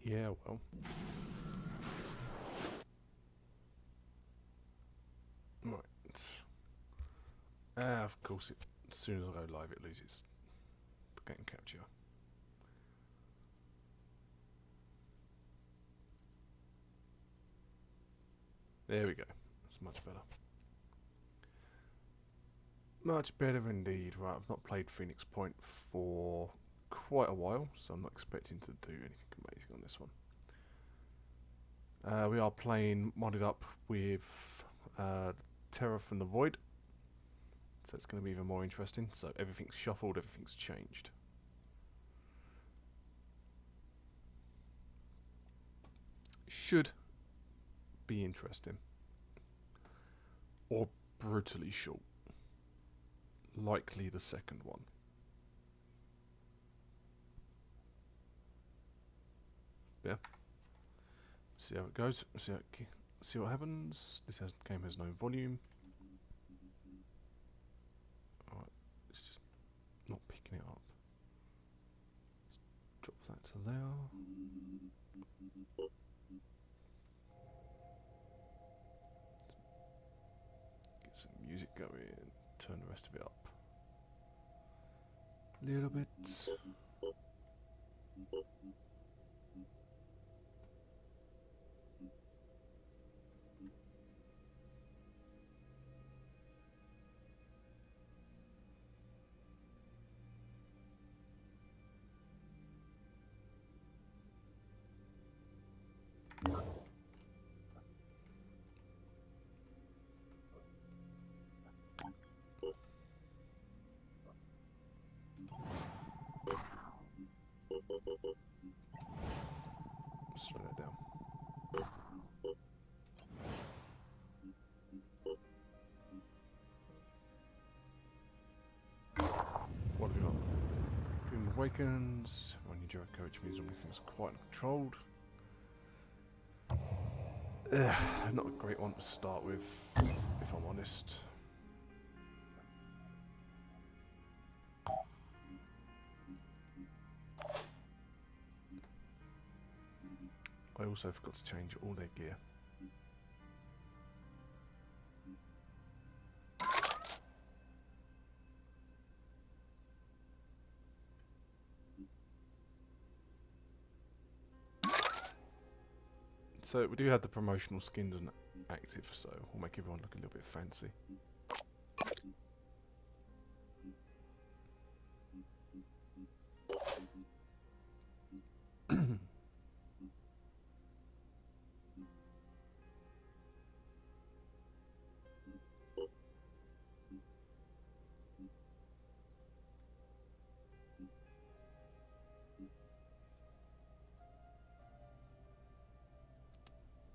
Yeah, well. Right. Of course, as soon as I go live, it loses the game capture. There we go. That's much better. Much better indeed. Right, I've not played Phoenix Point for quite a while, so I'm not expecting to do anything amazing on this one. We are playing modded up with Terror from the Void, so it's going to be even more interesting. So everything's shuffled, everything's changed. Should be interesting. Or brutally short. Likely the second one. Yeah. See how it goes. See what happens. Game has no volume. Alright, it's just not picking it up. Let's drop that to there. Get some music going. Turn the rest of it up. A little bit. Slow that down. What have we got? Doom Awakens. Run your Jericho, which means everything's quite controlled. Not a great one to start with, if I'm honest. I also forgot to change all their gear. So we do have the promotional skins active, so we'll make everyone look a little bit fancy.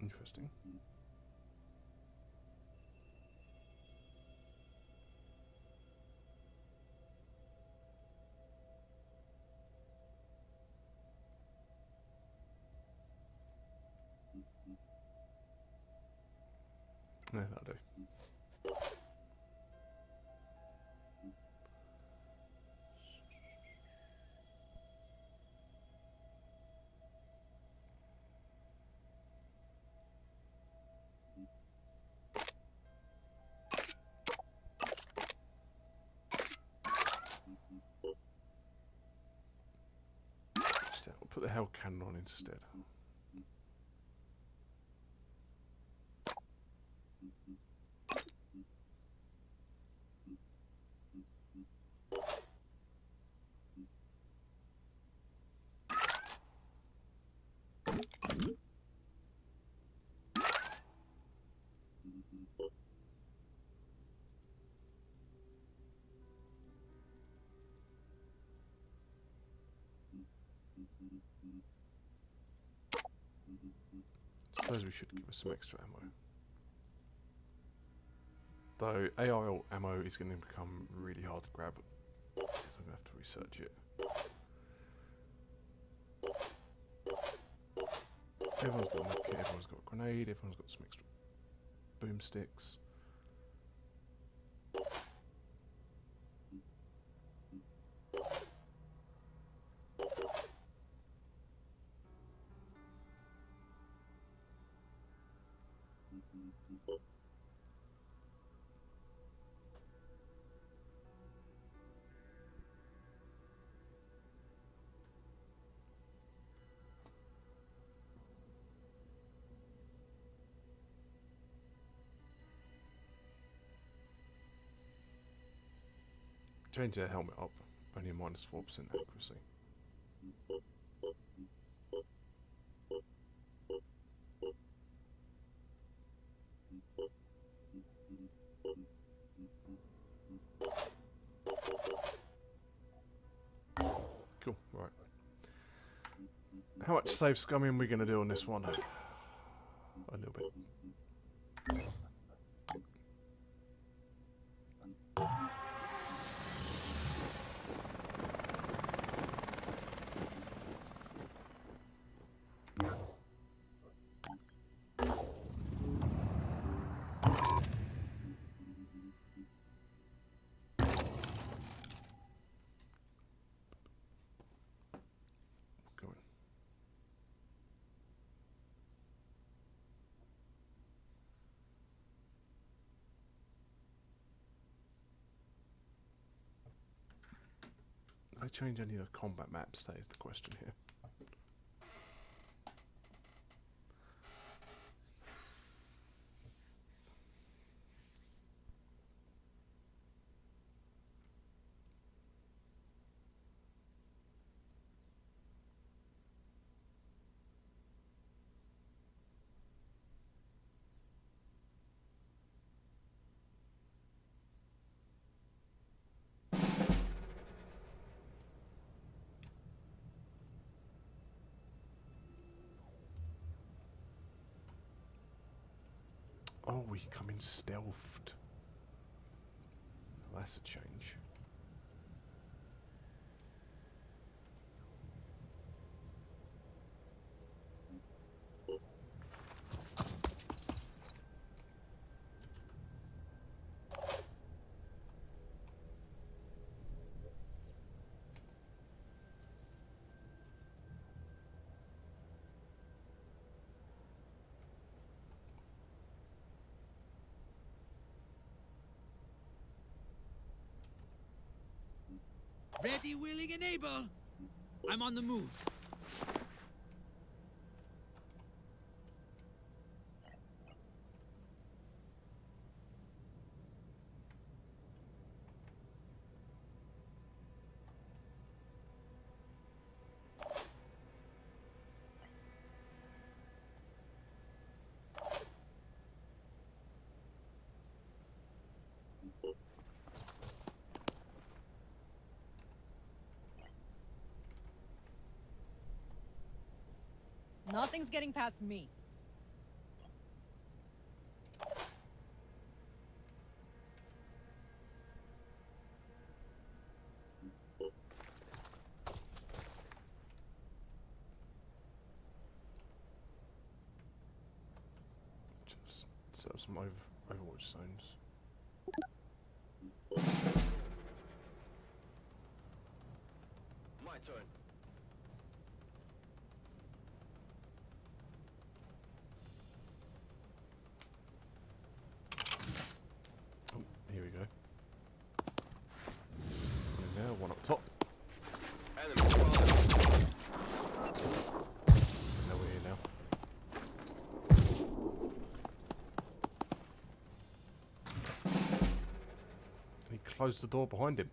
Interesting. Yeah, that'll do. We'll put the Hell Cannon on instead. Suppose we should give us some extra ammo. Though ARL ammo is going to become really hard to grab, because I'm going to have to research it. Everyone's got a medkit, everyone's got a grenade, everyone's got some extra boomsticks. Change their helmet up, only minus 4% accuracy. Cool, right. How much save scumming are we going to do on this one? A little bit. Going. Did I change any of the combat maps? That is the question here. Oh, we come in stealthed. That's a change. Ready, willing, and able. I'm on the move. Nothing's getting past me. Just set up some Overwatch zones. My turn. Oh, here we go. One in there, one up top. Enemy spotted. Now we're here now. And he closed the door behind him.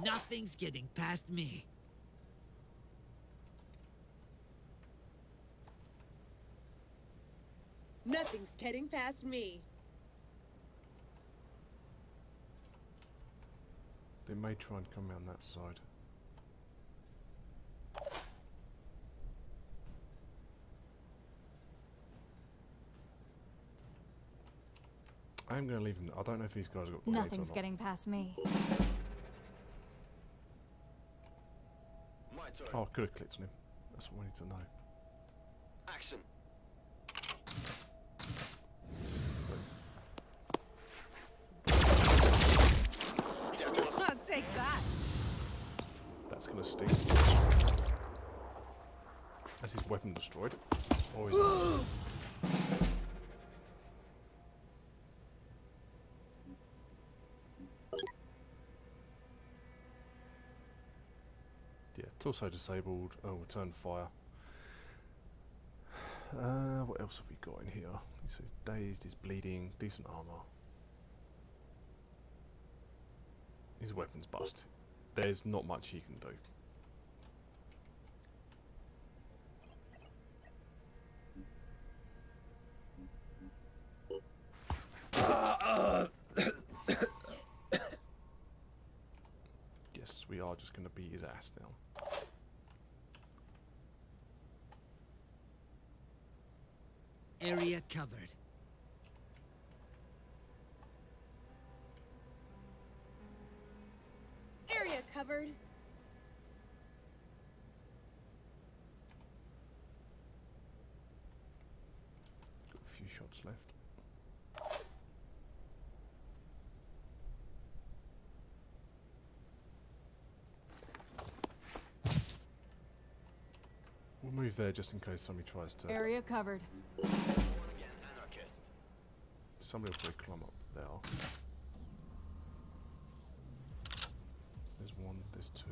Nothing's getting past me. Nothing's getting past me. They may try and come around that side. I am going to leave him. I don't know if these guys have got grenades or Nothing's not. getting past me. Oh, I could have clicked on him. That's what we need to know. Action. That was I'll take that. That's gonna sting. That's his weapon destroyed. Or is it? Yeah, torso disabled. Oh, return fire. What else have we got in here? He says dazed, he's bleeding, decent armor. His weapon's bust. There's not much he can do. Yes, we are just going to beat his ass now. Area covered. Area covered. Got a few shots left. We'll move there just in case somebody tries to. Area covered. born again anarchist. Somebody will probably climb up there. There's one, there's two.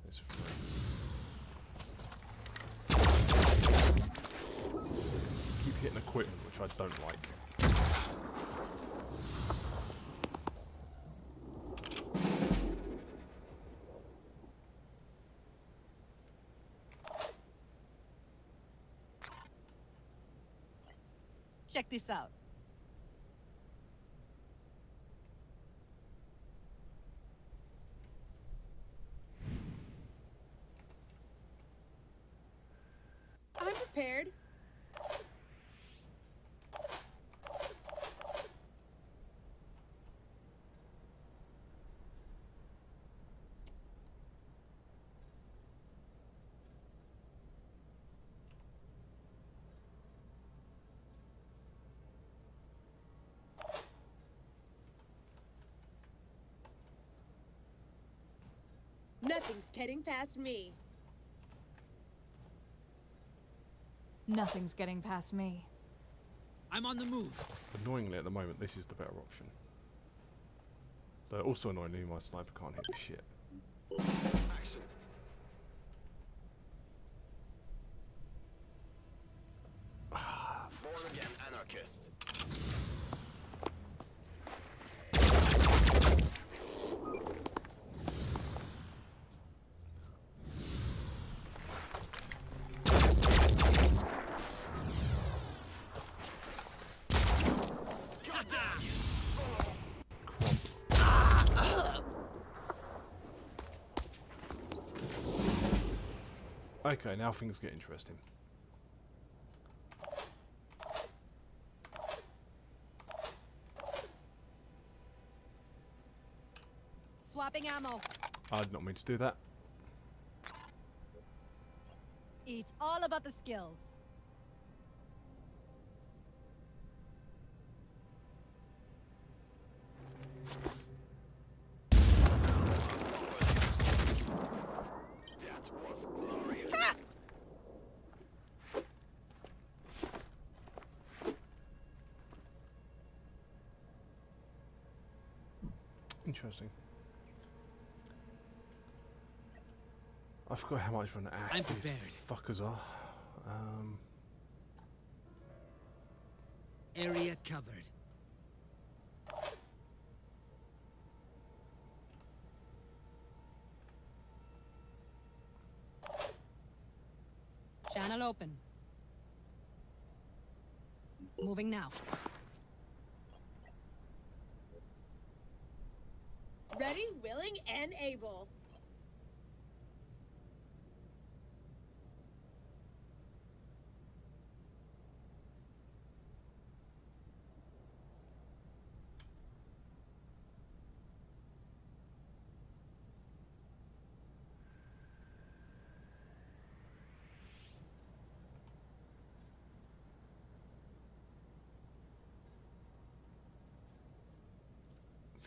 There's three. Keep hitting equipment, which I don't like. Check this out. I'm prepared. Nothing's getting past me. Nothing's getting past me. I'm on the move. Annoyingly, at the moment, this is the better option. Though also annoyingly, my sniper can't hit shit. Action. Born again anarchist. Okay, now things get interesting. Swapping ammo. I did not mean to do that. It's all about the skills. That was glorious. Interesting. I forgot how much of an axe I'm these prepared. fuckers are. Area covered. Channel open. Moving now. Ready, willing, and able.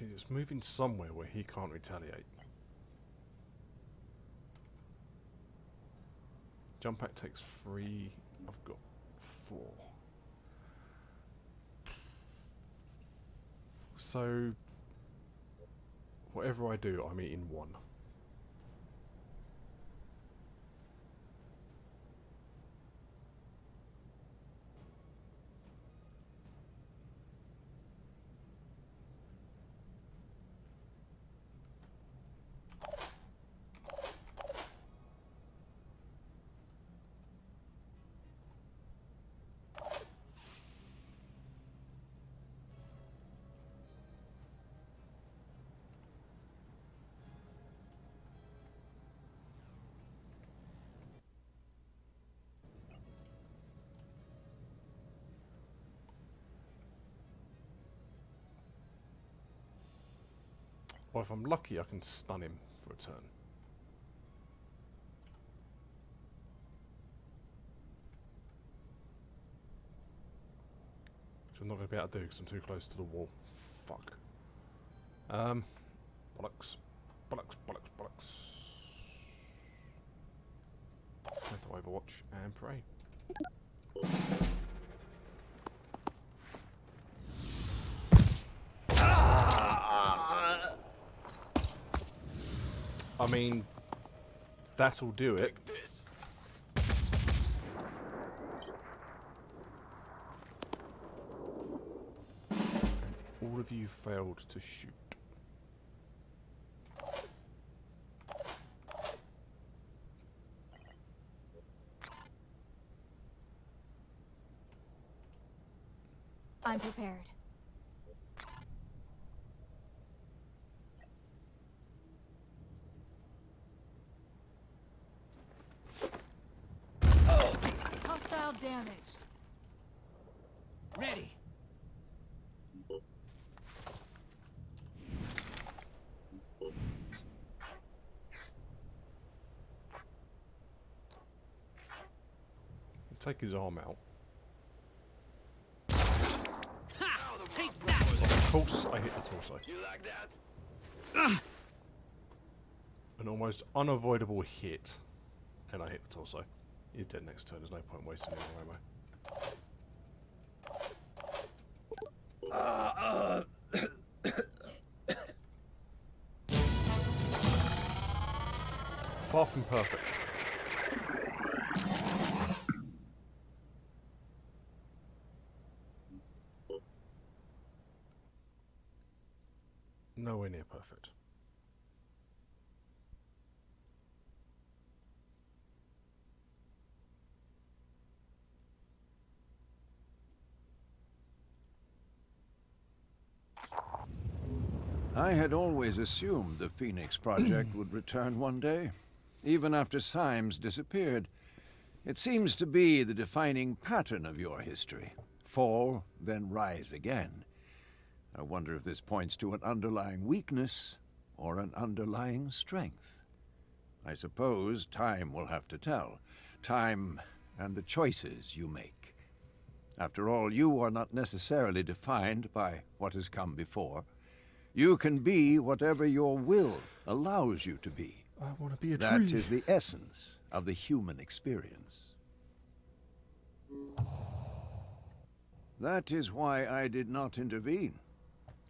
think it's moving somewhere where he can't retaliate. Jump pack takes 3. I've got 4. So, whatever I do, I'm eating 1. Or if I'm lucky, I can stun him for a turn. Which I'm not going to be able to do because I'm too close to the wall. Fuck. Bollocks. Bollocks, bollocks, bollocks. Time to Overwatch and pray. I mean, that'll do it. Take this. All of you failed to shoot. I'm prepared. Hostile damaged. Ready. Take his arm out. Ha! Take that! Of course, I hit the torso. You like that? An almost unavoidable hit, and I hit the torso. He's dead next turn. There's no point wasting any more ammo. Far from perfect. Nowhere near perfect. I had always assumed the Phoenix Project would return one day, even after Symes disappeared. It seems to be the defining pattern of your history. Fall, then rise again. I wonder if this points to an underlying weakness or an underlying strength. I suppose time will have to tell. Time and the choices you make. After all, you are not necessarily defined by what has come before. You can be whatever your will allows you to be. I want to be a tree. That is the essence of the human experience. That is why I did not intervene.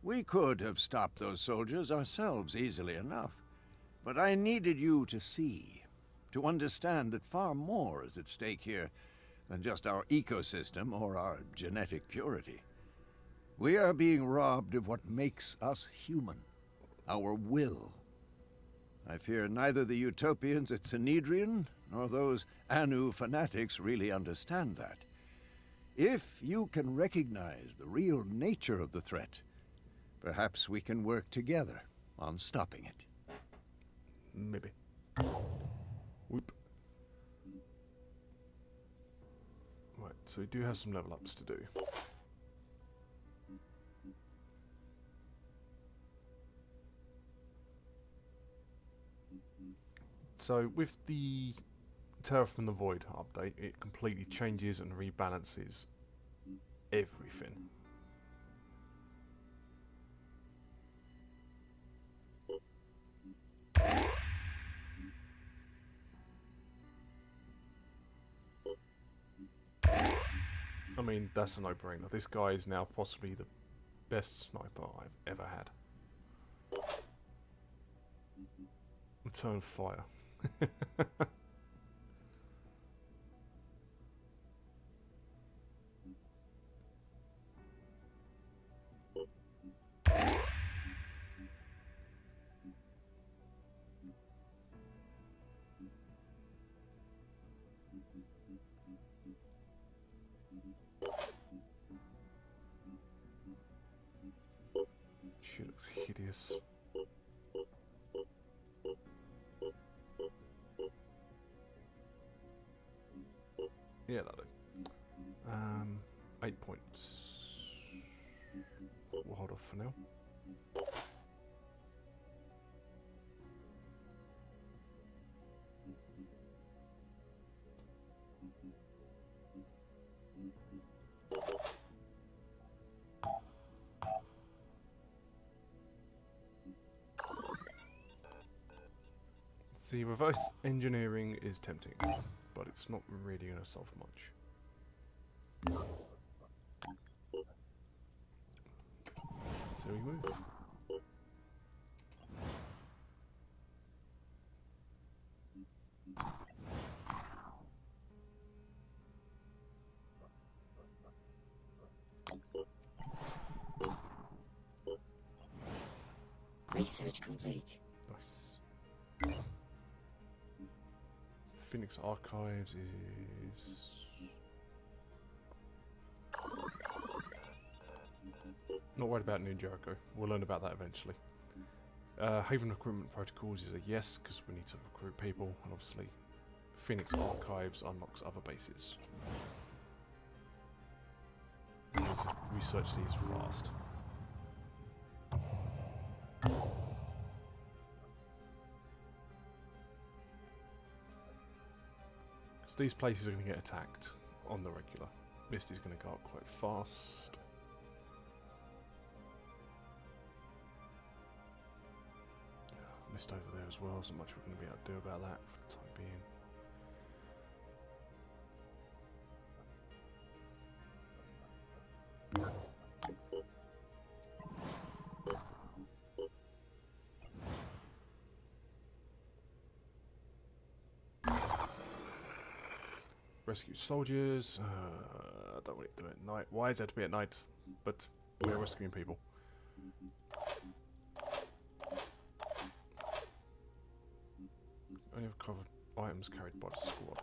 We could have stopped those soldiers ourselves easily enough. But I needed you to see, to understand that far more is at stake here than just our ecosystem or our genetic purity. We are being robbed of what makes us human, our will. I fear neither the Utopians at Sanhedrin nor those Anu fanatics really understand that. If you can recognize the real nature of the threat, perhaps we can work together on stopping it. Maybe. Whoop. Right, so we do have some level ups to do. So with the Terror from the Void update, it completely changes and rebalances everything. I mean, that's a no-brainer. This guy is now possibly the best sniper I've ever had. Return fire. She looks hideous. Yeah, that'll do. 8 points. We'll hold off for now. See, reverse engineering is tempting, but it's not really going to solve much. So we move. Research complete. Nice. Phoenix Archives is... Not worried about New Jericho. We'll learn about that eventually. Haven recruitment protocols is a yes, because we need to recruit people, and obviously Phoenix Archives unlocks other bases. We need to research these fast. Because these places are going to get attacked on the regular. Misty's going to go up quite fast. Mist over there as well, there's not much we're going to be able to do about that for the time being. Rescue soldiers. I don't want to do it at night. Why does it have to be at night? But we're rescuing people. Only have covered items carried by the squad.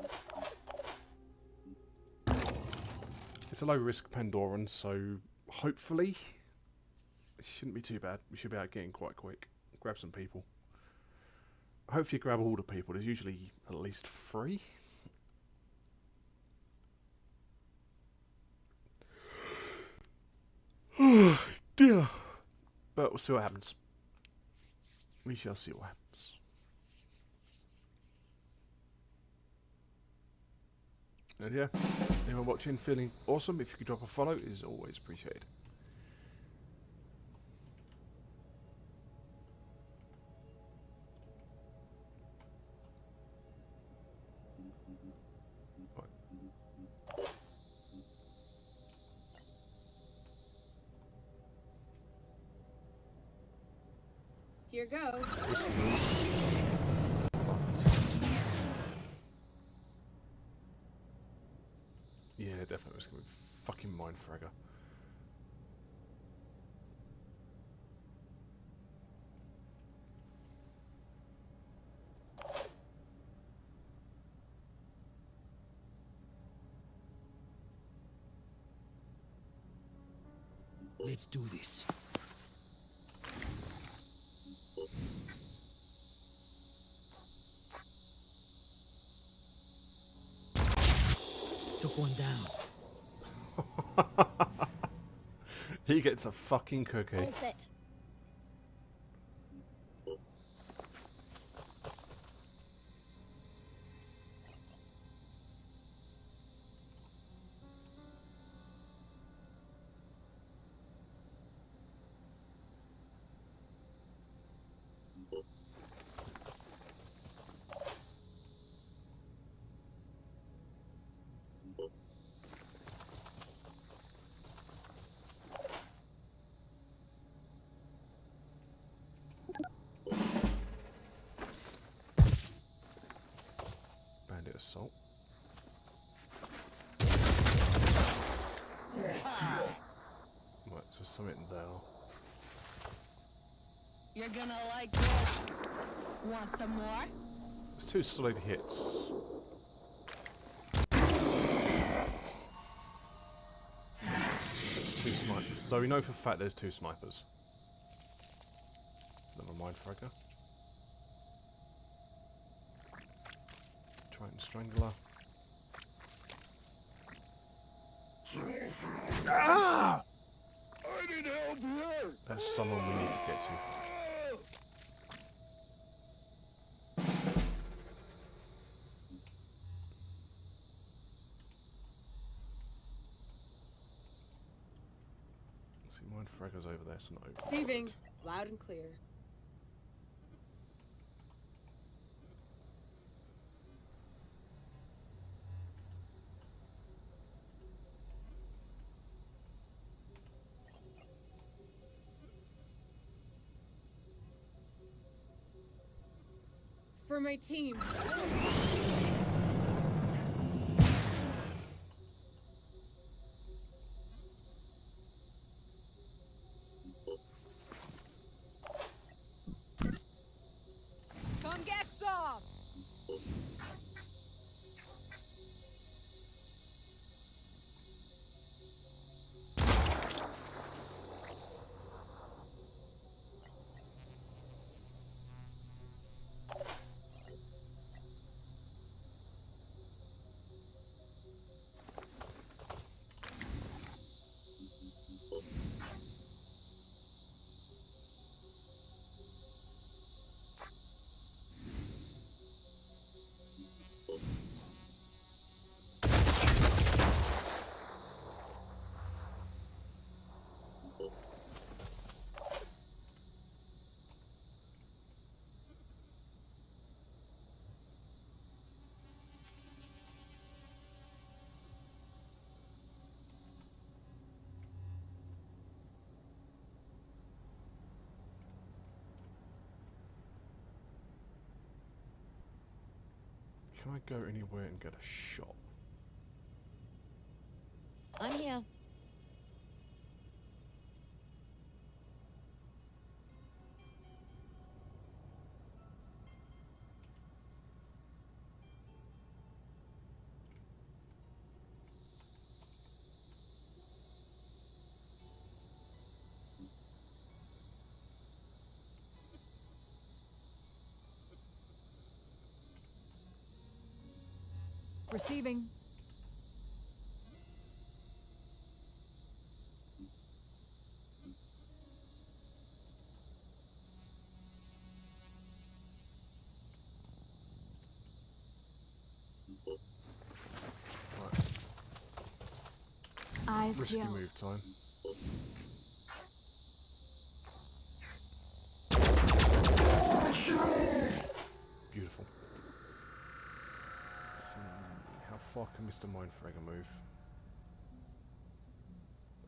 It's a low risk Pandoran, so hopefully it shouldn't be too bad. We should be out getting quite quick. Grab some people. Hopefully grab all the people. There's usually at least 3. Oh dear. But we'll see what happens. We shall see what happens. And yeah, anyone watching feeling awesome, if you could drop a follow, is always appreciated. Right. Here goes. Yeah, definitely. It's going to be fucking Mindfragger. Let's do this. Took one down. He gets a fucking cookie. All set. assault. Right, so something there. You're gonna like this. Want some more? There's 2 solid hits. There's 2 snipers. So we know for a fact there's 2 snipers. Never mind, Fragger. Triton Strangler. Ah! I need help here! That's someone we need to get to. See, mine Fragger's over there, so not over. Receiving. Loud and clear. For my team. Come get some! Can I go anywhere and get a shot? I'm here. Receiving. Right. Eyes Risky peeled. move time. Beautiful. Let's see, how far can Mr. Mindfragger move?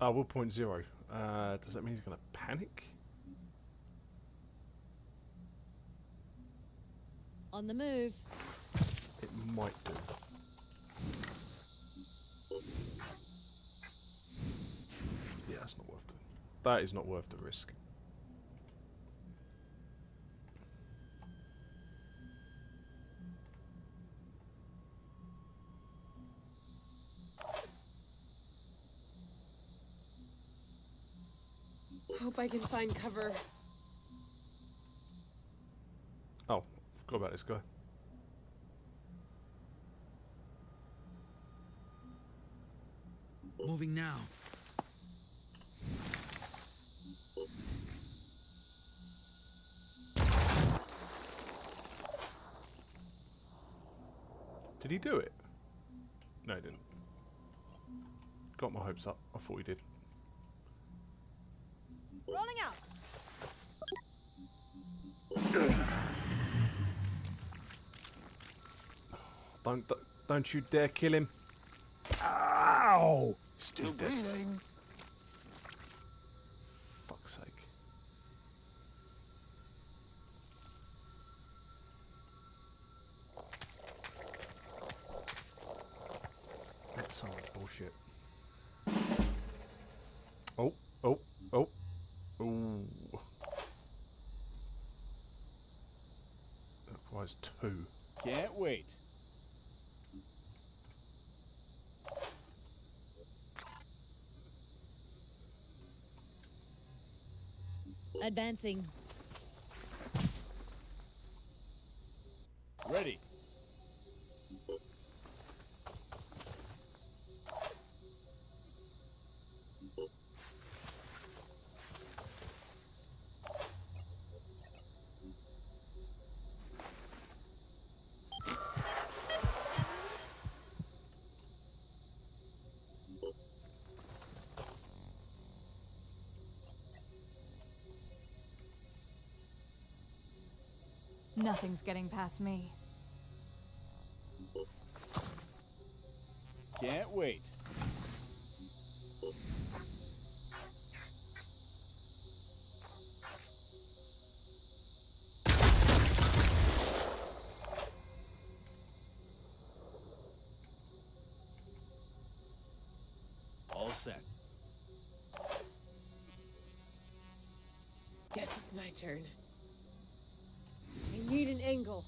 Ah, 1.0. Does that mean he's going to panic? On the move. It might do. Yeah, that's not worth it. That is not worth the risk. Hope I can find cover. Oh, forgot about this guy. Moving now. Did he do it? No, he didn't. Got my hopes up. I thought he did. Rolling out. Don't you dare kill him. Ow! Still dead. breathing. Fuck's sake. Some bullshit. Oh, oh, oh, oh. That requires 2. Can't wait. Advancing. Ready. Nothing's getting past me. Can't wait. All set. Guess it's my turn. I need an angle.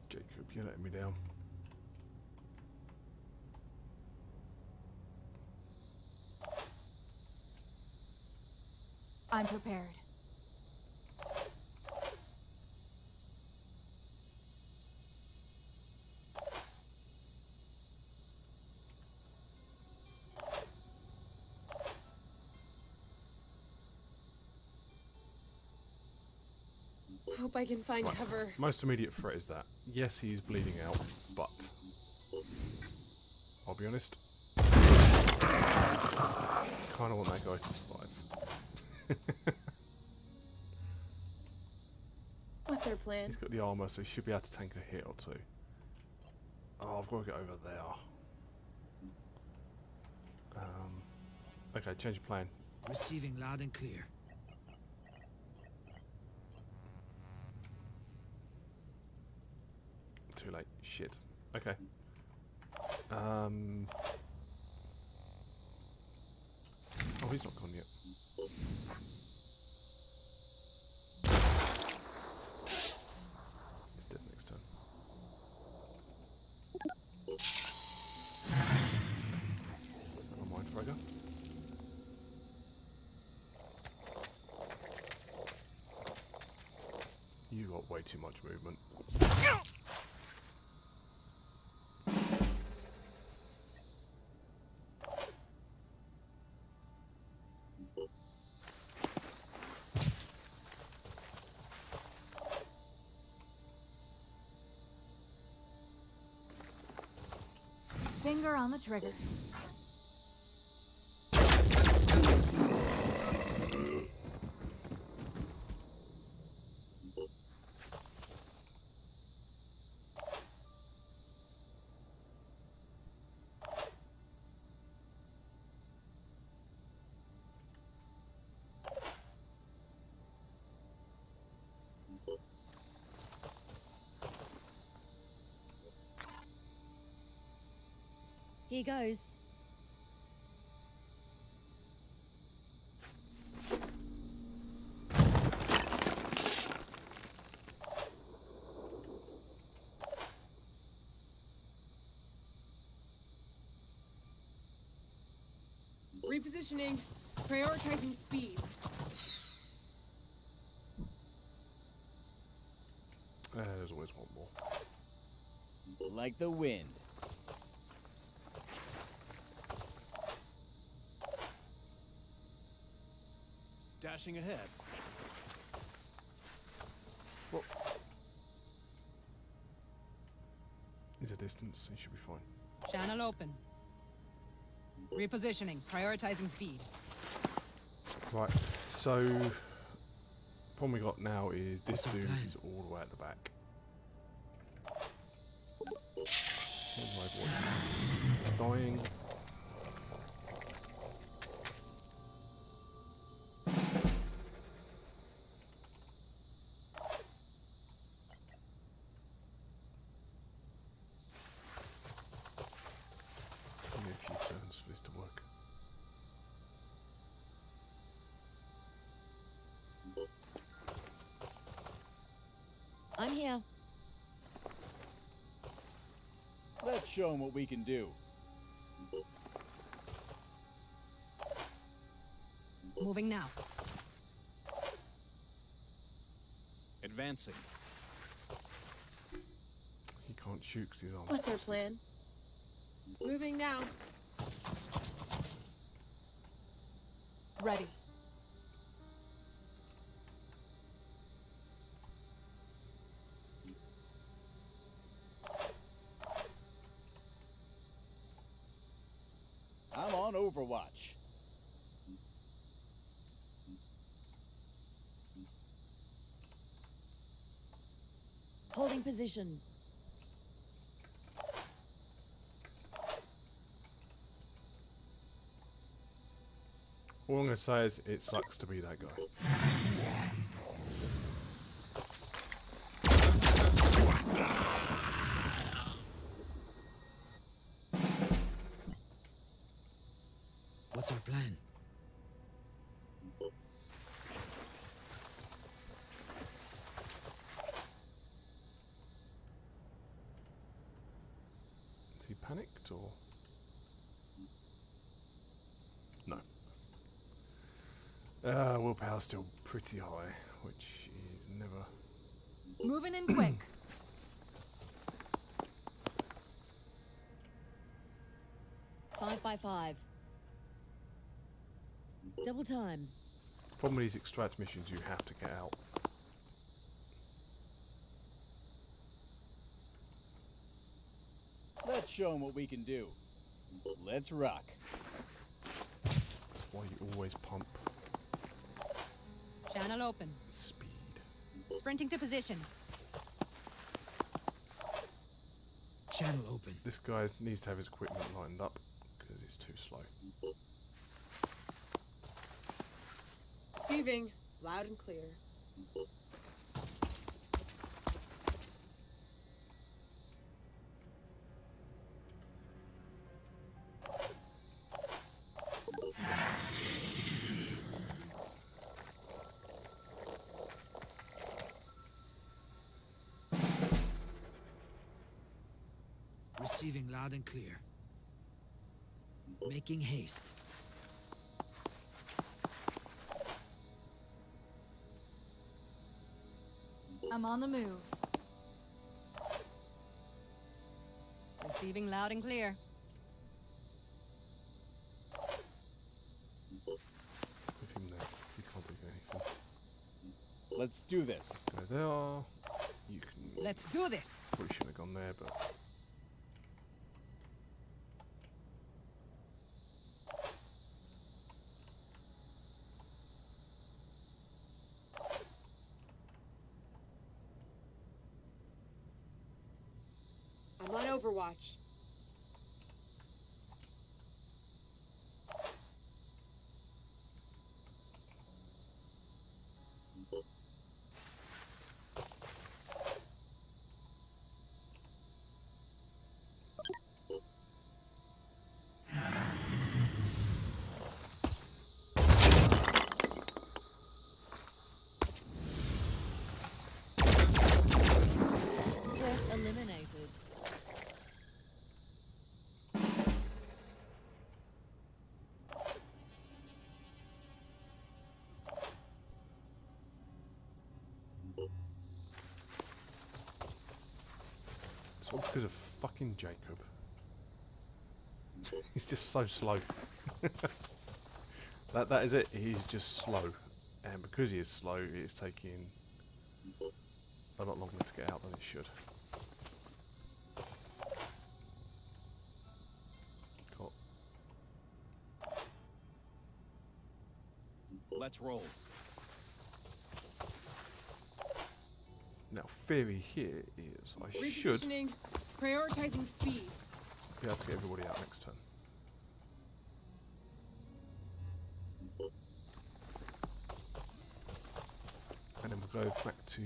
Jacob, you're letting me down. I'm prepared. Hope I can find Right. cover. Most immediate threat is that. Yes, he's bleeding out, but I'll be honest. Kind of want that guy to survive. What's our plan? He's got the armor, so he should be able to tank a hit or 2. Oh, I've got to get over there. Okay, change of plan. Receiving loud and clear. Too late. Shit. Okay. Oh, he's not gone yet. He's dead next turn. Is that on mine, Fragger? You got way too much movement. Finger on the trigger. Here goes. Repositioning. Prioritizing speed. There's always one more. Like the wind. Dashing ahead. What? He's a distance, he should be fine. Channel open. Repositioning. Prioritizing speed. Right, so problem we got now is this What's our dude plan? is all the way at the back. Here's my boy. Dying. Let's show him what we can do. Moving now. Advancing. He can't shoot because his arm's What's our busted. plan? Moving now. Ready. I'm on Overwatch. Holding position. All I'm going to say is it sucks to be that guy. What's our plan? Is he panicked or? No. Willpower's still pretty high, which is never. Moving in quick. 5 by 5. Double time. Problem with these extract missions, you have to get out. Let's show him what we can do. Let's rock. That's why you always pump Channel open. speed. Sprinting to position. Channel open. This guy needs to have his equipment lined up because he's too slow. Receiving. Loud and clear. Receiving loud and clear. Making haste. I'm on the move. Receiving loud and clear. With him there, you can't do anything. Let's do this. Go there. You can. Let's do this. Probably shouldn't have gone there, but. I'm on Overwatch. Threat eliminated. It's all because of fucking Jacob. He's just so slow. that is it. He's just slow, and because he is slow, it's taking a lot longer to get out than it should. Got Let's roll. now. Theory here is I should Repositioning. Prioritizing speed. be able to get everybody out next turn. And then we'll go back to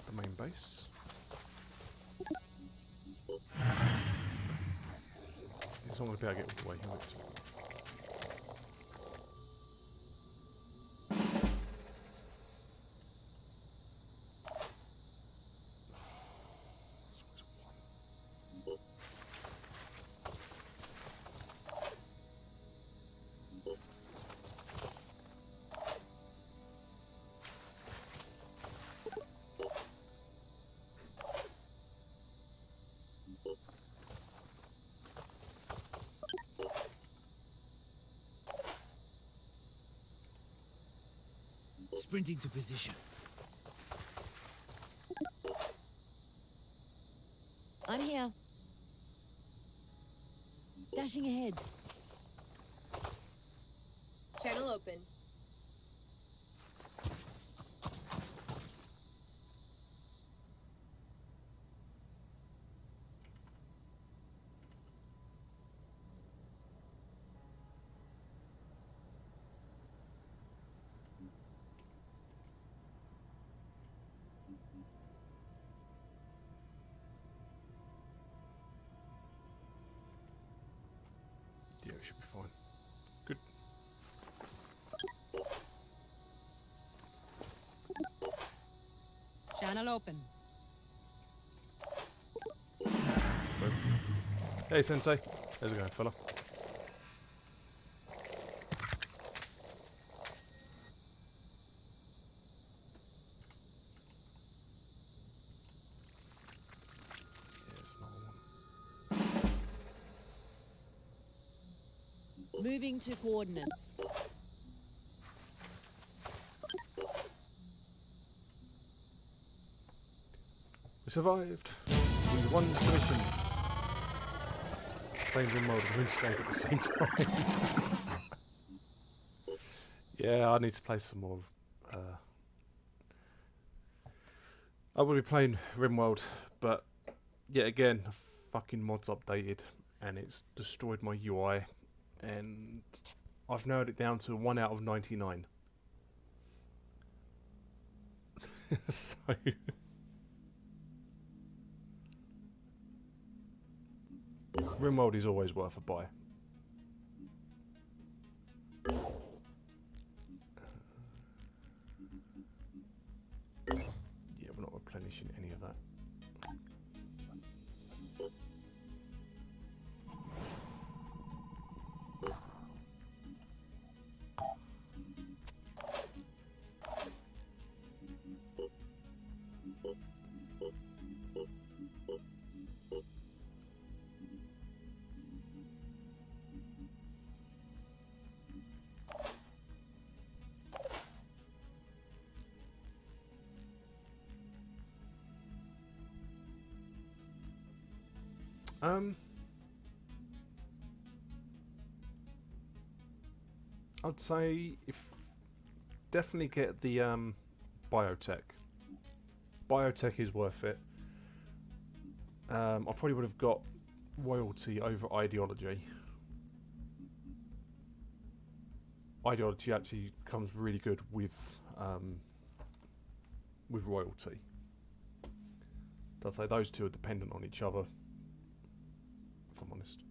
the main base. He's not going to be able to get all the way here. Sprinting to position. I'm here. Dashing ahead. Channel open. Yeah, we should be fine. Good. Channel open. Boom. Hey, Sensei. How's it going, fella? Here's another one. Moving to coordinates. We survived. We won the mission. Playing RimWorld and RuneScape at the same time. Yeah, I need to play some more. I will be playing RimWorld, but yet again, the fucking mod's updated and it's destroyed my UI, and I've narrowed it down to 1 out of 99. So. RimWorld is always worth a buy. Yeah, we're not replenishing any of that. I'd say if definitely get the biotech. Biotech is worth it. I probably would have got royalty over ideology. Ideology actually comes really good with royalty. I'd say those two are dependent on each other, if I'm honest.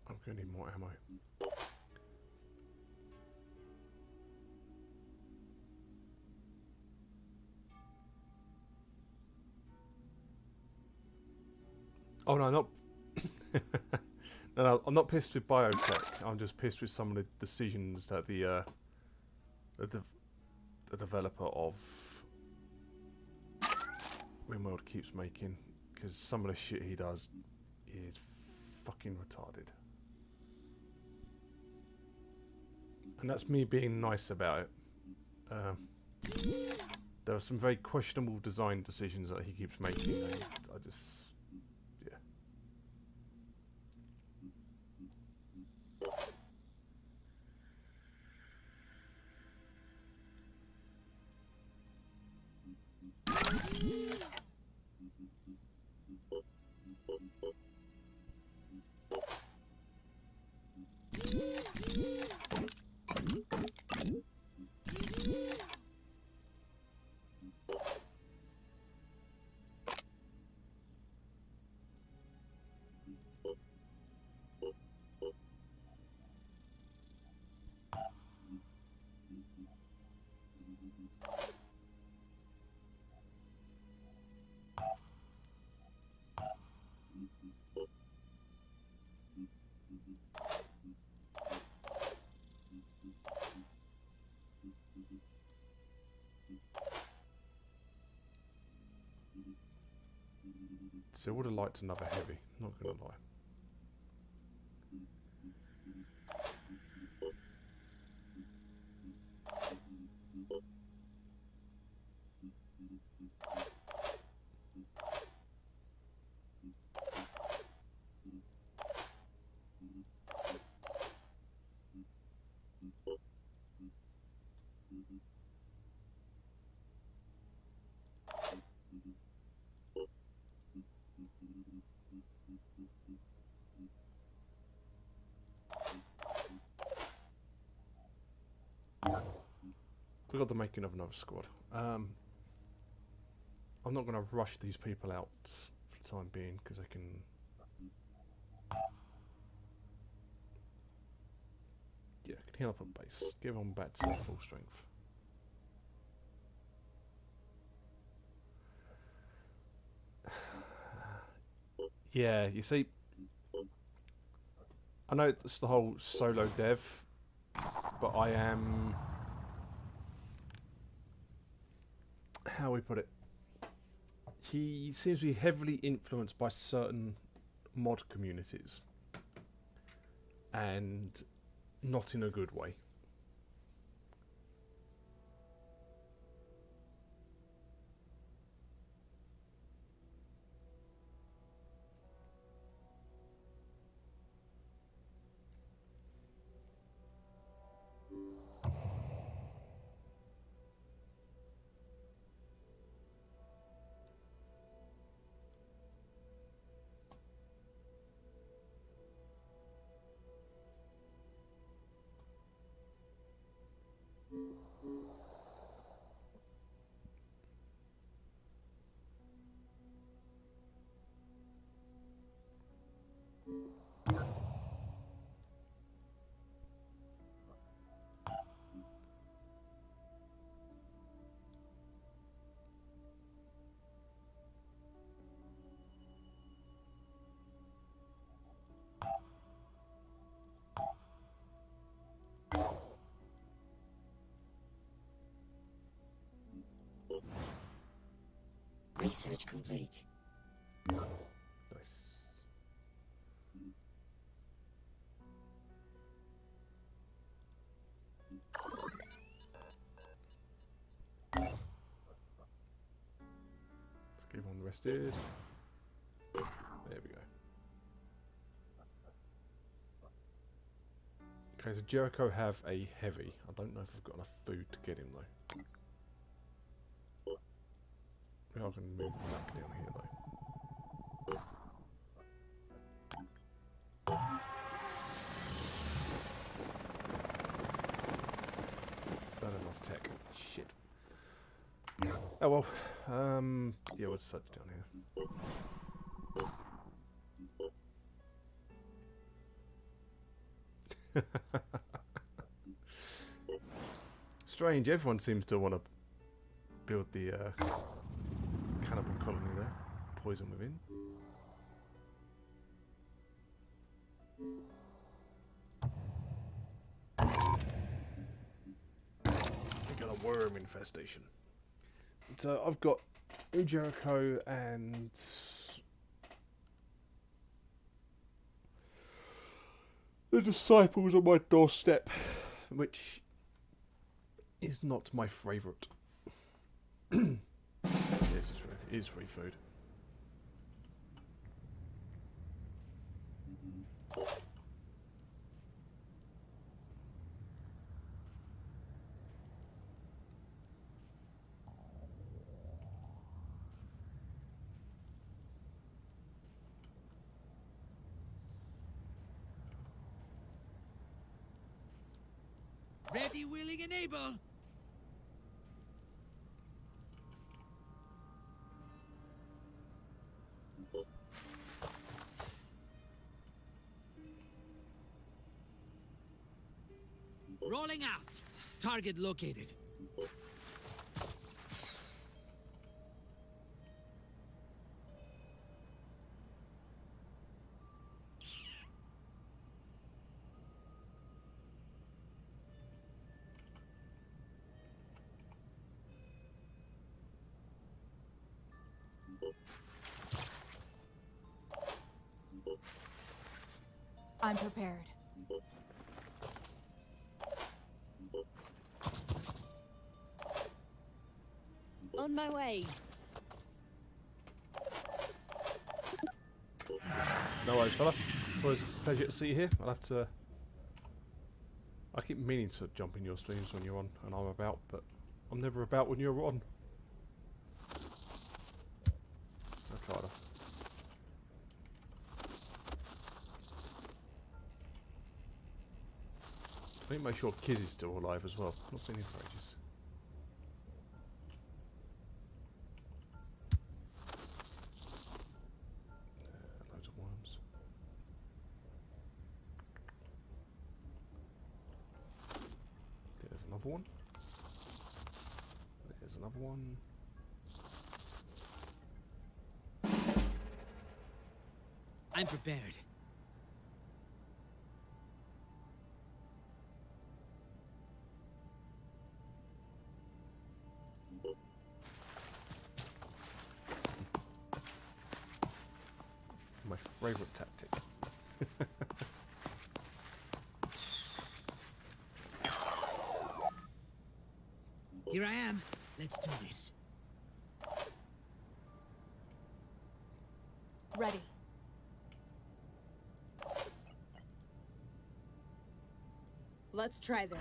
I'm gonna need more ammo. Oh no, not. No, I'm not pissed with biotech. I'm just pissed with some of the decisions that the developer of RimWorld keeps making, because some of the shit he does is fucking retarded. And that's me being nice about it. There are some very questionable design decisions that he keeps making, and I just... yeah. So I would have liked another heavy, not gonna lie. Forgot the making of another squad. I'm not going to rush these people out for the time being, because I can... yeah, I can heal up a base. Give them back to full strength. Yeah, you see... I know it's the whole solo dev, but I am... how we put it? He seems to be heavily influenced by certain mod communities, and not in a good way. Research complete. Nice. Let's keep on rested. There we go. Okay, so Jericho have a heavy. I don't know if I've got enough food to get him though. Maybe I can move back down here though. Don't have enough tech. Shit. Oh well. Yeah, we'll search down here. Strange, everyone seems to want to build the cannibal colony there. Poison within. worm infestation. So I've got Jericho and the disciples on my doorstep, which is not my favourite. Yes, it is free food. Ready, willing, and able. Rolling out. Target located. I'm prepared. On my way. No worries, fella. Always a pleasure to see you here. I'll have to. I keep meaning to jump in your streams when you're on and I'm about, but I'm never about when you're on. I'll try to. I need to make sure Kiz is still alive as well. Not seen him for ages. Loads of worms. There's another one. There's another one. I'm prepared. My favourite tactic. Here I am. Let's do this. Ready. Let's try this.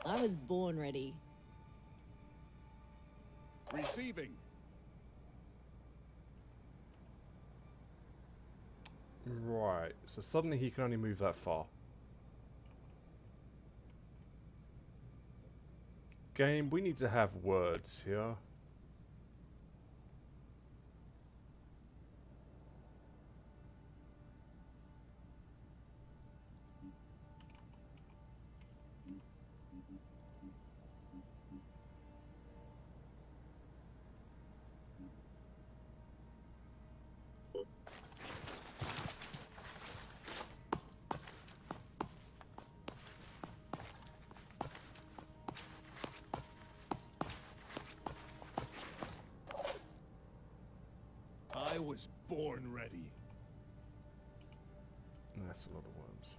I was born ready. Receiving. Right, so suddenly he can only move that far. Game, we need to have words here. I was born ready. That's a lot of worms.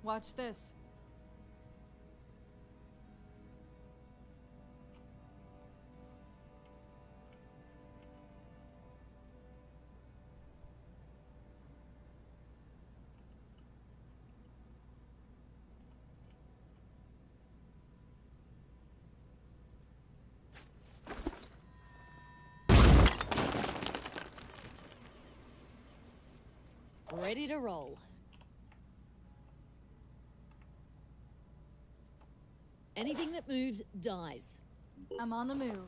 Watch this. Ready to roll. Anything that moves dies. I'm on the move.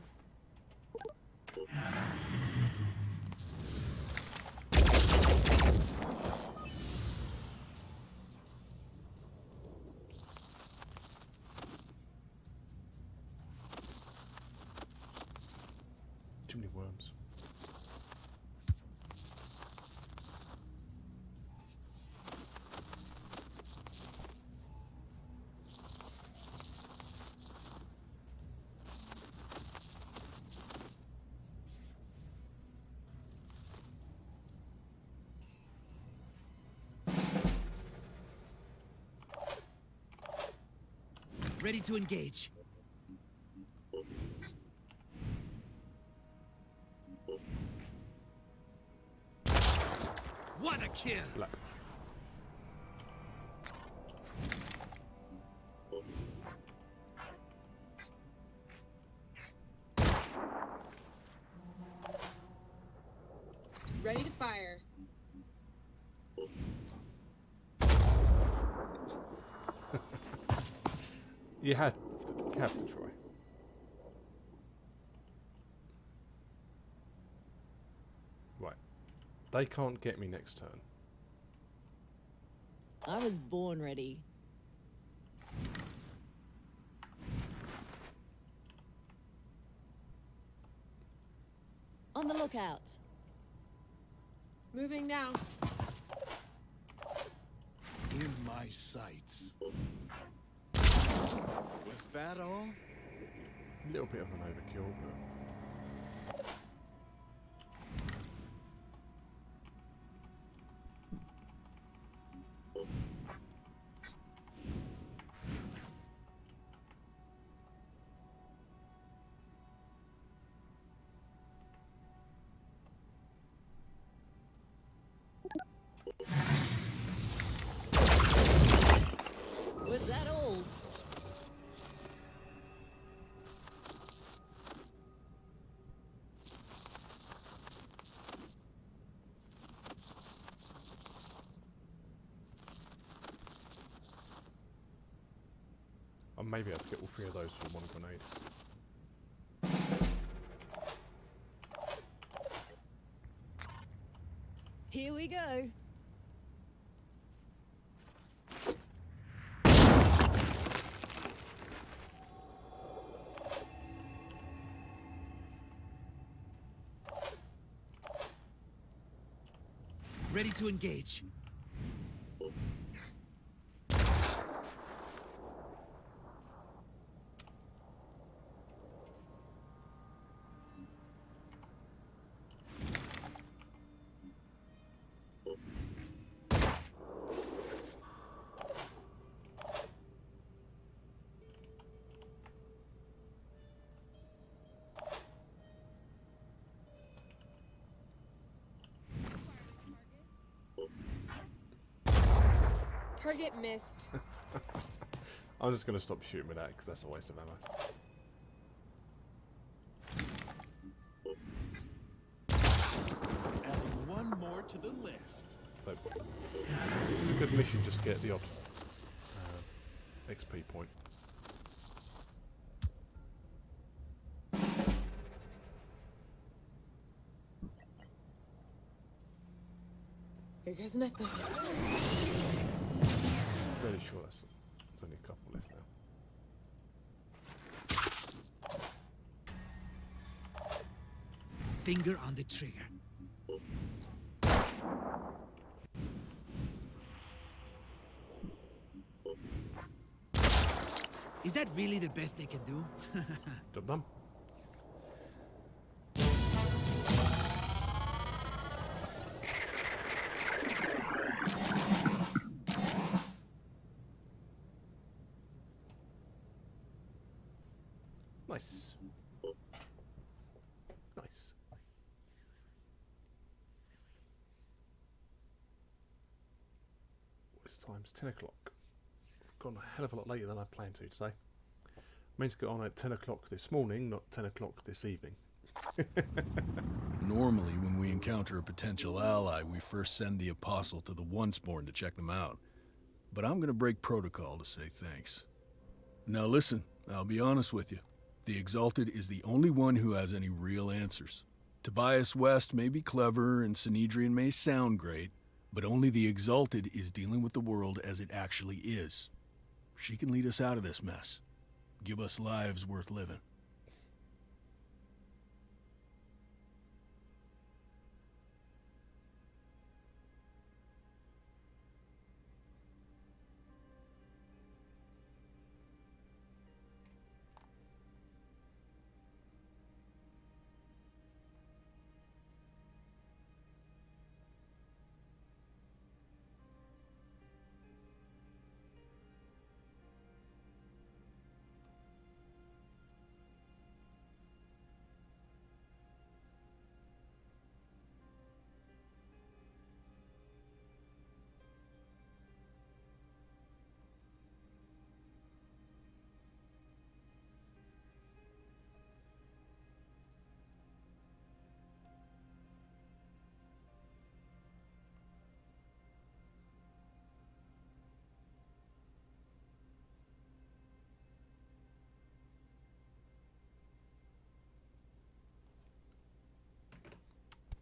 Too many worms. Ready to engage. What a kill! Black. Ready to fire. You have to try. Right. They can't get me next turn. I was born ready. On the lookout. Moving now. In my sights. Was that all? A little bit of an overkill, but Was that all? I may be able to get all three of those from one grenade. Here we go. Ready to engage. Target missed. I'm just going to stop shooting with that because that's a waste of ammo. Adding one more to the list. But this is a good mission just to get the odd XP point. Here goes nothing. Fairly sure there's only a couple left now. Finger on the trigger. Is that really the best they can do? Job done. Nice. Nice. This time's 10 o'clock. I've gone a hell of a lot later than I planned to today. Meant to get on at 10 o'clock this morning, not 10 o'clock this evening. Normally, when we encounter a potential ally, we first send the Apostle to the Onceborn to check them out. But I'm gonna break protocol to say thanks. Now listen, I'll be honest with you. The Exalted is the only one who has any real answers. Tobias West may be clever and Sanhedrin may sound great, but only the Exalted is dealing with the world as it actually is. She can lead us out of this mess. Give us lives worth living.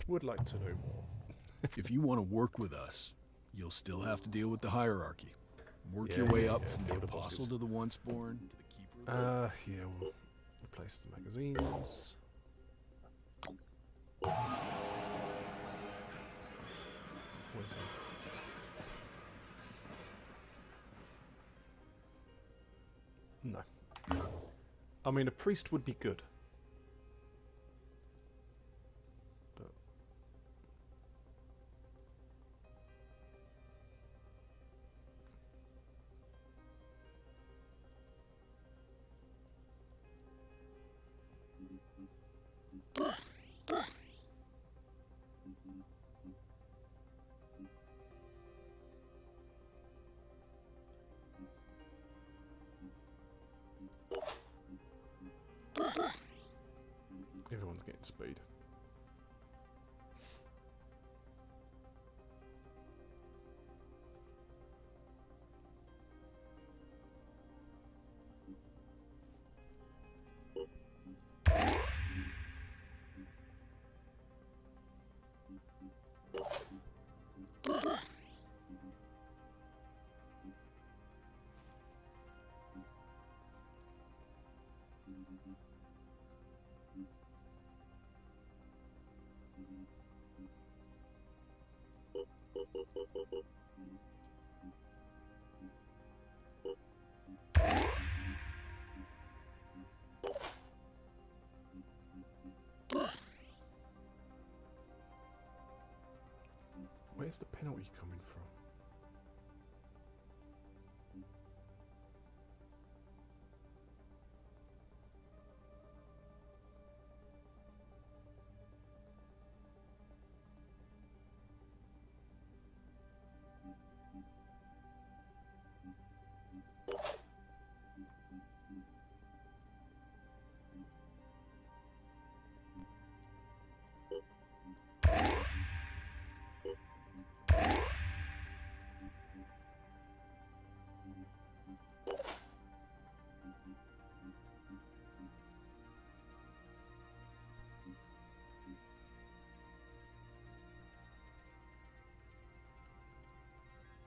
Would like to know. If you want to work with us, you'll still have to deal with the hierarchy. Work your way up from the deal with Apostle bosses. to the Onceborn to the Keeper of the Yeah, we'll replace the magazines. Where's he? No. I mean, a priest would be good. But everyone's getting speed. Where's the penalty coming from?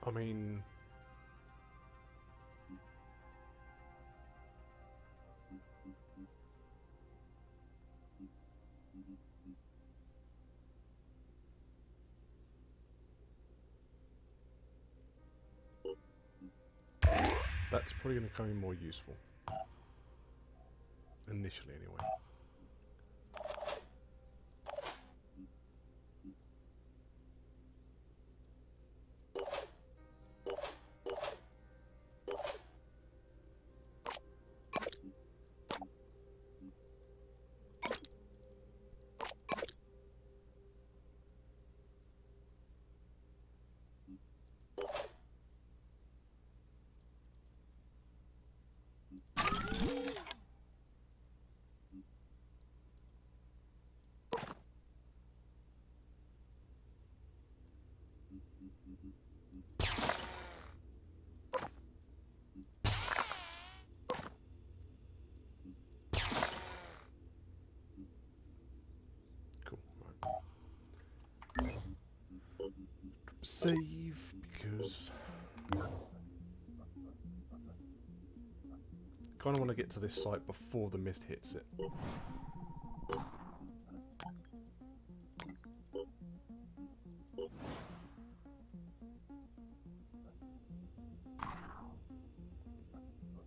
I mean, that's probably going to come in more useful. Initially, anyway. Cool. Right. Save because kind of want to get to this site before the mist hits it.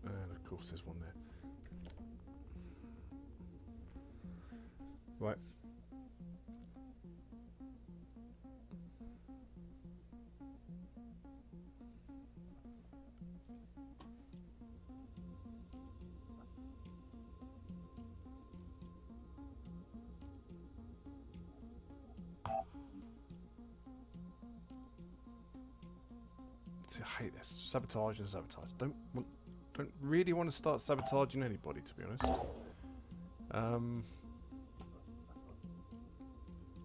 And of course there's one there. Right. See, I hate this. Sabotage and sabotage. Don't really want to start sabotaging anybody, to be honest.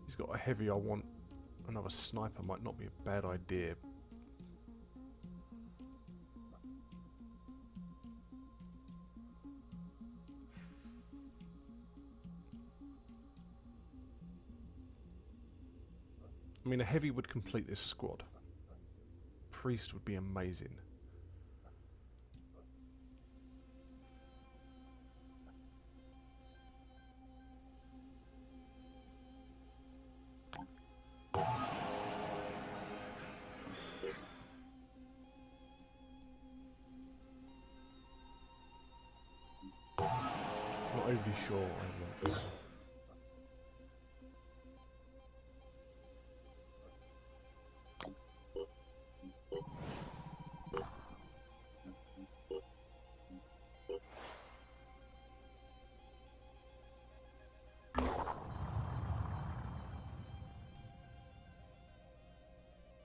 He's got a heavy. I want another sniper. Might not be a bad idea. I mean, a heavy would complete this squad. Priest would be amazing. Not overly sure over this.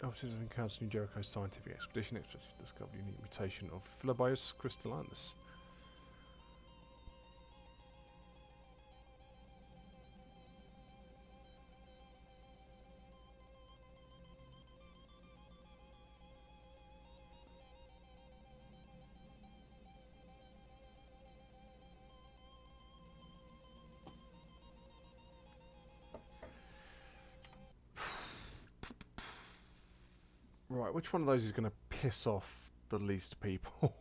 Officers have encountered New Jericho's scientific expedition discovered a unique mutation of Philobius crystallinus. Right, which one of those is going to piss off the least people?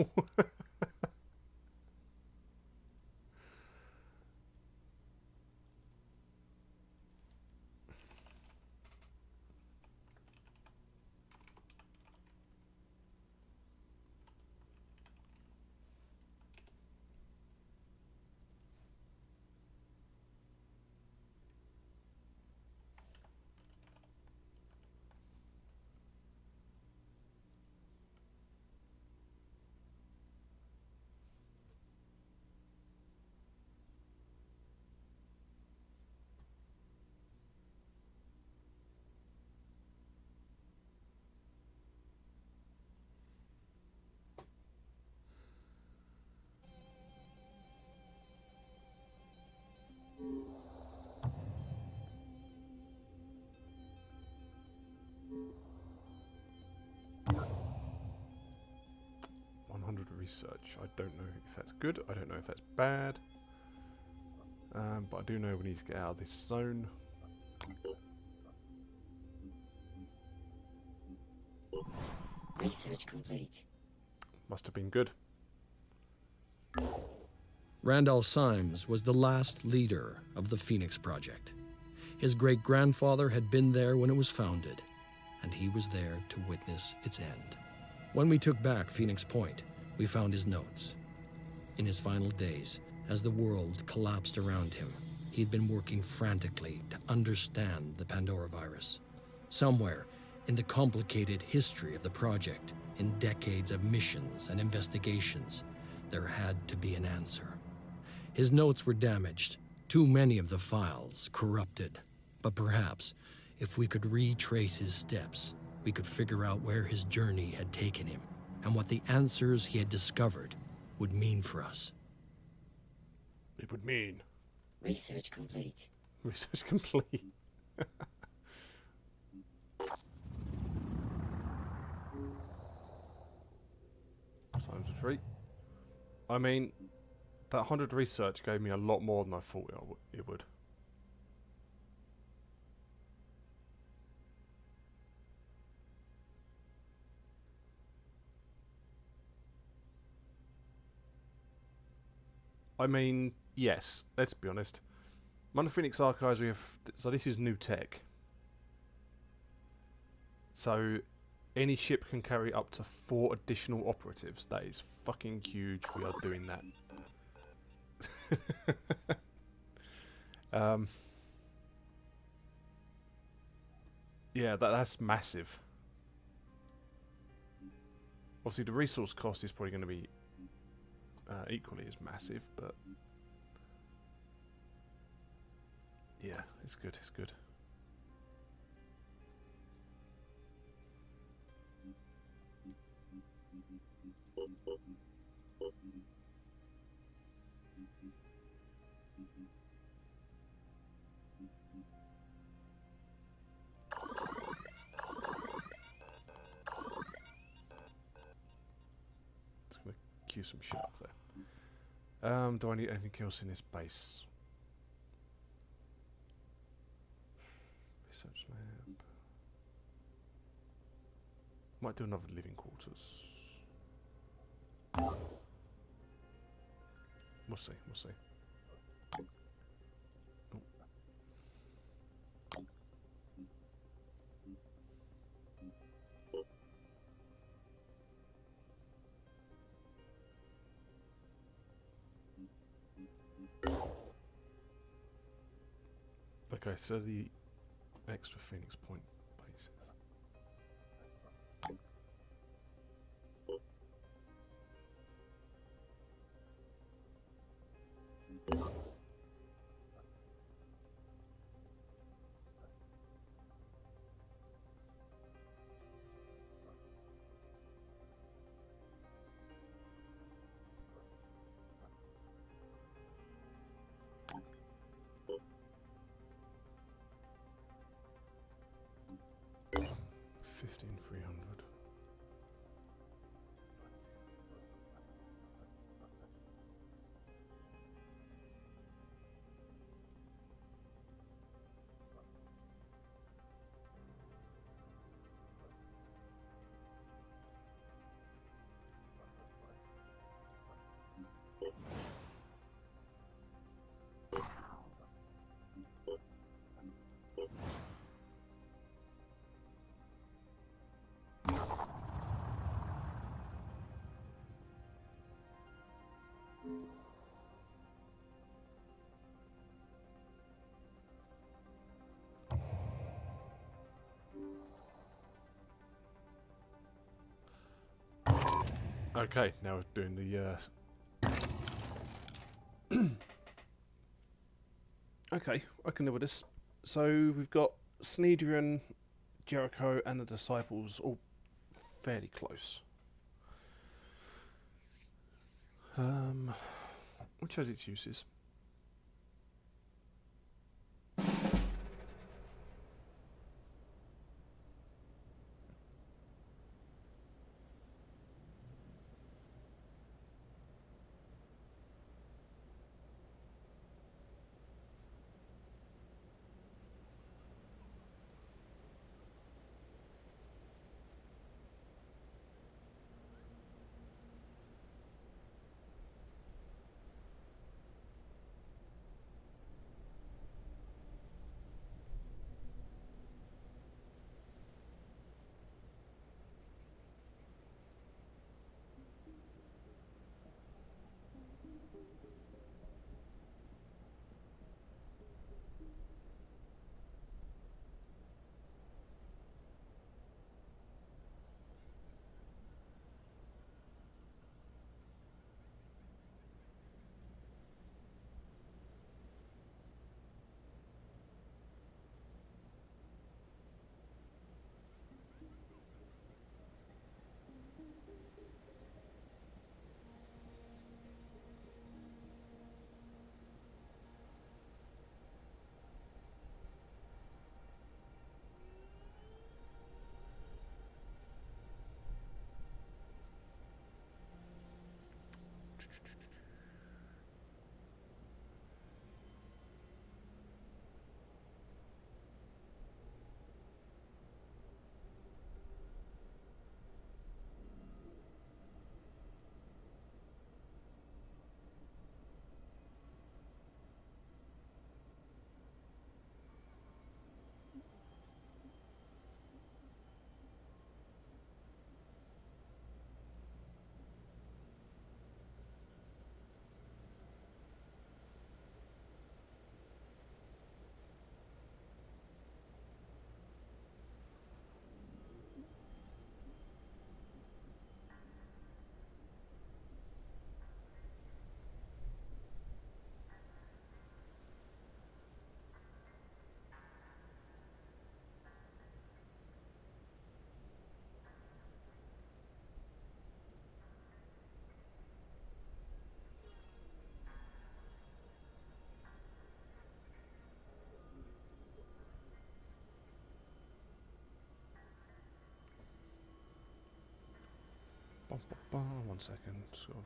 Research. I don't know if that's good. I don't know if that's bad. But I do know we need to get out of this zone. Research complete. Must have been good. Randall Symes was the last leader of the Phoenix Project. His great-grandfather had been there when it was founded, and he was there to witness its end. When we took back Phoenix Point, we found his notes. In his final days, as the world collapsed around him, he had been working frantically to understand the Pandora virus. Somewhere in the complicated history of the project, in decades of missions and investigations, there had to be an answer. His notes were damaged, too many of the files corrupted. But perhaps, if we could retrace his steps, we could figure out where his journey had taken him, and what the answers he had discovered would mean for us. It would mean... Research complete. Research complete. Times retreat. I mean, that 100 research gave me a lot more than I thought it would. I mean, yes, let's be honest. Among the Phoenix Archives we have... So this is new tech. So any ship can carry up to 4 additional operatives. That is fucking huge. We are doing that. Yeah, that's massive. Obviously the resource cost is probably going to be equally as massive, but yeah, it's good, it's good. Just gonna queue some shit up there. Do I need anything else in this base? Research lab. Might do another living quarters. We'll see, we'll see. Oh. Okay, so the extra Phoenix Point bases. $15,300. Okay, now we're doing the okay, I can live with this. So we've got Snedrian, Jericho and the Disciples all fairly close. Which has its uses. One second. Sort of.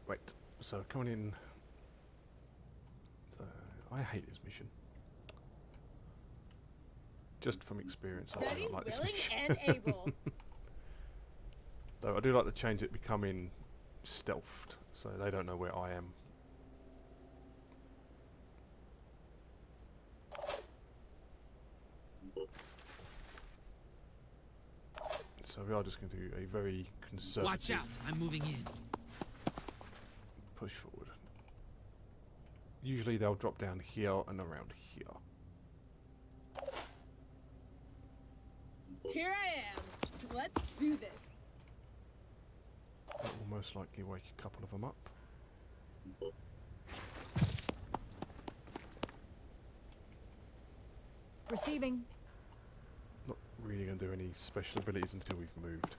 Wait. So coming in. I hate this mission. Just from experience, I do Ready, not like this willing, mission. and able. Though I do like to change it, becoming stealthed, so they don't know where I am. So we are just going to do a very conservative Watch out, I'm moving in. push forward. Usually they'll drop down here and around here. Here I am. Let's do this. That will most likely wake a couple of them up. Receiving. Not really going to do any special abilities until we've moved.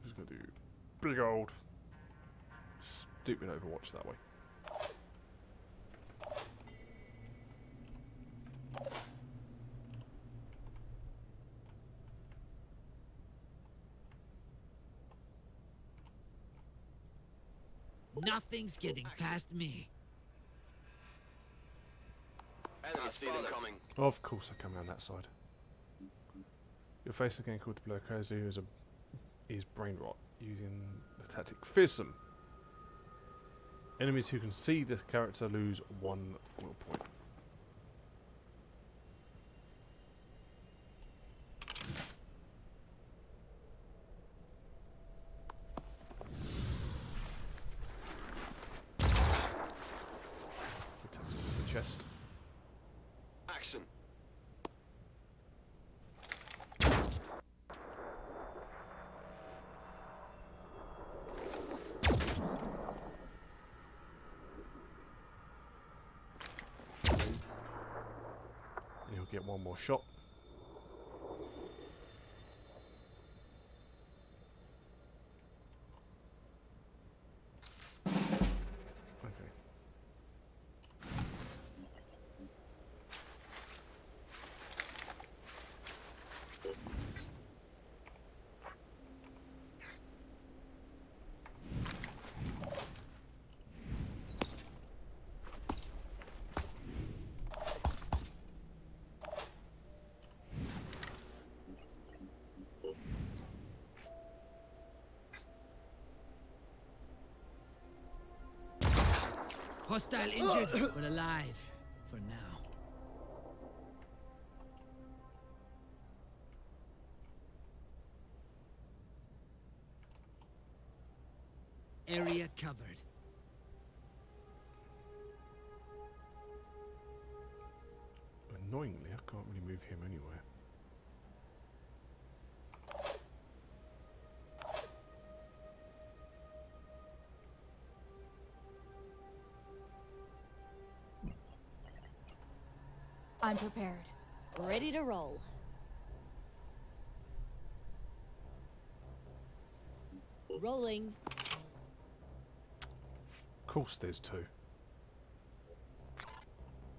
Just going to do big old stupid Overwatch that way. Nothing's getting past me. Of course I come around that side. You're facing a game called the Blokazu, who is brain rot, using the tactic Fearsome. Enemies who can see the character lose 1 will point. The chest. Action. And you'll get one more shot. Okay. Hostile injured, but alive. For now. Area covered. Annoyingly, I can't really move him anywhere. I'm prepared. Ready to roll. Rolling. Of course there's two.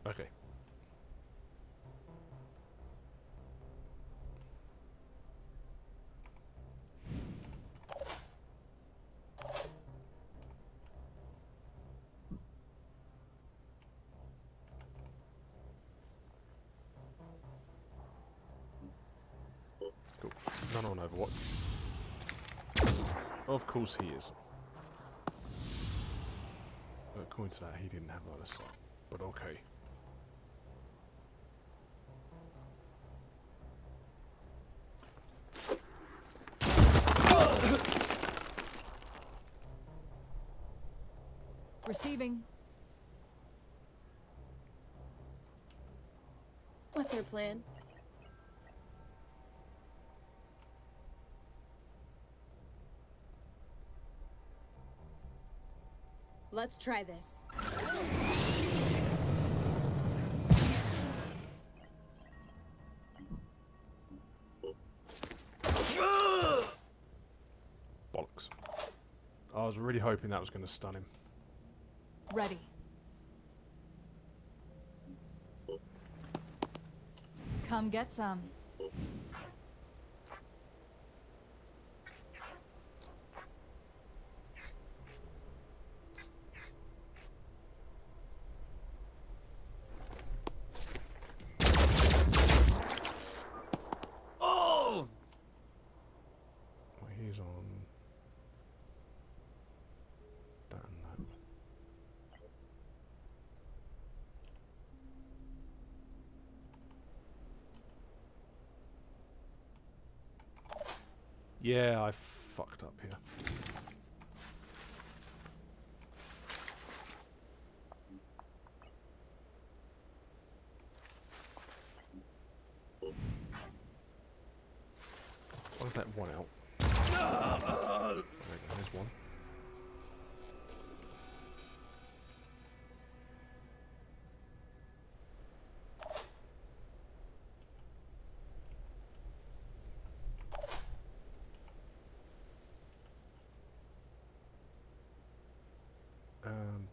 Okay. Cool. None on Overwatch. Of course he is. But according to that, he didn't have line of sight. But okay. Receiving. What's our plan? Let's try this. was really hoping that was going to stun him. Ready. Come get some. Oh! Well, he's on that and that. Yeah, I fucked up here. Why is that one out? There we go, there's one.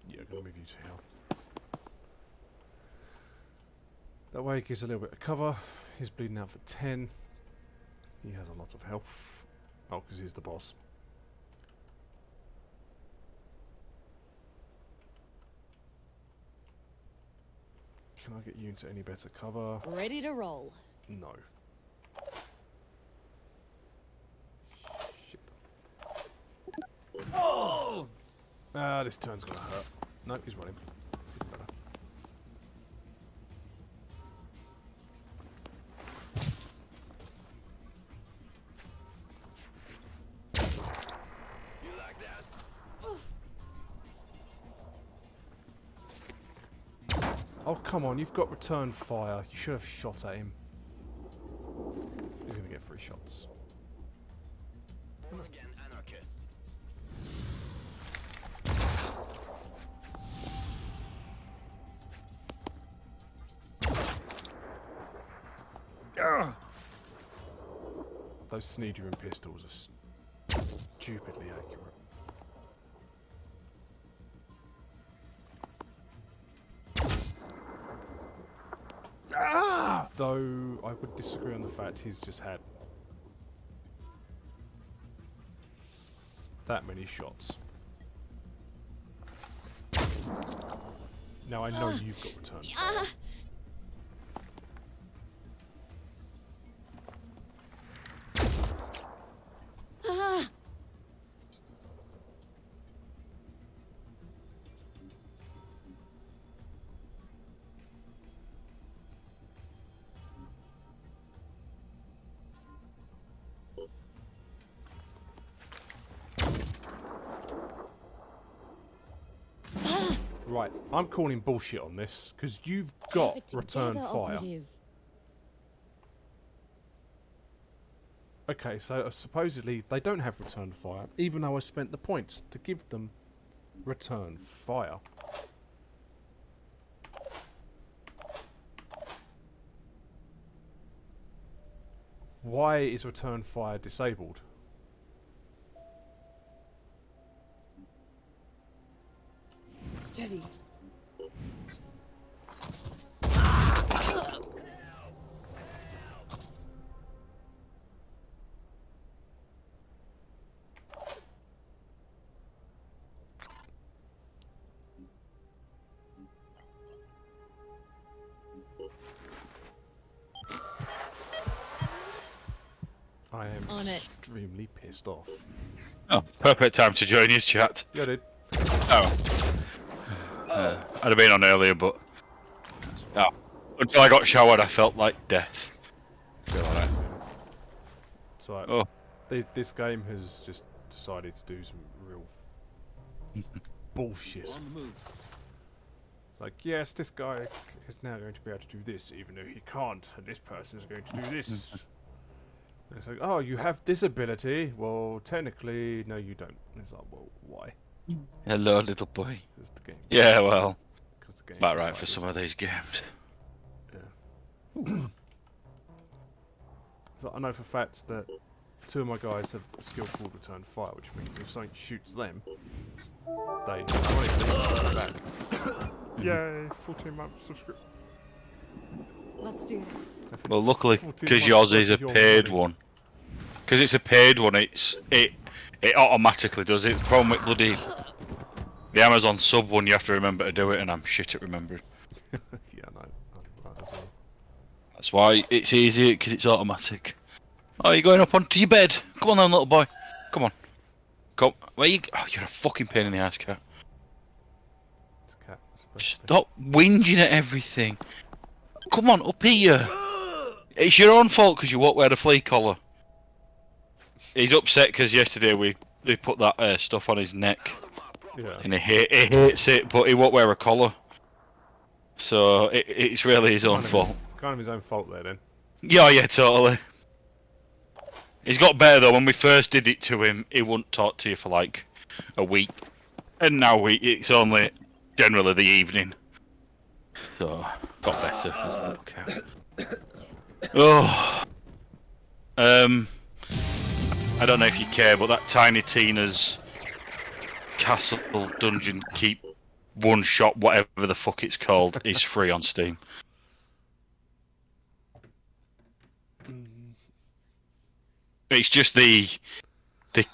Yeah, gonna move you to here. That way it gives a little bit of cover. He's bleeding out for 10. He has a lot of health. Oh, because he's the boss. Can I get you into any better cover? Ready to roll. No. Shit. Oh! Ah, this turn's gonna hurt. No, he's running. It's even better. You like that? Oh, come on, you've got return fire. You should have shot at him. He's gonna get 3 shots. Again, anarchist. Those Sneedian pistols are stupidly accurate. Though I would disagree on the fact he's just had that many shots. Now I know you've got return fire. Right, I'm calling bullshit on this because you've got return fire. Okay, so supposedly they don't have return fire, even though I spent the points to give them return fire. Why is return fire disabled? Steady. I am On it. extremely pissed off. Oh, perfect time to join his chat. Yeah, dude. Oh. I'd have been on earlier, but oh, until I got showered, I felt like death. Still on it. It's like, oh. This game has just decided to do some real bullshit. On the move. Like, yes, this guy is now going to be able to do this, even though he can't, and this person is going to do this. And it's like, oh, you have this ability. Well, technically, no, you don't. And it's like, well, why? Hello, little boy. Because the game. Yeah, well, the game about right for decided. some of these games. Yeah. So I know for a fact that 2 of my guys have a skill called Return Fire, which means if something shoots them, Day. Back. Yay! 14-month subscription. Let's do this. Well, luckily, 14 because months yours worth is a of your paid money. one. Because it's a paid one, it automatically does it. The problem with bloody the Amazon sub one, you have to remember to do it, and I'm shit at remembering. Yeah, no. Right as well. That's why it's easier, because it's automatic. Oh, you're going up onto your bed. Come on then, little boy. Come on. Come. Where you? Oh, you're a fucking pain in the ass, cat. It's a cat. It's supposed to be. Stop whinging at everything. Come on, up here. It's your own fault because you won't wear the flea collar. He's upset because yesterday we put that stuff on his neck. Yeah. And he hates it, but he won't wear a collar. So it's really his own fault. Kind of his own fault there then. Yeah, totally. He's got better though. When we first did it to him, he wouldn't talk to you for like a week. And now it's only generally the evening. So, got better as a little cat. Oh. I don't know if you care, but that Tiny Tina's Castle Dungeon Keep One Shot, whatever the fuck it's called, is free on Steam. It's just the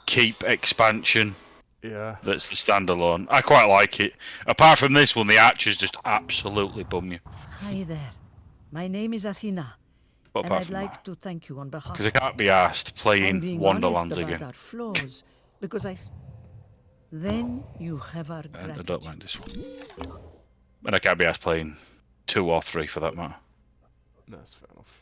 Keep expansion. Yeah. That's the standalone. I quite like it. Apart from this one, the archers just absolutely bum you. Hi there. My name is Athena. But And apart I'd from like to thank you on behalf because I can't be asked I'm playing being Wonderlands honest about again. our flaws, because then you have our I gratitude. don't mind this one. And I can't be asked playing 2 or 3 for that matter. No, that's fair enough.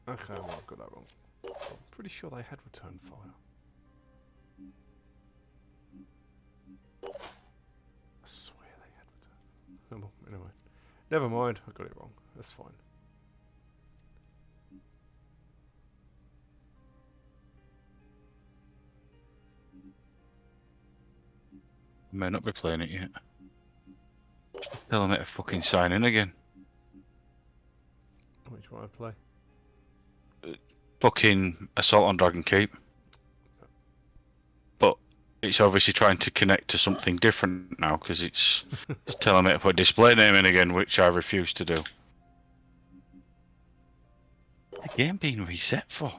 Okay, well, I've got that wrong. I'm pretty sure they had return fire. I swear they had return fire. Oh, well, anyway. Never mind, I got it wrong. That's fine. I may not be playing it yet. Tell them to fucking sign in again. Which one I play? Fucking Assault on Dragon Keep. But it's obviously trying to connect to something different now because it's telling me to put display name in again, which I refuse to do. The game being reset for?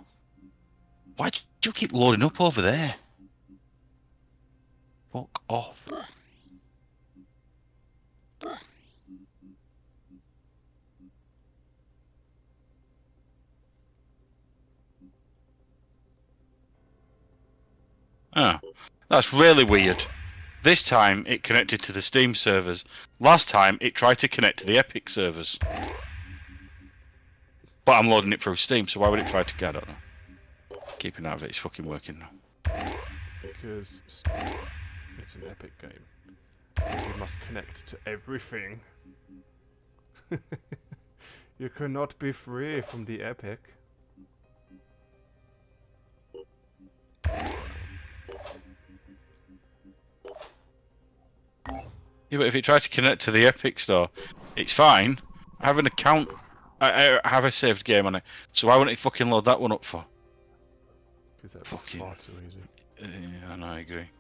Why do you keep loading up over there? Fuck off. Ah, that's really weird. This time it connected to the Steam servers. Last time it tried to connect to the Epic servers. But I'm loading it through Steam, so why would it try to get? I don't know. Keeping out of it, it's fucking working now. Because it's an Epic game. You must connect to everything. You cannot be free from the Epic. Yeah, but if it tried to connect to the Epic Store, it's fine. I have an account. I have a saved game on it. So why wouldn't it fucking load that one up for? Because that's Fucking far too easy. Yeah, I know, I agree.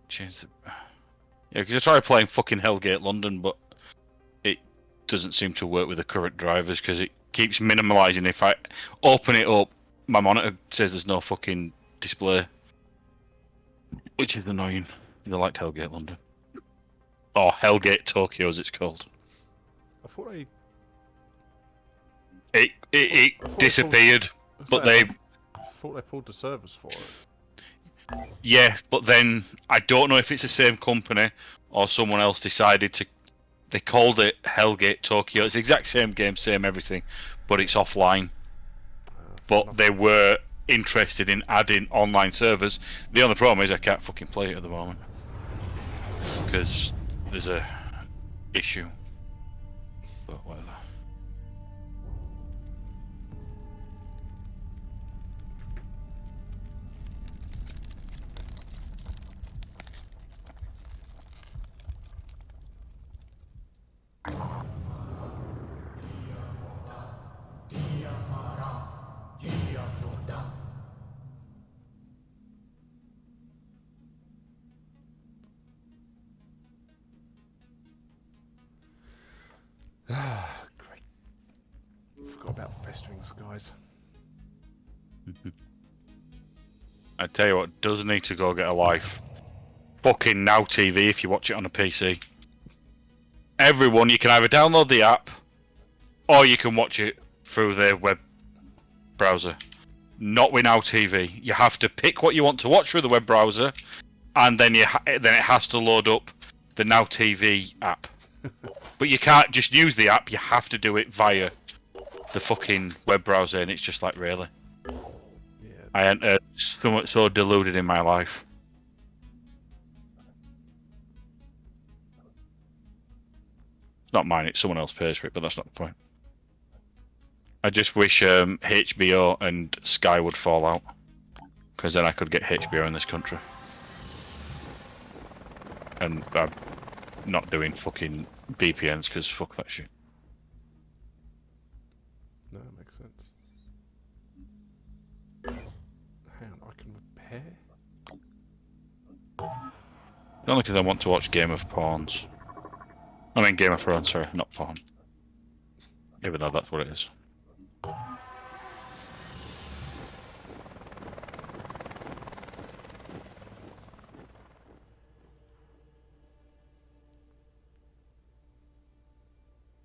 Change the... Yeah, because I tried playing fucking Hellgate London, but it doesn't seem to work with the current drivers because it keeps minimalising. If I open it up, my monitor says there's no fucking display, which is annoying. I liked Hellgate London. Or Hellgate Tokyo, as it's called. I thought It disappeared, but I thought they pulled the servers for it. Yeah, but then I don't know if it's the same company or someone else decided to. They called it Hellgate Tokyo. It's the exact same game, same everything, but it's offline. But they were interested in adding online servers. The only problem is I can't fucking play it at the moment because there's a issue. But whatever. Great. Forgot about festering skies. I tell you what, does need to go get a life. Fucking Now TV if you watch it on a PC. Everyone, you can either download the app, or you can watch it through their web browser. Not with Now TV. You have to pick what you want to watch through the web browser, and then then it has to load up the Now TV app. But you can't just use the app. You have to do it via the fucking web browser, and it's just like, really. Yeah. I entered so deluded in my life. It's not mine. It's someone else pays for it, but that's not the point. I just wish HBO and Sky would fall out, because then I could get HBO in this country. And I'm not doing fucking VPNs, because fuck that shit. No, that makes sense. Hang on, I can repair? Only because I want to watch Game of Pawns. I mean Game of Thrones, sorry, not porn. Even though that's what it is. I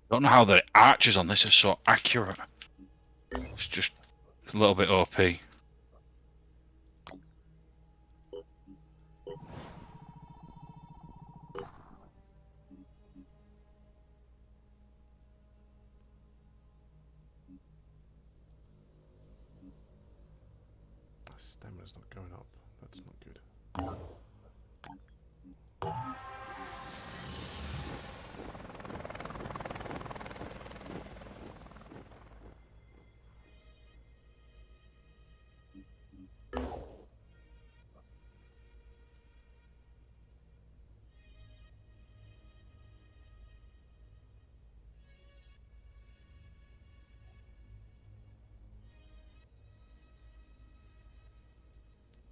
don't know how the archers on this are so accurate. It's just a little bit OP. Stamina's not going up. That's not good.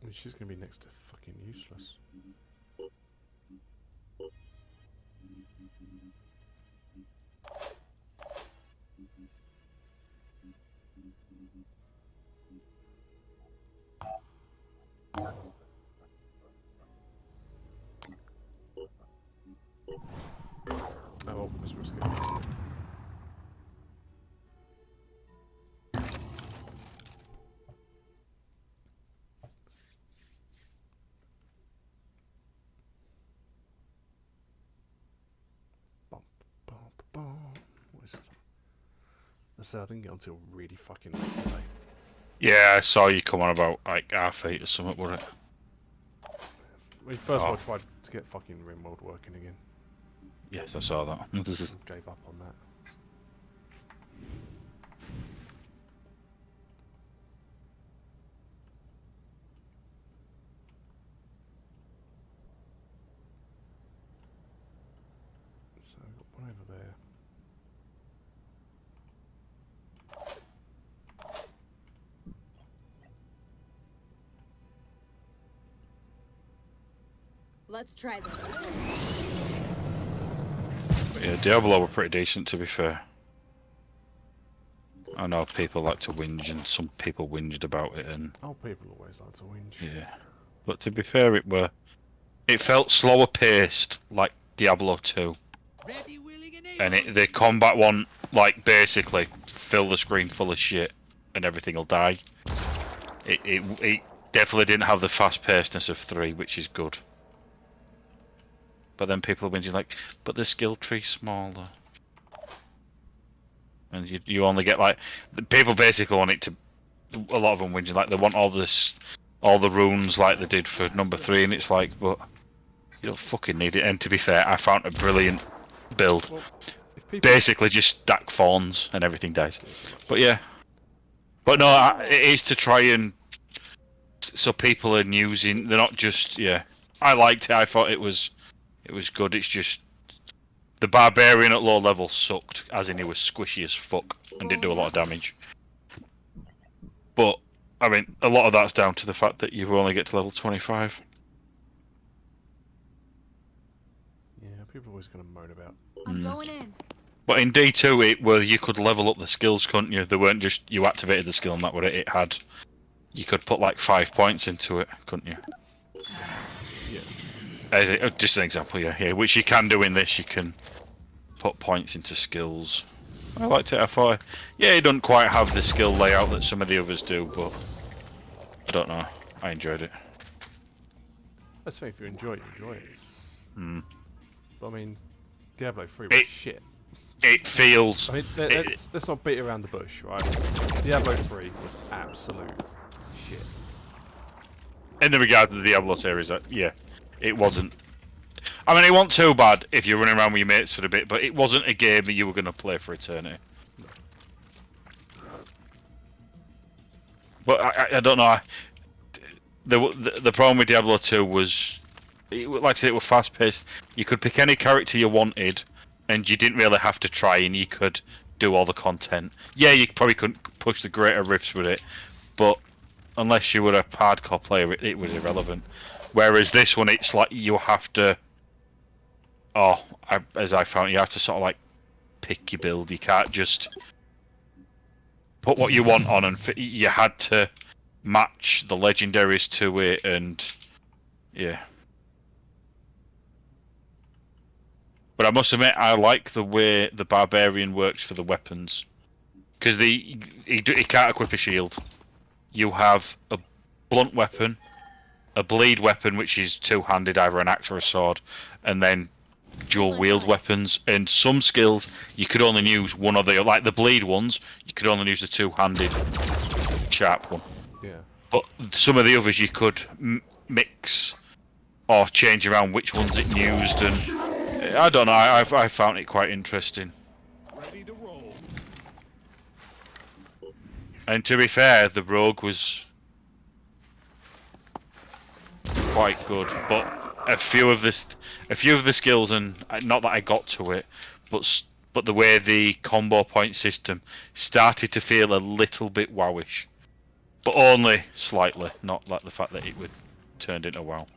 I mean, she's gonna be next to fucking useless. Oh, well, let's risk it. What is it? I said I didn't get until really fucking late today. Yeah, I saw you come on about like R8 or something, wasn't it? When first of all, I tried to get fucking RimWorld working again. Yes, I saw that. This is... Gave up on that. So I've got one over there. Let's try this. But yeah, Diablo were pretty decent, to be fair. I know people like to whinge, and some people whinged about it, and Oh, people always like to whinge. yeah. But to be fair, it felt slower paced, like Diablo 2. Ready, willing, and able. And the combat one, like, basically fill the screen full of shit and everything will die. It definitely didn't have the fast pacedness of 3, which is good. But then people are whinging like, but the skill tree's smaller. And you only get like, people basically want it to, a lot of them whinging like they want all the runes like they did for number 3, and it's like, but you don't fucking need it. And to be fair, I found a brilliant build. Well, Basically just stack fawns and everything dies. But yeah. But no, it is to try and, so people are using, they're not just, yeah. I liked it, I thought it was good. It's just the barbarian at low level sucked, as in he was squishy as fuck and didn't do a lot of damage. But I mean, a lot of that's down to the fact that you only get to level 25. Yeah, people are always going to moan about. I'm going in. But in D2, you could level up the skills, couldn't you? They weren't just you activated the skill and that was it. It had, you could put like 5 points into it, couldn't you? Yeah. Just an example, yeah, which you can do in this. You can put points into skills. I liked it. I thought, yeah, it doesn't quite have the skill layout that some of the others do, but I don't know. I enjoyed it. That's the thing, if you enjoy it, you enjoy it. But I mean, Diablo 3 was shit. It feels. I mean, let's not beat around the bush, right? Diablo 3 was absolute shit. In the regard of the Diablo series, yeah, it wasn't. I mean, it wasn't too bad if you're running around with your mates for a bit, but it wasn't a game that you were going to play for eternity. But I don't know. The problem with Diablo 2 was, like I said, it was fast paced. You could pick any character you wanted, and you didn't really have to try, and you could do all the content. Yeah, you probably couldn't push the greater rifts with it, but unless you were a hardcore player, it was irrelevant. Whereas this one, it's like you have to. As I found, you have to sort of like pick your build. You can't just put what you want on, and you had to match the legendaries to it, and yeah. But I must admit, I like the way the barbarian works for the weapons, because he can't equip a shield. You have a blunt weapon, a bleed weapon, which is two-handed, either an axe or a sword, and then dual wield weapons. And some skills you could only use one or the other. Like the bleed ones, you could only use the two-handed sharp one. Yeah. But some of the others you could mix or change around which ones it used, and I don't know. I found it quite interesting. Ready to roll. And to be fair, the rogue was quite good, but a few of the skills, and not that I got to it, but the way the combo point system started to feel a little bit wowish, but only slightly, not like the fact that it would turned into WoW.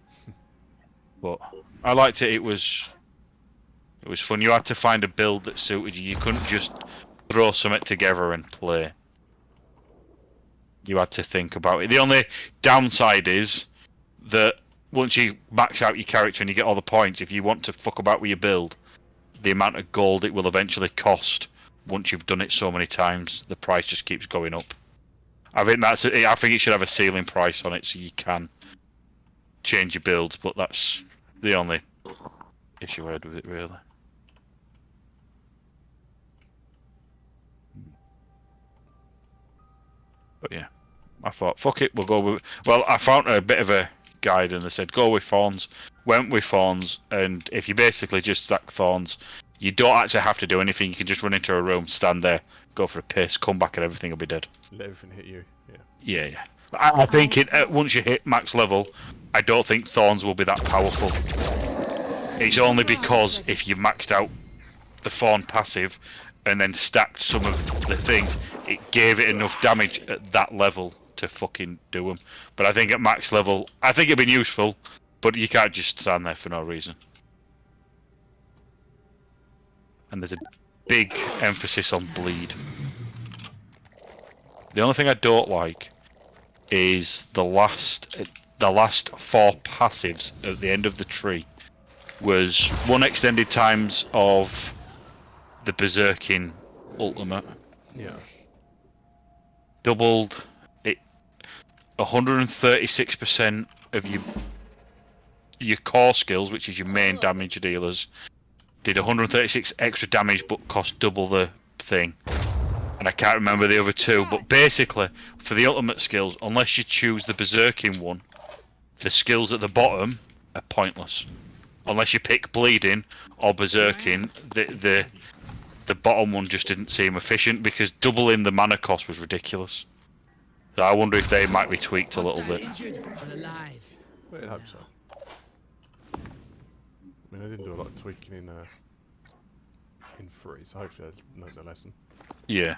But I liked it. It was fun. You had to find a build that suited you. You couldn't just throw something together and play. You had to think about it. The only downside is that once you max out your character and you get all the points, if you want to fuck about with your build, the amount of gold it will eventually cost once you've done it so many times, the price just keeps going up. I think I think it should have a ceiling price on it so you can change your builds, but that's the only issue I had with it, really. But yeah, I thought, fuck it, we'll go with. Well, I found a bit of a guide and they said go with thorns. Went with thorns, and if you basically just stack thorns, you don't actually have to do anything. You can just run into a room, stand there, go for a piss, come back, and everything will be dead. Let everything hit you. Yeah. I think once you hit max level, I don't think thorns will be that powerful. It's only because if you maxed out the thorn passive and then stacked some of the things, it gave it enough damage at that level to fucking do them. But I think at max level, I think it'd been useful, but you can't just stand there for no reason. And there's a big emphasis on bleed. The only thing I don't like is the last 4 passives at the end of the tree was 1 extended times of the Berserking ultimate. Yeah. Doubled it 136% of your core skills, which is your main damage dealers, did 136 extra damage but cost double the thing. And I can't remember the other 2, but basically for the ultimate skills, unless you choose the Berserking one, the skills at the bottom are pointless. Unless you pick bleeding or Berserking, the bottom one just didn't seem efficient because doubling the mana cost was ridiculous. So I wonder if they might be tweaked a little bit. Well, I hope so. I mean, I didn't do a lot of tweaking in 3, so hopefully I learned the lesson. Yeah.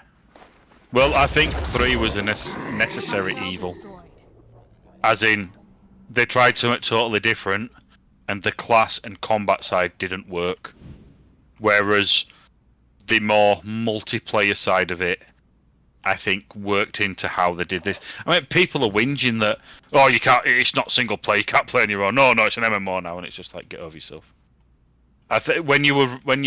Well, I think 3 was a necessary evil. As in, they tried something totally different, and the class and combat side didn't work. Whereas the more multiplayer side of it, I think, worked into how they did this. I mean, people are whinging that, oh, you can't. It's not single player. You can't play on your own. No, it's an MMO now, and it's just like, get over yourself. I think when you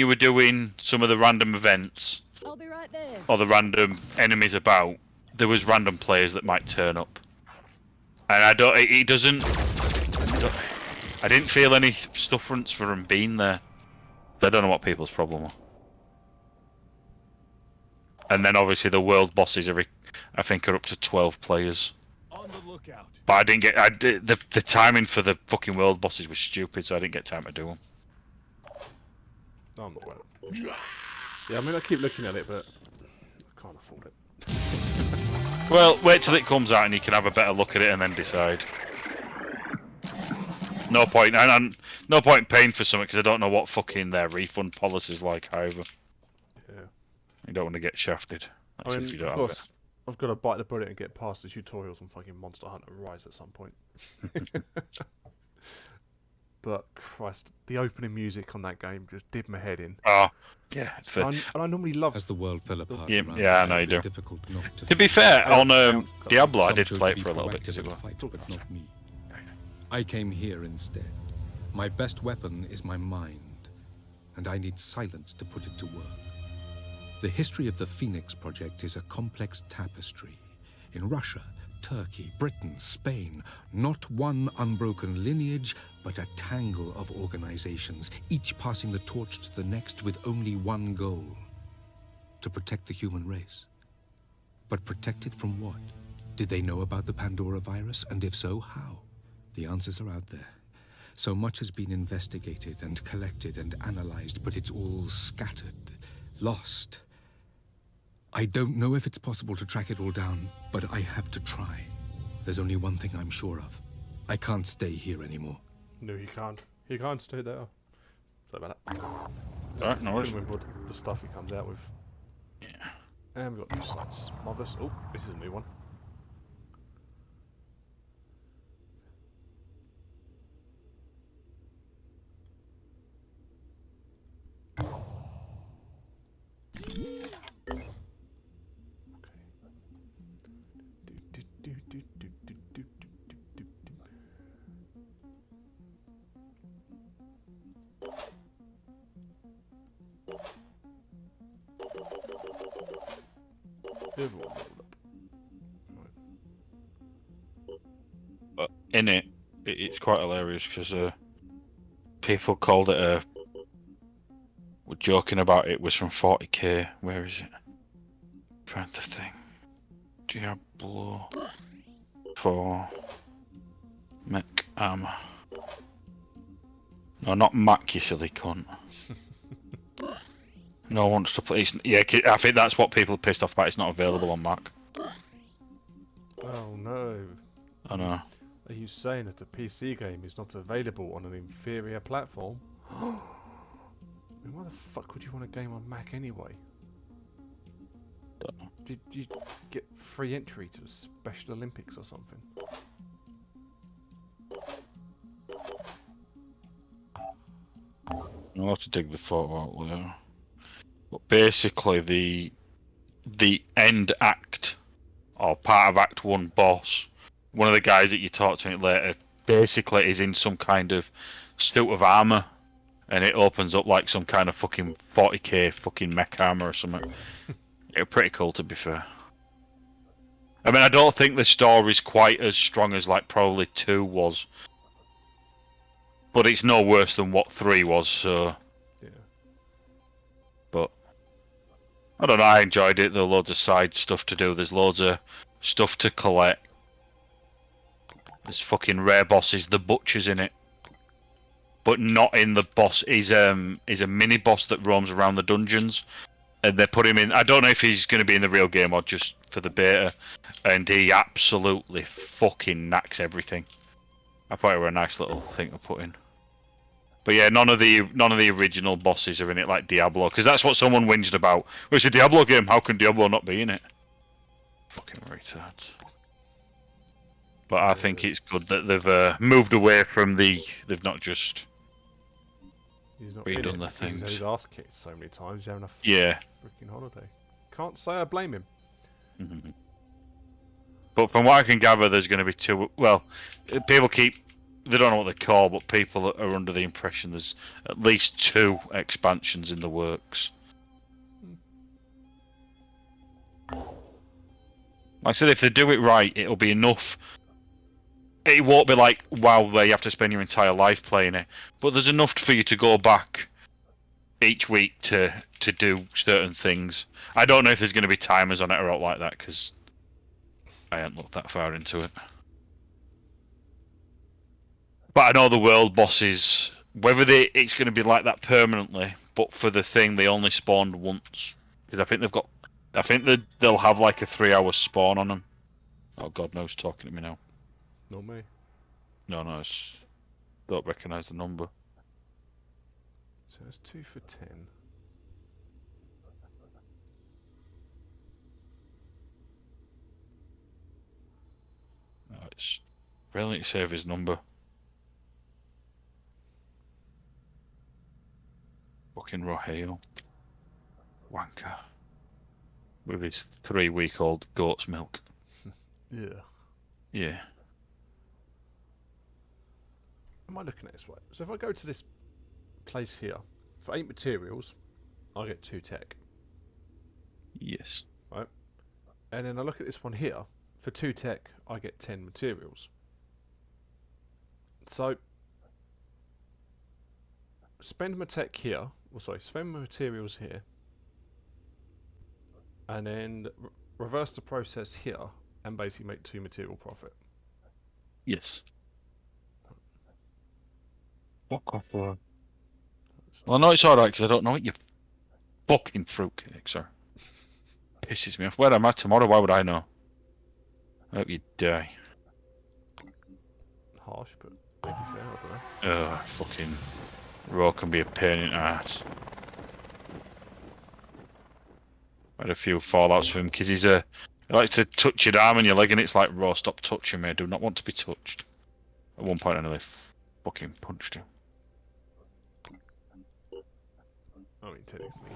were doing some of the random events, I'll be right there. or the random enemies about, there was random players that might turn up, and I don't. It doesn't. I didn't feel any sufferance for them being there. I don't know what people's problem are. And then obviously the world bosses I think are up to 12 players. On the lookout. But I didn't get. The timing for the fucking world bosses was stupid, so I didn't get time to do them. No, I'm not well. Yeah, I mean I keep looking at it, but I can't afford it. Well, wait till it comes out and you can have a better look at it and then decide. No point, and no point paying for something because I don't know what fucking their refund policy's like. However, yeah, you don't want to get shafted. That's I mean, if you don't of have course, I've got to bite the bullet and get past the tutorials on fucking Monster Hunter Rise at some point. But Christ, the opening music on that game just did my head in. Oh, yeah. And I normally love as the world fell apart. Yeah, I know you do. Difficult not to be fair, on Diablo, I did play it for a little bit. But not me. I came here instead. My best weapon is my mind, and I need silence to put it to work. The history of the Phoenix Project is a complex tapestry. In Russia, Turkey, Britain, Spain, not one unbroken lineage, but a tangle of organizations, each passing the torch to the next with only one goal: to protect the human race. But protect it from what? Did they know about the Pandora virus, and if so, how? The answers are out there. So much has been investigated and collected and analyzed, but it's all scattered, lost. I don't know if it's possible to track it all down, but I have to try. There's only one thing I'm sure of. I can't stay here anymore. No, you can't. You can't stay there. Sorry about that. Alright, no worries. The stuff he comes out with. Yeah. And we've got new sites. Marvelous. Oh, this is a new one. But in it, it's quite hilarious because people called it were joking about it was from 40k. Where is it? Trying to think. Diablo 4 mech armor. No, not Mac, you silly cunt. No one wants to play. Yeah, I think that's what people are pissed off about. It's not available on Mac. Oh no. I know. Are you saying that a PC game is not available on an inferior platform? I mean, why the fuck would you want a game on Mac anyway? Don't know. Did you get free entry to the Special Olympics or something? I'll have to dig the photo out later. But basically, the end act, or part of Act 1 boss, one of the guys that you talk to later, basically is in some kind of suit of armor, and it opens up like some kind of fucking 40k fucking mech armor or something. Yeah, pretty cool to be fair. I mean, I don't think the story's quite as strong as like probably 2 was, but it's no worse than what 3 was, so... Yeah. But I don't know, I enjoyed it. There are loads of side stuff to do. There's loads of stuff to collect. There's fucking rare bosses. The Butcher's in it, but not in the boss. He's a mini boss that roams around the dungeons, and they put him in. I don't know if he's going to be in the real game or just for the beta, and he absolutely fucking knacks everything. I thought it were a nice little thing to put in. But yeah, none of the original bosses are in it like Diablo, because that's what someone whinged about. Well, it's a Diablo game. How can Diablo not be in it? Fucking retards. But I think it's good that they've moved away from they've not just He's not redone in it the because he's had things. his ass kicked so many times. He's having a Yeah. freaking holiday. Can't say I blame him. Mhm. But from what I can gather, there's going to be two. Well, people they don't know what they're called, but people are under the impression there's at least 2 expansions in the works. Like I said, if they do it right, it'll be enough. It won't be like WoW where you have to spend your entire life playing it, but there's enough for you to go back each week to do certain things. I don't know if there's going to be timers on it or out like that because I haven't looked that far into it. But I know the world bosses, whether it's going to be like that permanently, but for the thing they only spawned once. Because I think they'll have like a 3-hour spawn on them. Oh God knows, talking to me now. Not me. No, don't recognise the number. So that's 2 for 10. No, it's brilliant to save his number. Fucking Rohale. Wanker. With his 3-week-old goat's milk. Yeah. Yeah. Am I looking at this right? So if I go to this place here, for 8 materials, I get 2 tech. Yes. Right? And then I look at this one here, for 2 tech, I get 10 materials. So, spend my tech here, spend my materials here, and then reverse the process here, and basically make 2 material profit. Yes. Fuck off, well, no, it's alright because I don't know what you fucking fruitcakes are. Pisses me off. Where am I tomorrow? Why would I know? I hope you die. Harsh, but maybe fair, I don't know. Fucking Raw can be a pain in the ass. I had a few fallouts with him because he likes to touch your arm and your leg, and it's like, Raw, stop touching me. I do not want to be touched. At one point, I nearly fucking punched him. I mean, technically,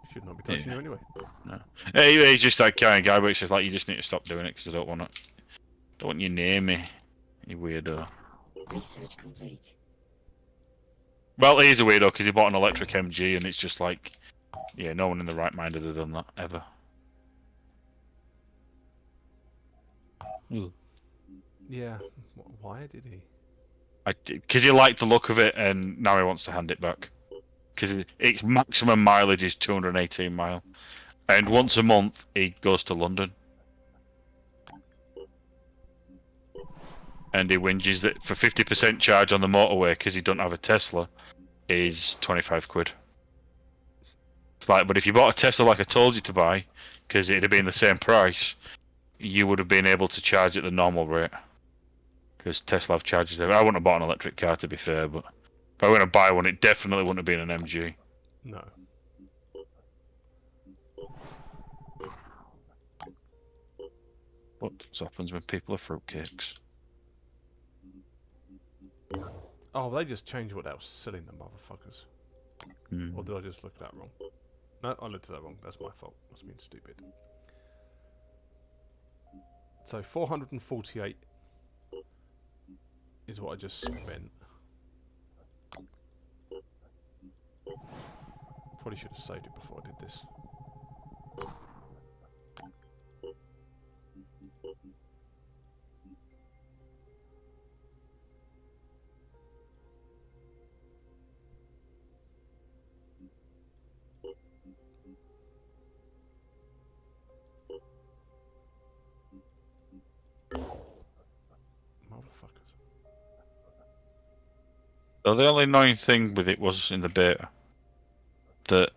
he should not be touching you anyway. No. He's just that kind of guy, but it's just like, you just need to stop doing it because I don't want you near me, you weirdo. Research complete. Well, he is a weirdo because he bought an electric MG, and it's just like, yeah, no one in the right mind would have done that ever. Ooh. Yeah, why did he? Because he liked the look of it, and now he wants to hand it back. Because its maximum mileage is 218 mile, and once a month he goes to London, and he whinges that for 50% charge on the motorway because he don't have a Tesla is 25 quid. It's like, but if you bought a Tesla like I told you to buy, because it'd have been the same price, you would have been able to charge at the normal rate. Because Tesla have charges. I wouldn't have bought an electric car, to be fair, but if I were going to buy one, it definitely wouldn't have been an MG. No. What happens when people are fruitcakes? Oh, they just changed what they were selling, the motherfuckers. Or did I just look at that wrong? No, I looked at that wrong. That's my fault. Must have been stupid. So 448 is what I just spent. Probably should have saved it before I did this. Motherfuckers. So the only annoying thing with it was in the beta that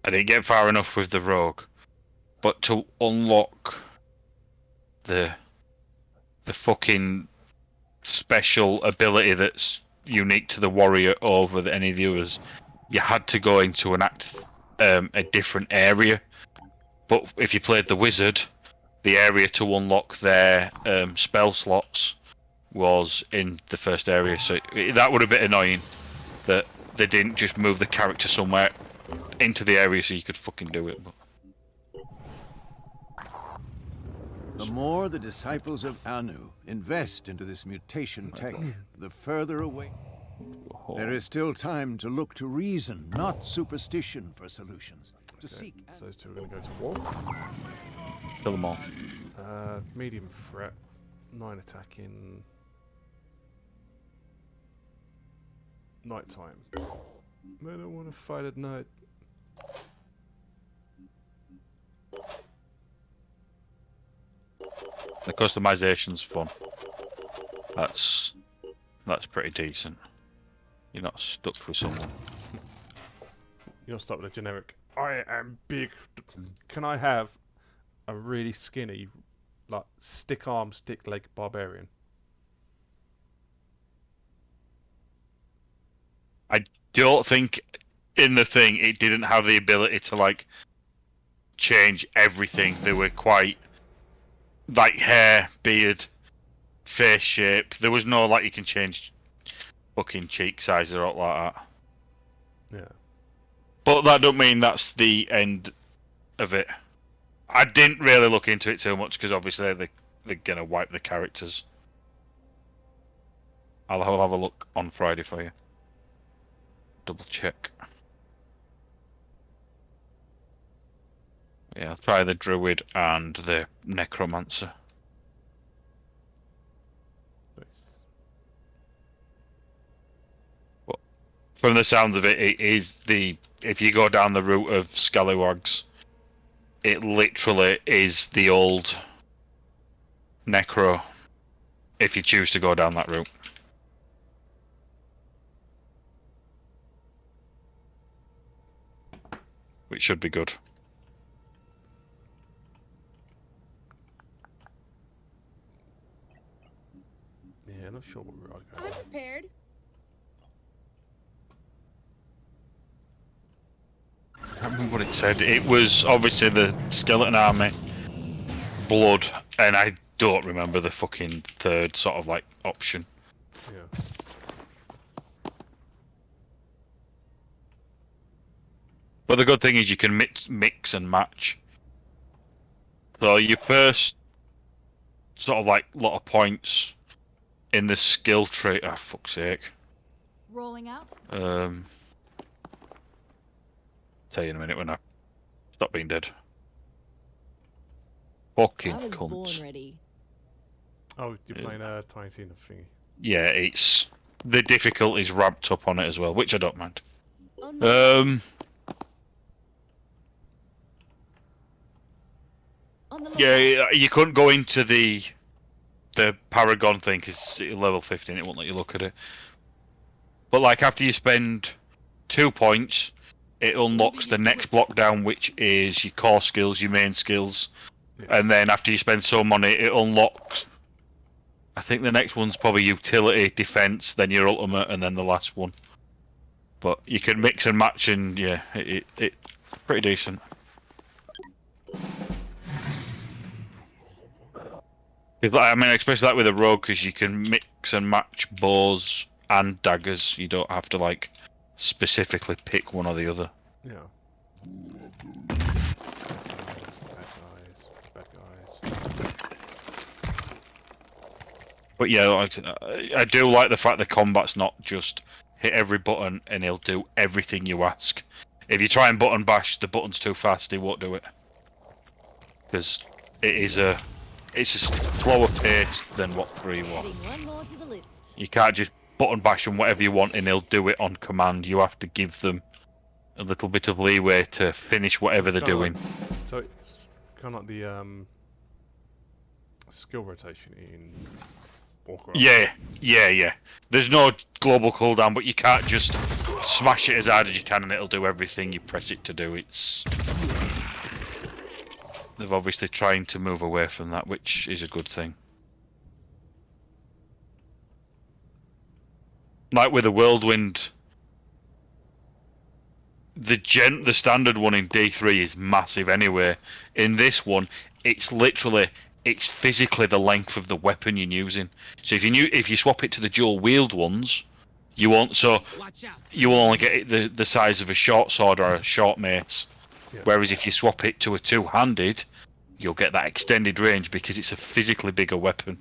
I didn't get far enough with the rogue, but to unlock the fucking special ability that's unique to the warrior over any of the others, you had to go into a different area. But if you played the wizard, the area to unlock their spell slots was in the first area, so that would have been annoying. that they didn't just move the character somewhere into the area so you could fucking do it. But The more the disciples of Anu invest into this mutation tech, the further away. There is still time to look to reason, not superstition, for solutions. To seek. So those two are going to go to war. kill them all. Medium threat, 9 attacking. Night time. I don't want to fight at night. The customization's fun. That's pretty decent. You're not stuck with someone. You're not stuck with a generic. I am big. Can I have a really skinny, like stick arm, stick leg barbarian? I don't think in the thing it didn't have the ability to like change everything. They were quite like hair, beard, face shape. There was no like you can change fucking cheek size or all like that. Yeah. But that don't mean that's the end of it. I didn't really look into it too much because obviously they're gonna wipe the characters. I'll have a look on Friday for you. Double check. Yeah, I'll try the druid and the necromancer. Nice. But from the sounds of it, it is the if you go down the route of Scallywags, it literally is the old Necro. If you choose to go down that route. Which should be good. Yeah, not sure what we're going. I'm prepared. I can't remember what it said. It was obviously the skeleton army, blood, and I don't remember the fucking third sort of like option. Yeah. But the good thing is you can mix and match. So your first sort of like lot of points in the skill tree. Oh fuck's sake. Rolling out. Tell you in a minute when I stop being dead. Fucking I was cunts. born ready. Oh, you're playing a Tiny Tina thingy. Yeah, it's the difficulty's ramped up on it as well, which I don't mind. Oh, no. Yeah, you couldn't go into the Paragon thing because it's level 15. It won't let you look at it. But like after you spend 2 points, it unlocks the next block down, which is your core skills, your main skills, and then after you spend some money, it unlocks. I think the next one's probably utility, defense, then your ultimate, and then the last one. But you can mix and match, and yeah, it's pretty decent. I mean, especially like with a rogue, because you can mix and match bows and daggers. You don't have to like specifically pick one or the other. Yeah. Bad guys. But yeah, like, I do like the fact the combat's not just hit every button and he'll do everything you ask. If you try and button bash, the button's too fast, he won't do it. Because it's a slower pace than what 3 was. One more to the list. You can't just button bash them whatever you want and he'll do it on command. You have to give them a little bit of leeway to finish whatever they're doing. So it's kind of like the skill rotation in Warcraft. Yeah. There's no global cooldown, but you can't just smash it as hard as you can and it'll do everything you press it to do. They're obviously trying to move away from that, which is a good thing. Like with the Whirlwind, the standard one in D3 is massive anyway. In this one, it's physically the length of the weapon you're using. So if you swap it to the dual wield ones, You won't, so Watch out. you will only get it the size of a short sword or a short mace. Yeah. Whereas if you swap it to a two-handed, you'll get that extended range because it's a physically bigger weapon.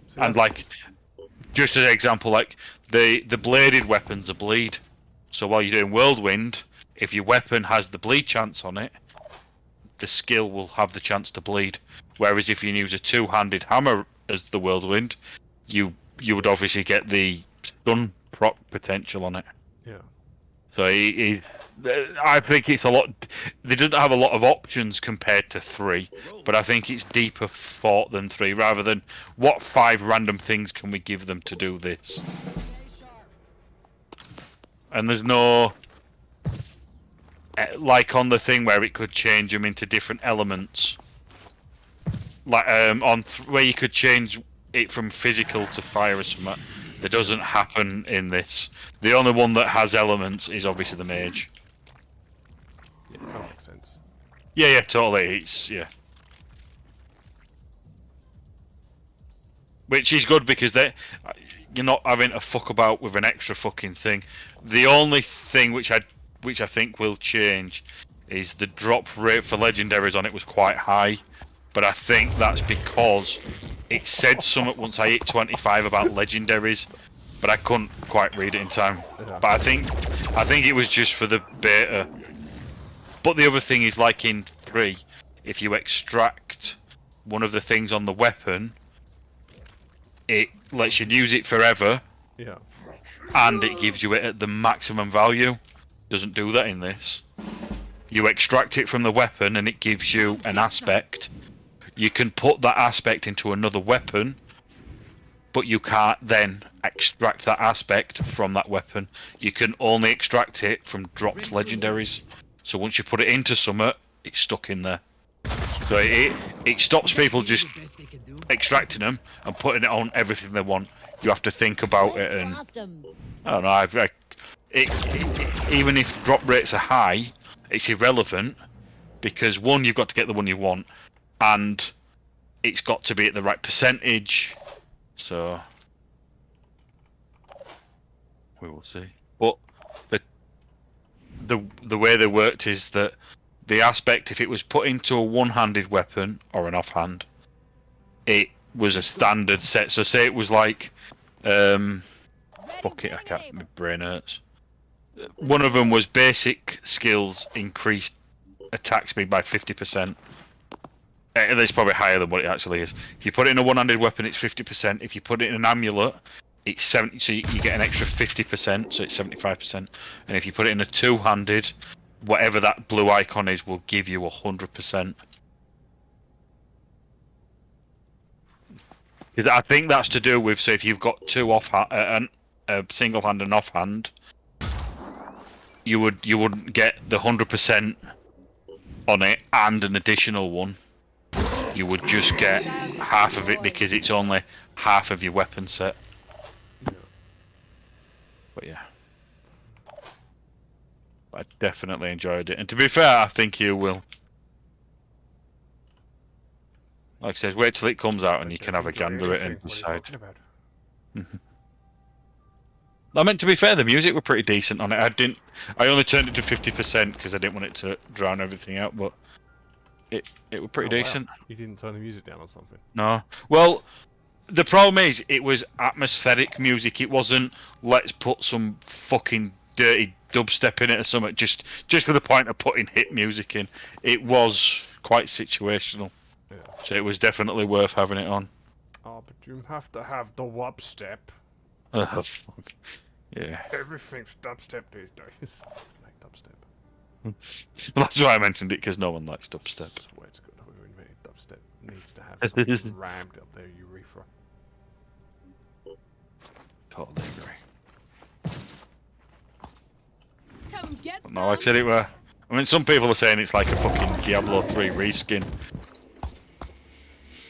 So And that's- like, just as an example, like the bladed weapons are bleed. So while you're doing Whirlwind, if your weapon has the bleed chance on it, the skill will have the chance to bleed. Whereas if you use a two-handed hammer as the Whirlwind, you would obviously get the stun proc potential on it. Yeah. So I think it's a lot. They don't have a lot of options compared to 3, but I think it's deeper thought than 3. Rather than what 5 random things can we give them to do this, and there's no like on the thing where it could change them into different elements, like where you could change it from physical to fire or something. That doesn't happen in this. The only one that has elements is obviously the mage. Yeah, that makes sense. Yeah, totally. Yeah. Which is good because you're not having to fuck about with an extra fucking thing. The only thing which I think will change is the drop rate for legendaries on it was quite high, but I think that's because it said something once I hit 25 about legendaries, but I couldn't quite read it in time. Yeah. But I think it was just for the beta. But the other thing is, like in 3, if you extract one of the things on the weapon, it lets you use it forever. Yeah. And it gives you it at the maximum value. Doesn't do that in this. You extract it from the weapon and it gives you an aspect. You can put that aspect into another weapon, but you can't then extract that aspect from that weapon. You can only extract it from dropped legendaries. So once you put it into something, it's stuck in there. So it stops people just extracting them and putting it on everything they want. You have to think about it, and I don't know. Even if drop rates are high, it's irrelevant because 1, you've got to get the one you want, and it's got to be at the right percentage. So we will see. But the way they worked is that the aspect, if it was put into a one-handed weapon or an offhand, it was a standard set. So say it was like, fuck it, I can't. My brain hurts. One of them was basic skills increased attack speed by 50%. It's probably higher than what it actually is. If you put it in a one-handed weapon, it's 50%. If you put it in an amulet, it's 70. So you get an extra 50%, so it's 75%. And if you put it in a two-handed, whatever that blue icon is will give you 100%. Because I think that's to do with, so if you've got two a single hand and offhand, you wouldn't get the 100% on it and an additional one. You would just get half of it because it's only half of your weapon set. But yeah, I definitely enjoyed it, and to be fair, I think you will. Like I said, wait till it comes out and you can have a gander at it and decide. I meant, to be fair, the music were pretty decent on it. I only turned it to 50% because I didn't want it to drown everything out, but it was pretty decent. Wow. You didn't turn the music down or something? No. Well, the problem is, it was atmospheric music. It wasn't, let's put some fucking dirty dubstep in it or something, just for the point of putting hit music in. It was quite situational. Yeah. So it was definitely worth having it on. Oh, but you have to have the dubstep. Fuck. Yeah. Everything's dubstep these days. Like dubstep. Well, that's why I mentioned it, because no one likes dubstep. I swear to God, whoever invented dubstep needs to have something rammed up their urethra. Totally agree. Come get No, like I said, I mean, some people are saying it's like a fucking Diablo 3 reskin.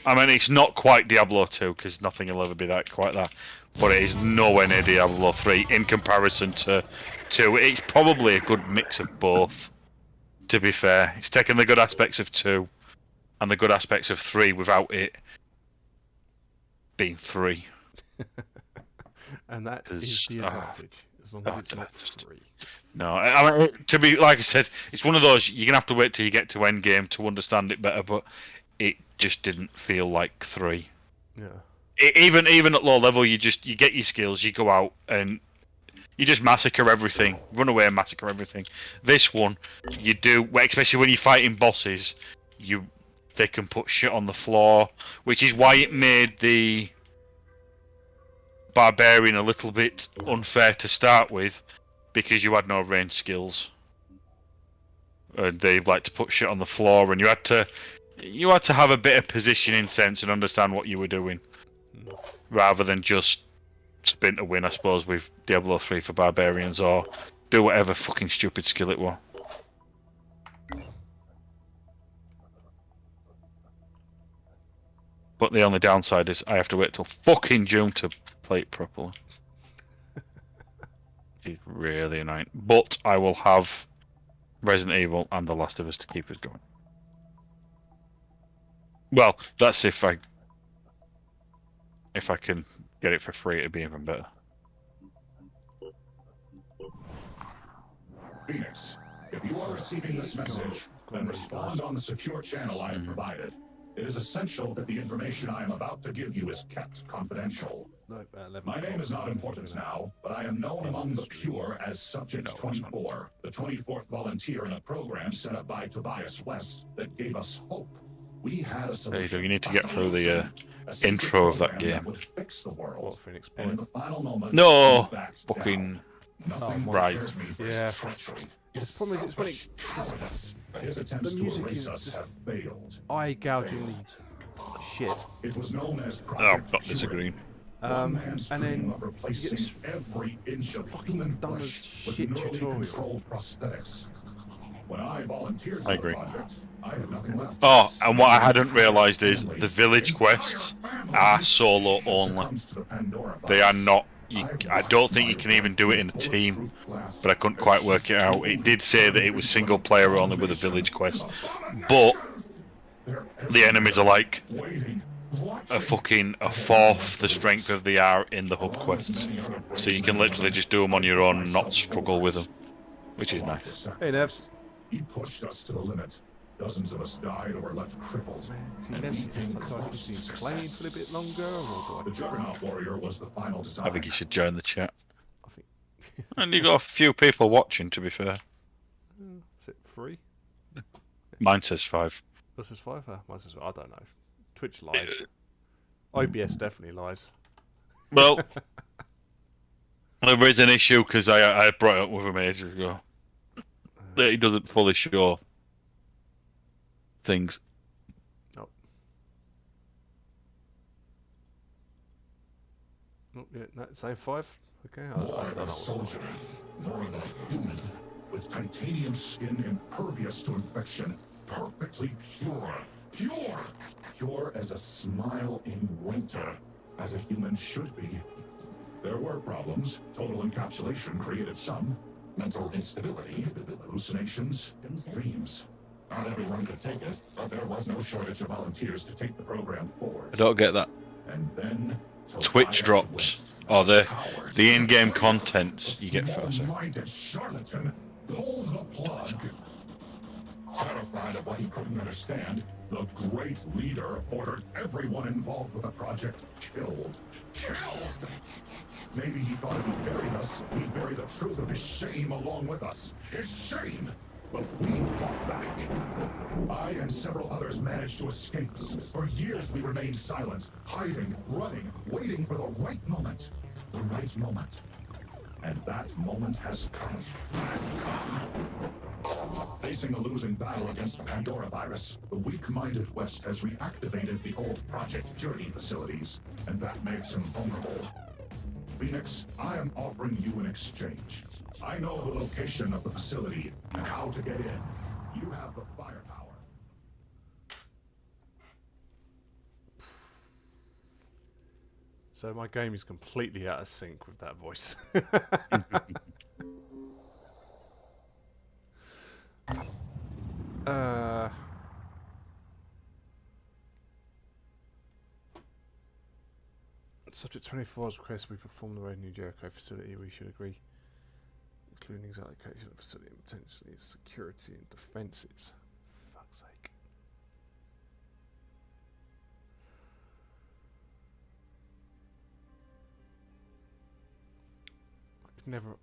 I mean, it's not quite Diablo 2, because nothing will ever be quite that. But it is nowhere near Diablo 3 in comparison to 2. It's probably a good mix of both, to be fair. It's taken the good aspects of 2 and the good aspects of 3 without it being 3. And that is the advantage, as long as it's not 3. No, I mean, to be like I said, it's one of those you're gonna have to wait till you get to end game to understand it better. But it just didn't feel like 3. Yeah. Even at low level, you get your skills, you go out and you just massacre everything, run away and massacre everything. This one, you do, especially when you're fighting bosses, they can put shit on the floor, which is why it made the barbarian a little bit unfair to start with, because you had no range skills, and they like to put shit on the floor, and you had to have a bit of positioning sense and understand what you were doing, rather than just spin to win, I suppose, with Diablo 3 for barbarians, or do whatever fucking stupid skill it was. But the only downside is I have to wait till fucking June to play it properly. It's really annoying. But I will have Resident Evil and The Last of Us to keep us going. Well, that's if I can get it for free, it'd be even better. Phoenix, if you are receiving this message, then respond on the secure channel I have provided. It is essential that the information I am about to give you is kept confidential. My name is not important now, but I am known among the pure as Subject 24, the 24th volunteer in a program set up by Tobias West that gave us hope. We had a solution. There you go, you need to get through the intro of that game. Would fix the world. And in the final moment, no! Fucking... right. Yeah. The problem is, the music is just eye-gougingly shit. It was known as Oh, I'm not disagreeing. And then you get this every inch of fucking dumb as shit tutorial. Prosthetics. When I volunteered I agree. for the project, I had nothing left. Oh, and what I hadn't realised is the village quests are solo only. They are not. I don't think you can even do it in a team, but I couldn't quite work it out. It did say that it was single player only with a village quest, but the enemies are like a fourth the strength of they are in the hub quests, so you can literally just do them on your own and not struggle with them, which is nice. Hey, Nevs. He pushed us to the limit. Dozens of us died or were left crippled. And we came close to playing success. for a bit longer, or The Juggernaut Warrior was the final design. I think you should join the chat. And you got a few people watching, to be fair. Is it 3? Mine says 5. This is 5? Mine says, I don't know. Twitch lies. OBS definitely lies. Well, there is an issue because I brought it up with him ages ago. That he doesn't fully show things. Oh. Oh, yeah, no, same 5. Okay, I don't know. Soldier, more than a human, with titanium skin impervious to infection, perfectly pure. Pure as a smile in winter, as a human should be. There were problems. Total encapsulation created some. Mental instability, hallucinations, dreams. Not everyone could take it, but there was no shortage of volunteers to take the program forward. I don't get that. And then Twitch drops, or the in-game content you get first. Minded charlatan pulled the plug. Terrified of what he couldn't understand, the great leader ordered everyone involved with the project killed. Killed! Maybe he thought if he buried us, he'd bury the truth of his shame along with us. His shame! But we fought back. I and several others managed to escape. For years we remained silent, hiding, running, waiting for the right moment. The right moment. And that moment has come. Facing a losing battle against the Pandora virus, the weak-minded West has reactivated the old Project Purity facilities, and that makes him vulnerable. Phoenix, I am offering you an exchange. I know the location of the facility and how to get in. You have the firepower. So my game is completely out of sync with that voice. Subject 24's request we perform the raid in New Jericho facility. We should agree, including exact location of the facility and potentially its security and defences. Fuck's sake. I could never.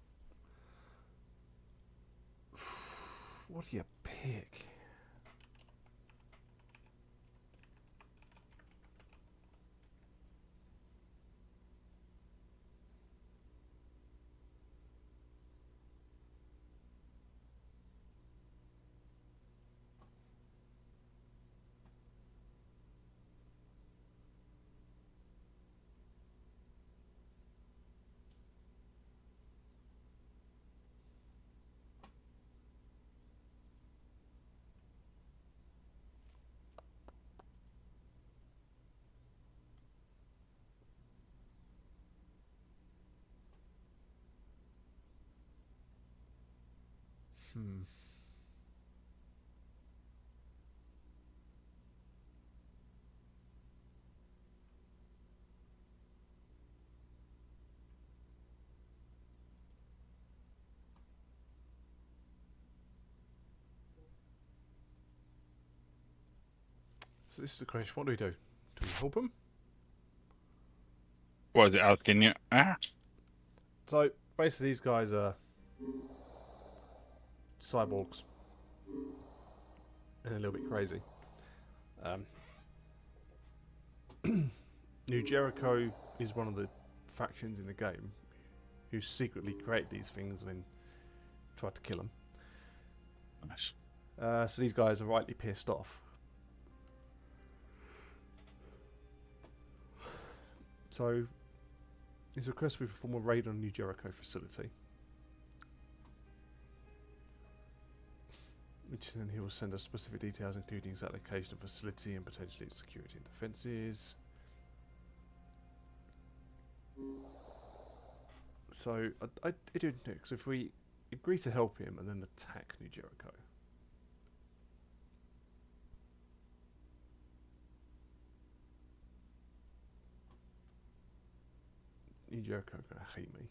What do you pick? So this is the question. What do we do? Do we help him? What is it asking you? Ah. So basically, these guys are cyborgs and a little bit crazy. New Jericho is one of the factions in the game who secretly create these things and then try to kill them. Nice. So these guys are rightly pissed off. So his request we perform a raid on New Jericho facility, which then he will send us specific details including exact location of facility and potentially its security and defences. So I do know, because if we agree to help him and then attack New Jericho, New Jericho are going to hate me.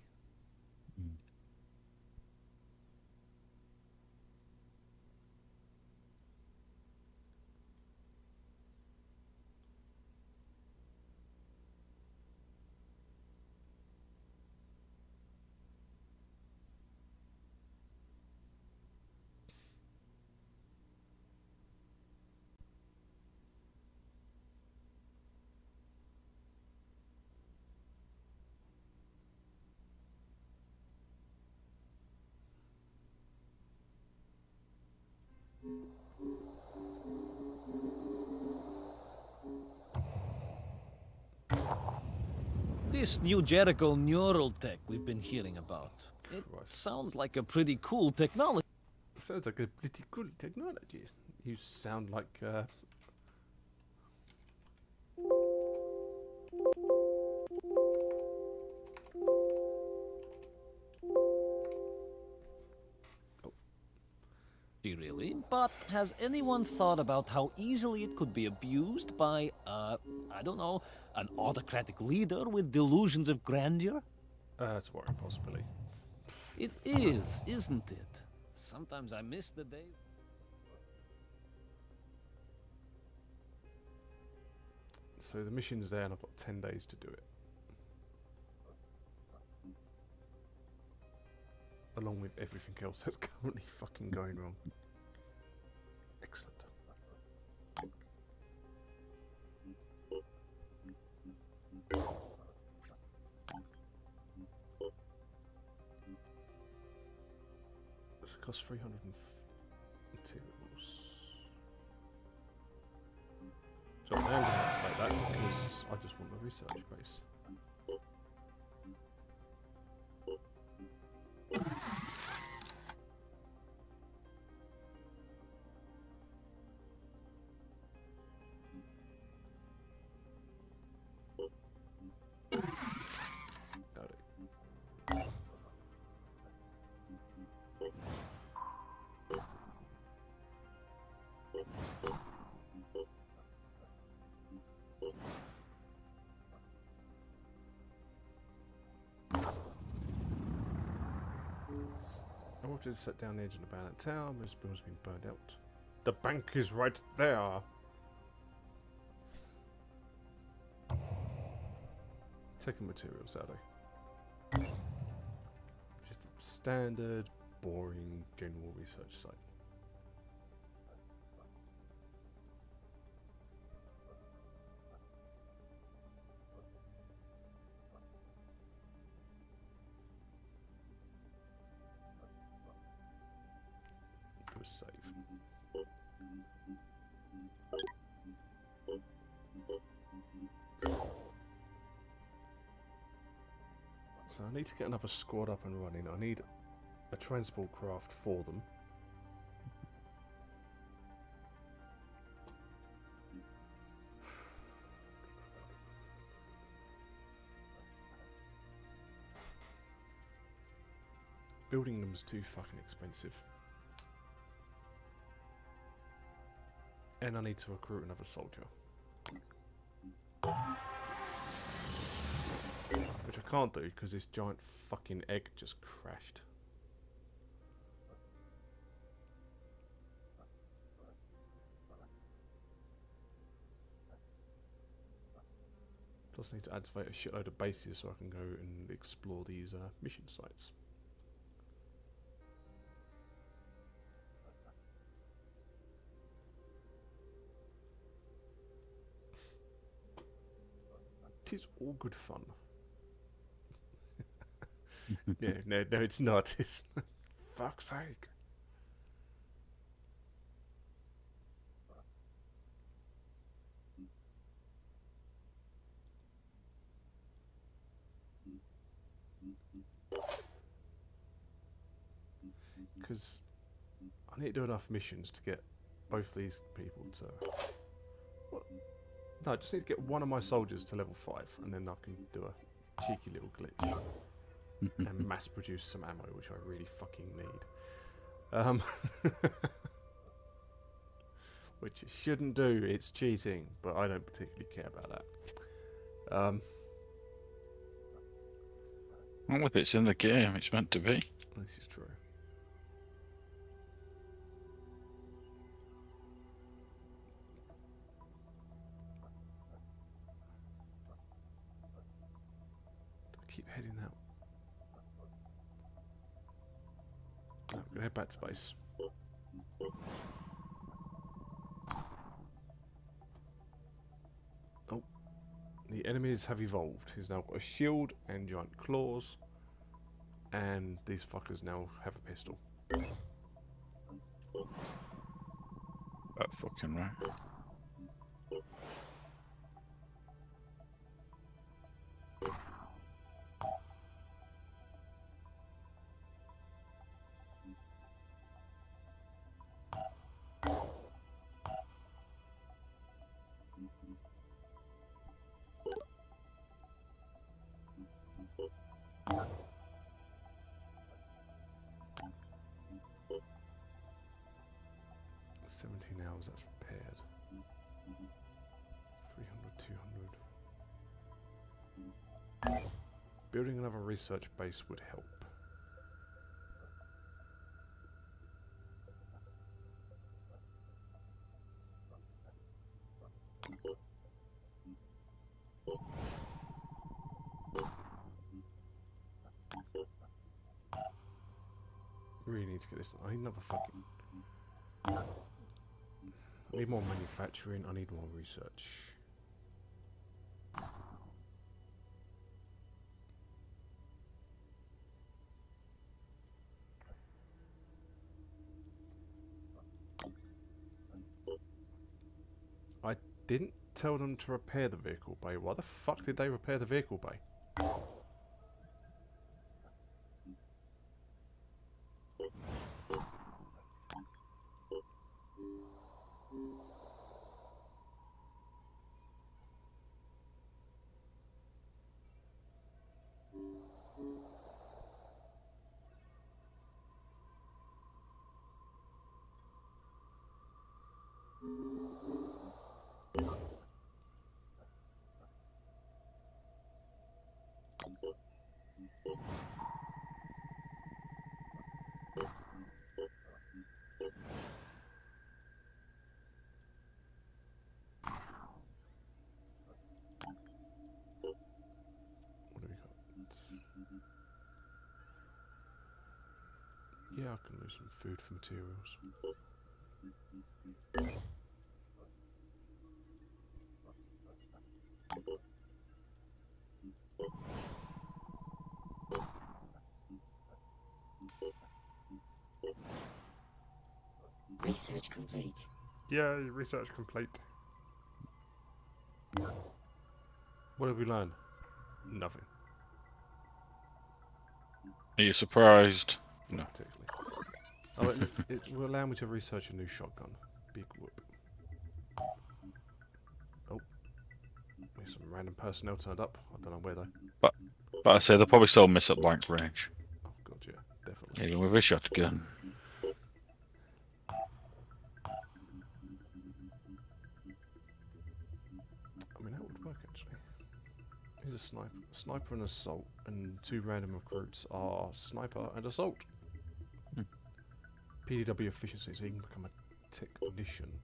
This New Jericho neural tech we've been hearing about. It sounds like a pretty cool technology. Sounds like a pretty cool technology. You sound like really, but has anyone thought about how easily it could be abused by, I don't know, an autocratic leader with delusions of grandeur? That's a worrying possibility. It is, isn't it? Sometimes I miss the day. So the mission's there and I've got 10 days to do it. Along with everything else that's currently fucking going wrong. Excellent. Does it cost 300 materials? So now I'm going to activate that because I just want the research base. fortress set down the edge of the abandoned town. Most buildings have been burned out. The bank is right there. Taking materials, are they? Just a standard, boring, general research site. Do a save. So I need to get another squad up and running. I need a transport craft for them. Building them is too fucking expensive. And I need to recruit another soldier. Which I can't do because this giant fucking egg just crashed. Plus I need to activate a shitload of bases so I can go and explore these mission sites. It is all good fun. No, it's not. It's fuck's sake. Because I need to do enough missions to get both these people to... What? No, I just need to get one of my soldiers to level 5, and then I can do a cheeky little glitch. And mass produce some ammo, which I really fucking need. Which it shouldn't do, it's cheating, but I don't particularly care about that. Well, if it's in the game, it's meant to be. This is true. Keep heading out. No, I'm gonna head back to base. Oh, the enemies have evolved. He's now got a shield and giant claws, and these fuckers now have a pistol. That fucking right. That's repaired. 300, 200. Building another research base would help. Really need to get this. I need another fucking... I need more manufacturing, I need more research. I didn't tell them to repair the vehicle bay. Why the fuck did they repair the vehicle bay? Yeah, I can lose some food for materials. Research complete. Yeah, research complete. What did we learn? Nothing. Are you surprised? No. Particularly. Oh, it will allow me to research a new shotgun. Big whoop. Oh. There's some random personnel turned up. I don't know where though. But I say they'll probably still miss at blank range. Oh god, yeah, definitely. Even with a shotgun. I mean, that would work actually. Here's a sniper. Sniper and assault, and 2 random recruits are sniper and assault. PDW efficiency, so you can become a technician.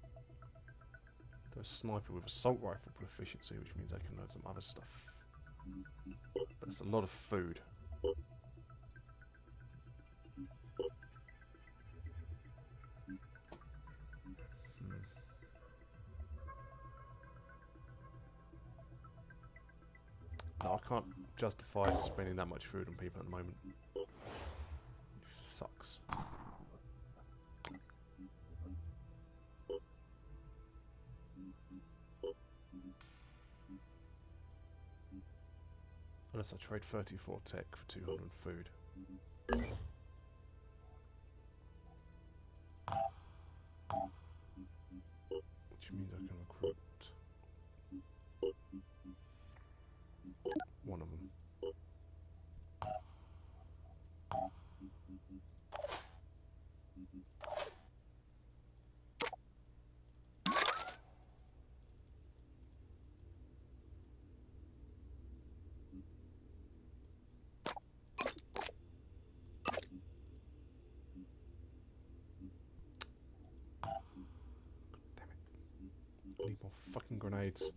There's a sniper with assault rifle proficiency, which means I can learn some other stuff. But it's a lot of food. No, I can't justify spending that much food on people at the moment. It sucks. Unless I trade 34 tech for 200 food. Which means I can recruit one of them. I need more fucking grenades.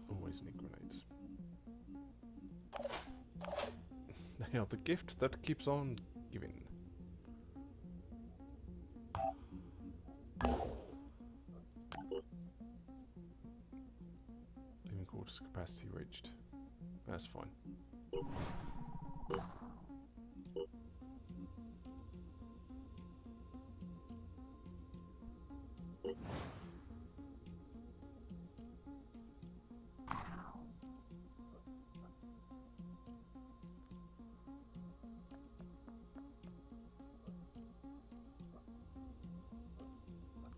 Always need grenades. They are the gift that keeps on giving. Living quarters capacity reached. That's fine.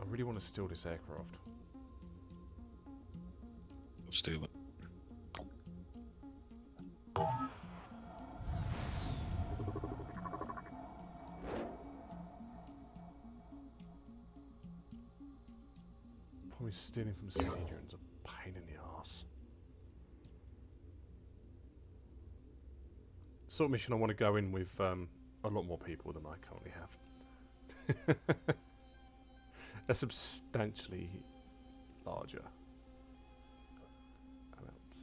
I really want to steal this aircraft. Steal it. Probably stealing from Cedrion's a pain in the arse. Sort of mission I want to go in with a lot more people than I currently have. A substantially larger amount.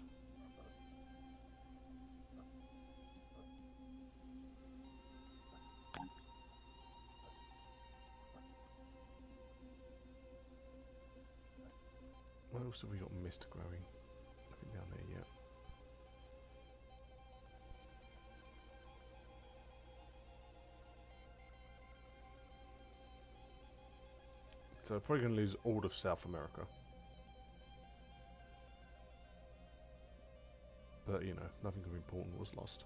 What else have we got mist growing? Nothing down there yet. So probably going to lose all of South America. But, you know, nothing of important was lost.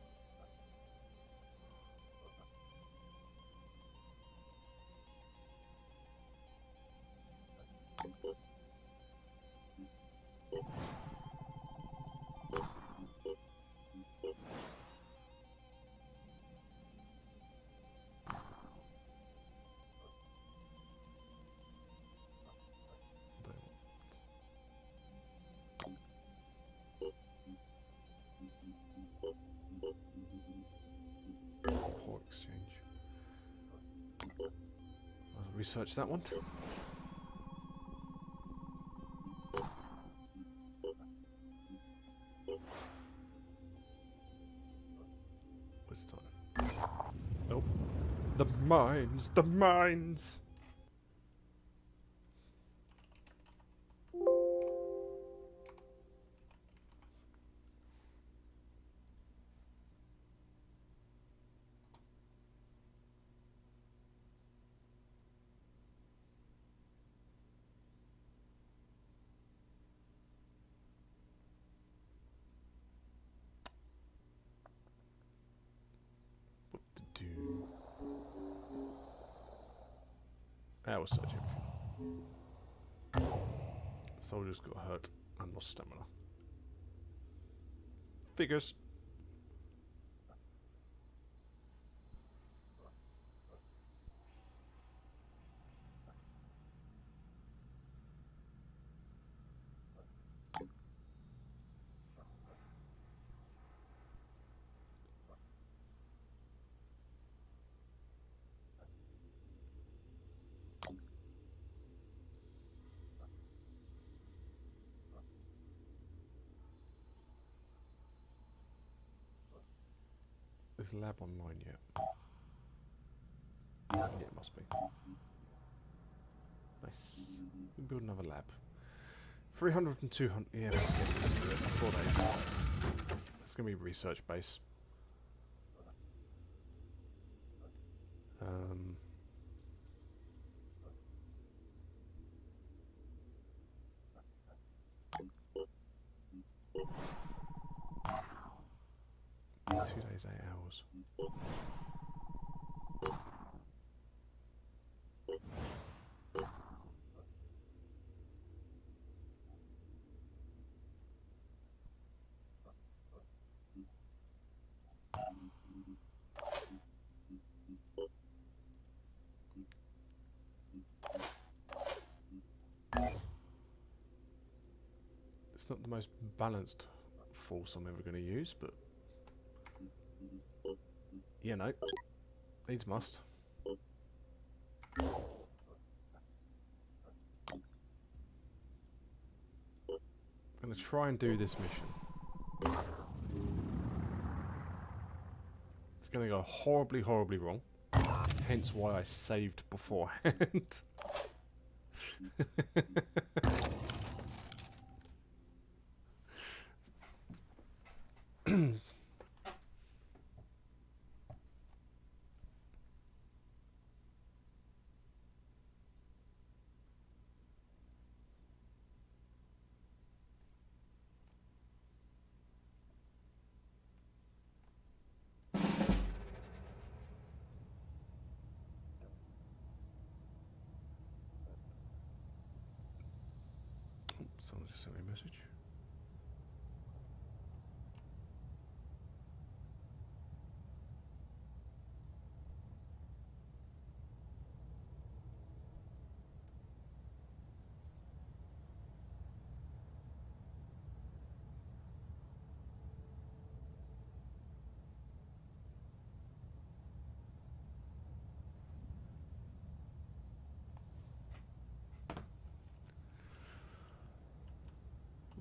research that one. What's the time? Nope. The mines! The mines! I was searching for. Soldiers got hurt and lost stamina. Figures. Is the lab online yet? Yeah, it must be. Nice. We can build another lab. 300 and 200. Yeah, let's do it. 4 days. It's going to be research base. Two days, 8 hours. It's not the most balanced force I'm ever going to use, but you know, needs must. I'm going to try and do this mission. It's going to go horribly, horribly wrong. Hence why I saved beforehand. Someone just sent me a message.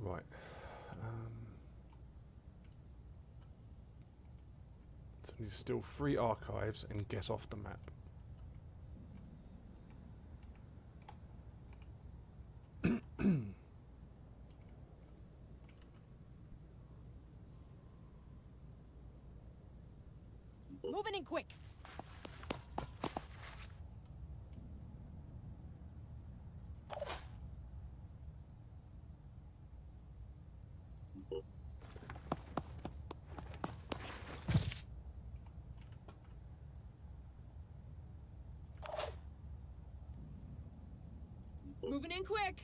Right. So we need to steal 3 archives and get off the map. Moving in quick. Moving in quick.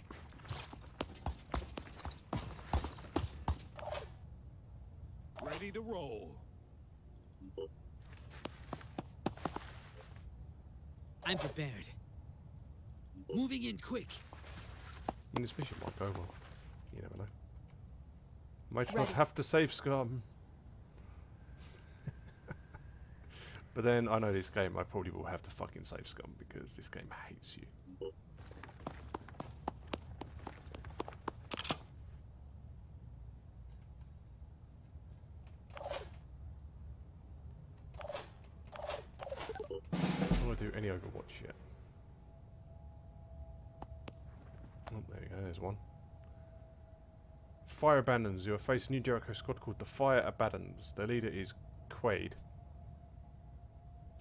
Ready to roll. I'm prepared. Moving in quick. I mean, this mission might go well. You never know. Might not have to save Scum. But then I know this game, I probably will have to fucking save scum because this game hates you. I don't want to do any Overwatch yet. Oh, there you go, there's one. Fire Abandons. You are facing a new Jericho squad called the Fire Abandons. Their leader is Quaid.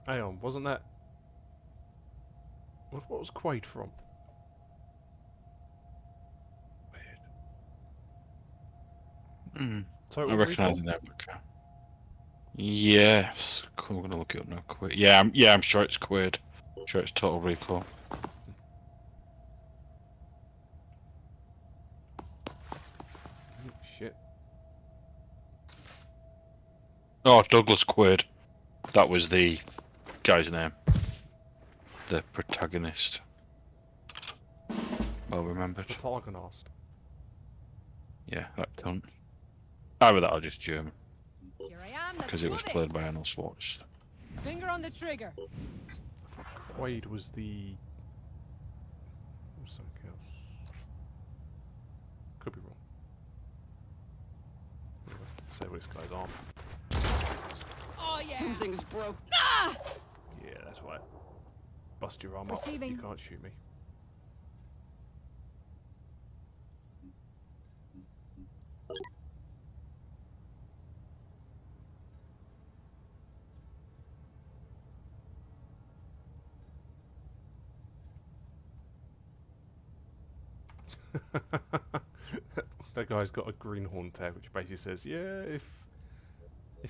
Hang on, wasn't that... What was Quaid from? Weird. Total I recognise Recall? the name. Okay. Yes. Cool, I'm gonna look it up now. Quaid. Yeah, I'm sure it's Quaid. I'm sure it's Total Recall. Shit. Oh, Douglas Quaid. That was the guy's name. The protagonist. Well remembered. Protagonist. Yeah, that cunt. Either that or just German. Here I am. Because it was played by Arnold Schwarzenegger. Finger on the trigger. Quaid was the... something else. Could be wrong. Say what this guy's arm. Oh yeah. Something's broke. Ah! Yeah, that's right. Bust your arm Receiving. up. You can't shoot me. That guy's got a greenhorn tag, which basically says, yeah, if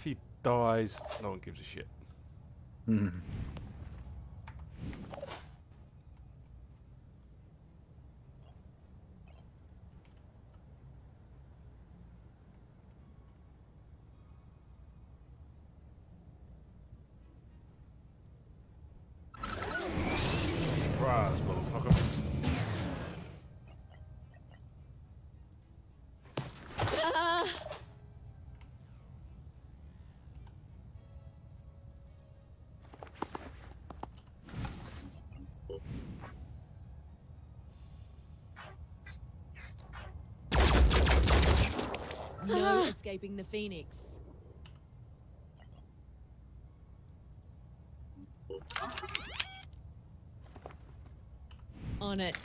he dies, no one gives a shit. Hmm. Surprise, motherfucker. No escaping the Phoenix. On it.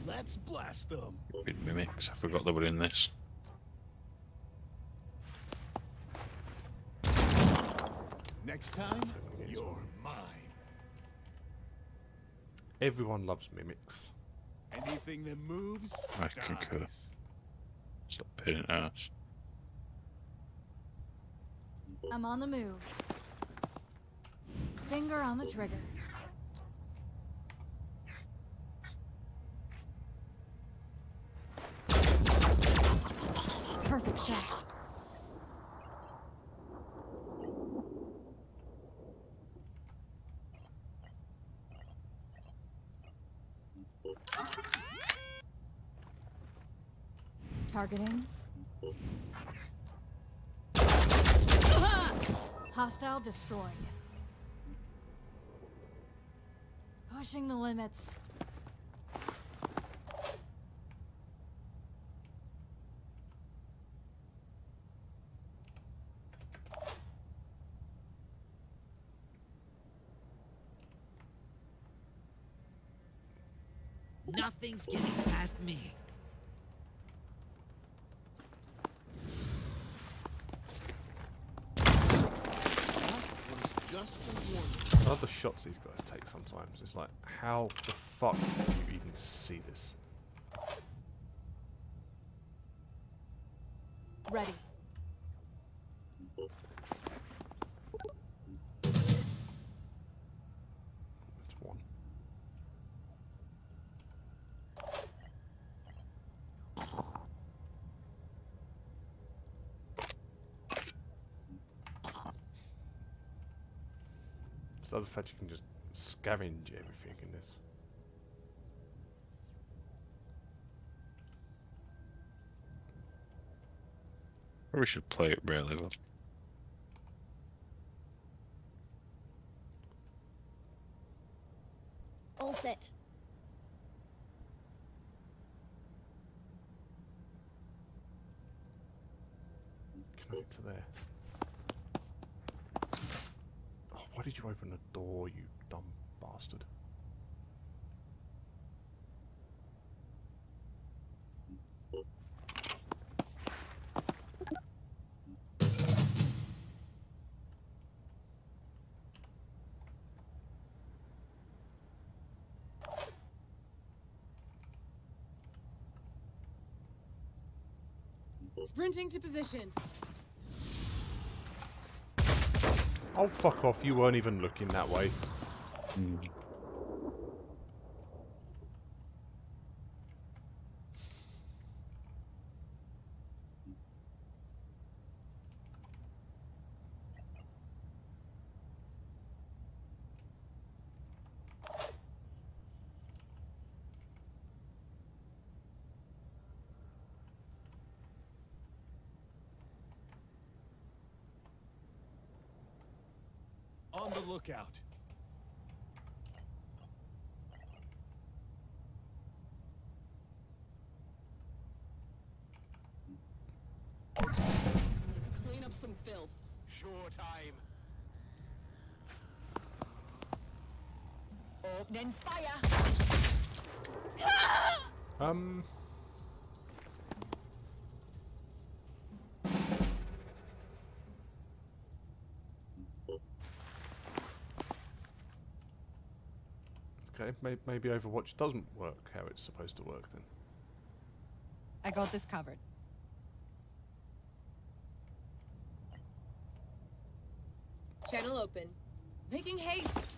Let's blast them. Stupid mimics. I forgot they were in this. Next time, you're mine. Everyone loves mimics. Anything that moves, I concur. dies. Stop pitting ass. I'm on the move. Finger on the trigger. Perfect shot. Targeting. Hostile destroyed. Pushing the limits. Nothing's getting past me. I love the shots these guys take sometimes. It's like, how the fuck do you even see this? Ready. That's one. Just love the fact you can just scavenge everything in this. Probably should play it really well. All set. Connect to there. Oh, why did you open the door, you dumb bastard? Sprinting to position. Oh, fuck off. You weren't even looking that way. On the lookout. Clean up some filth. Sure time. Opening fire. Okay, maybe Overwatch doesn't work how it's supposed to work then. I got this covered. Channel open. Making haste.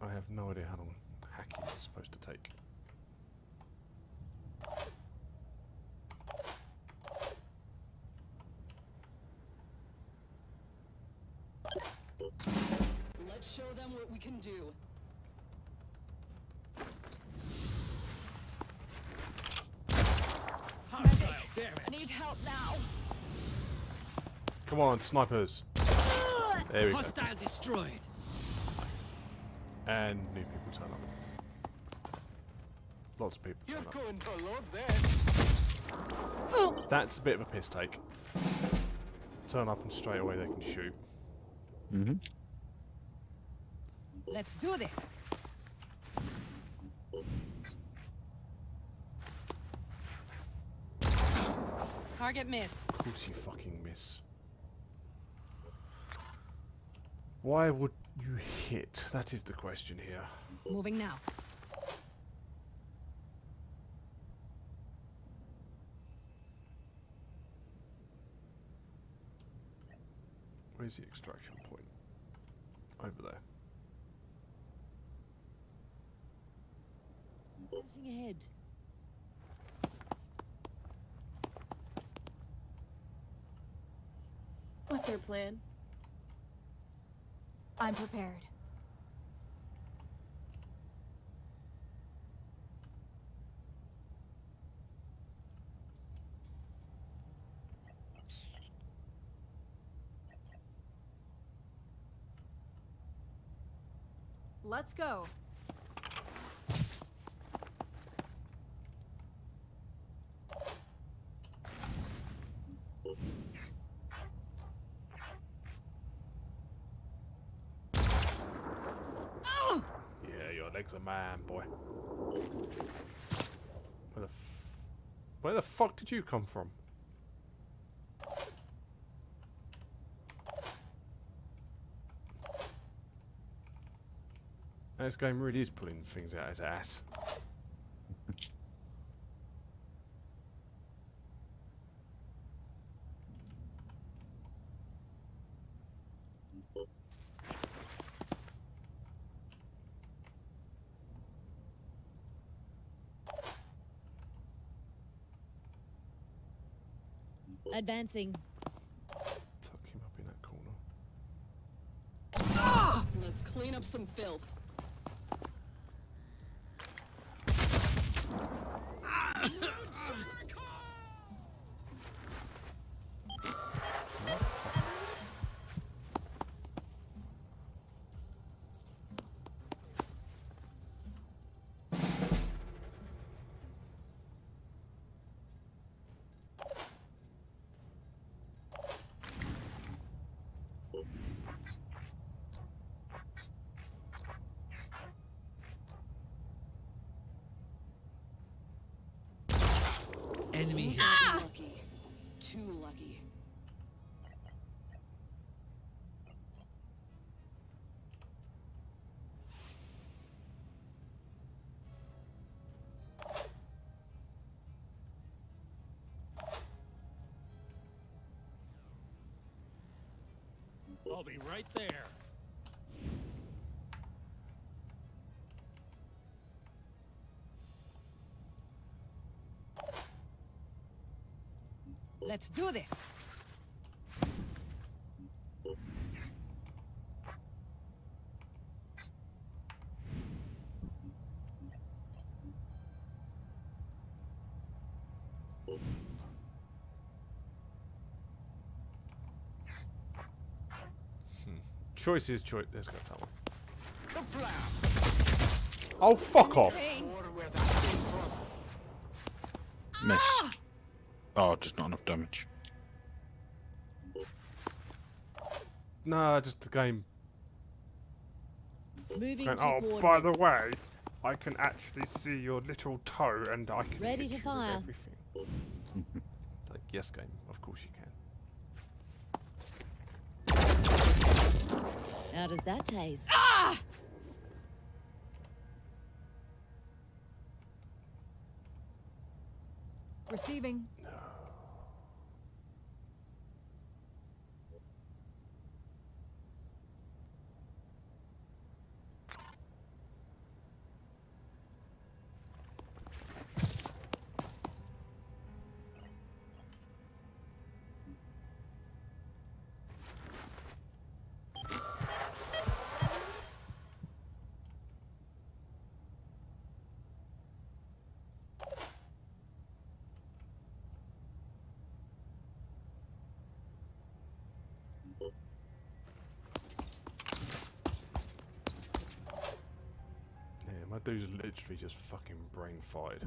I have no idea how long hacking is supposed to take. Let's show them what we can do. I need help now. Come on, snipers. There we go. Hostile destroyed. And new people turn up. Lots of people turn up. Going to love this. That's a bit of a piss take. Turn up and straight away they can shoot. Let's do this. Target missed. Of course you fucking miss. Why would you hit? That is the question here. Moving now. Where's the extraction point? Over there. Pushing ahead. What's our plan? I'm prepared. Let's go. Yeah, your legs are man, boy. Where the fuck did you come from? This game really is pulling things out his ass. Advancing. Tuck him up in that corner. Let's clean up some filth. Enemy hit. Too lucky. Too lucky. I'll be right there. Let's do this. Choice is choice. Let's go that one. Oh, fuck off. Miss. Oh, just not enough damage. Nah, just the game. Moving And, to oh, by the way, I can actually see your little toe, and I can Ready hit to you with fire. everything. Like, yes, game. Of course you can. How does that taste? Receiving. Yeah, my dude's literally just fucking brain fired.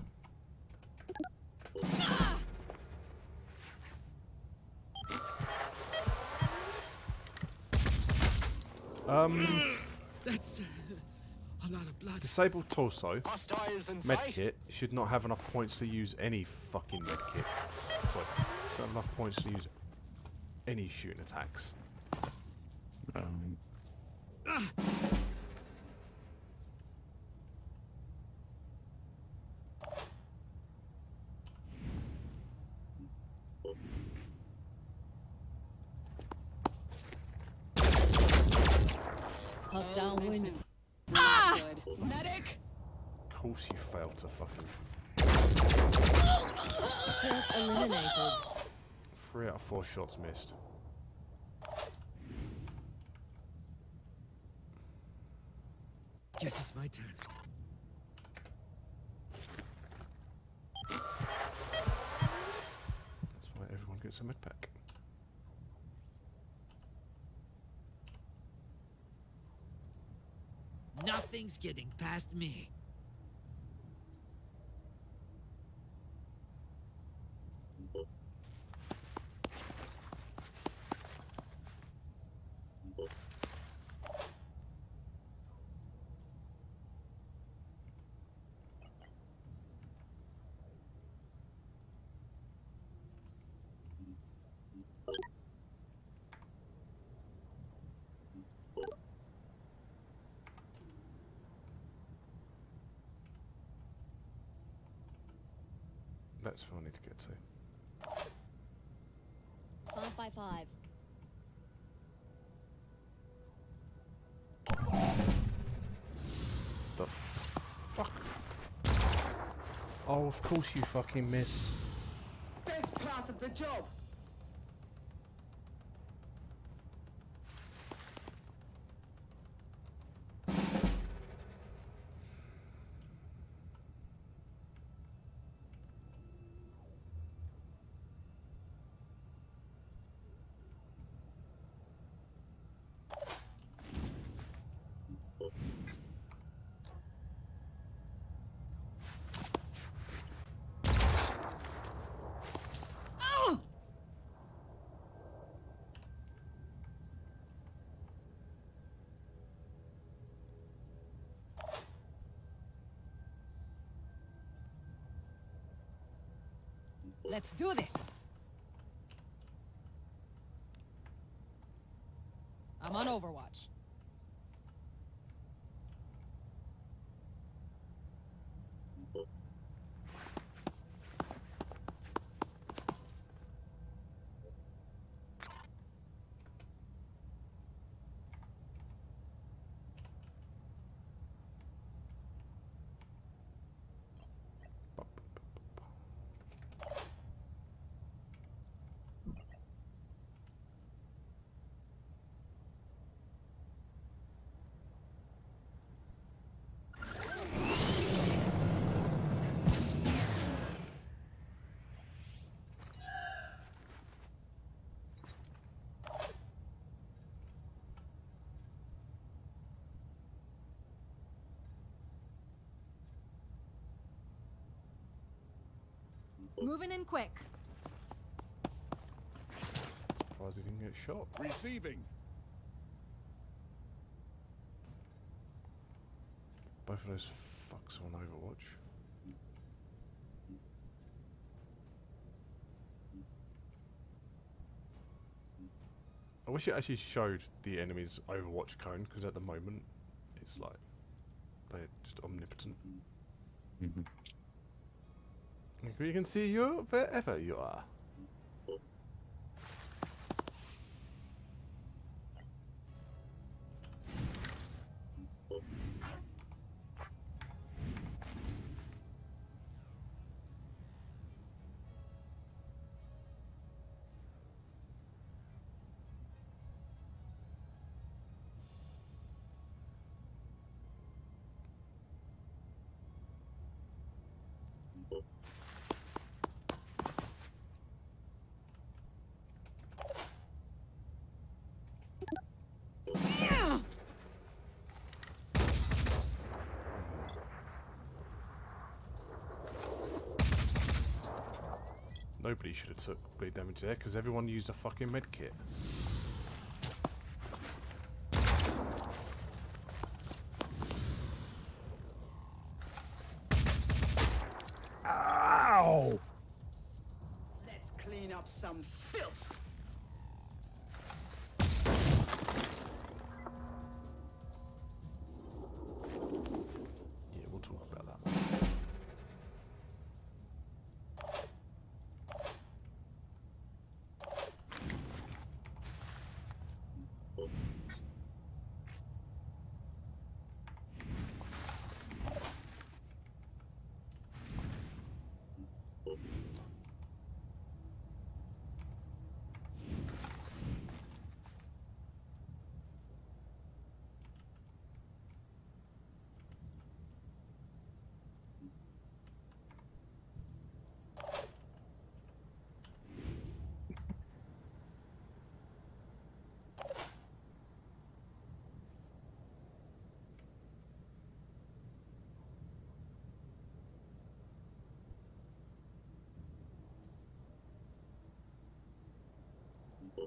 That's a lot of blood. Disabled torso. Hostiles in sight. Medkit should not have enough points to use any fucking medkit. Sorry, should have enough points to use any shooting attacks. Hostile wounded. Good. Medic! Of course you failed to fucking... Threat eliminated. 3 out of 4 shots missed. Guess it's my turn. That's why everyone gets a med pack. Nothing's getting past me. That's what I need to get to. 5 by 5. The fuck? Oh, of course you fucking miss. Best part of the job. Let's do this. I'm on Overwatch. Moving in quick. Surprised he didn't get shot. Receiving. Both of those fucks on Overwatch. I wish it actually showed the enemy's Overwatch cone, because at the moment it's like they're just omnipotent. We can see you wherever you are. Nobody should have took bleed damage there because everyone used a fucking med kit. Ow! Let's clean up some filth. Yeah, we'll talk about that.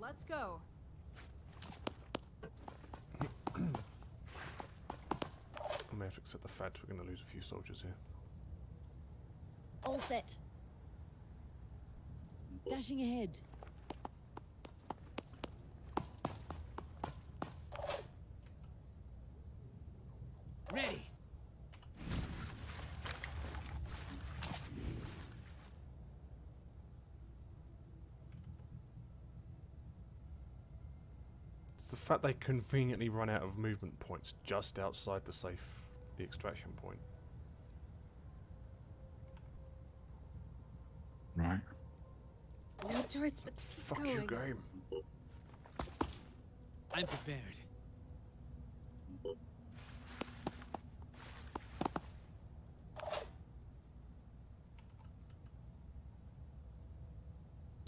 Let's go. I may have to accept the fact we're going to lose a few soldiers here. All set. Dashing ahead. Ready. It's the fact they conveniently run out of movement points just outside the extraction point. Right. No choice but to keep Fuck going. your game. I'm prepared.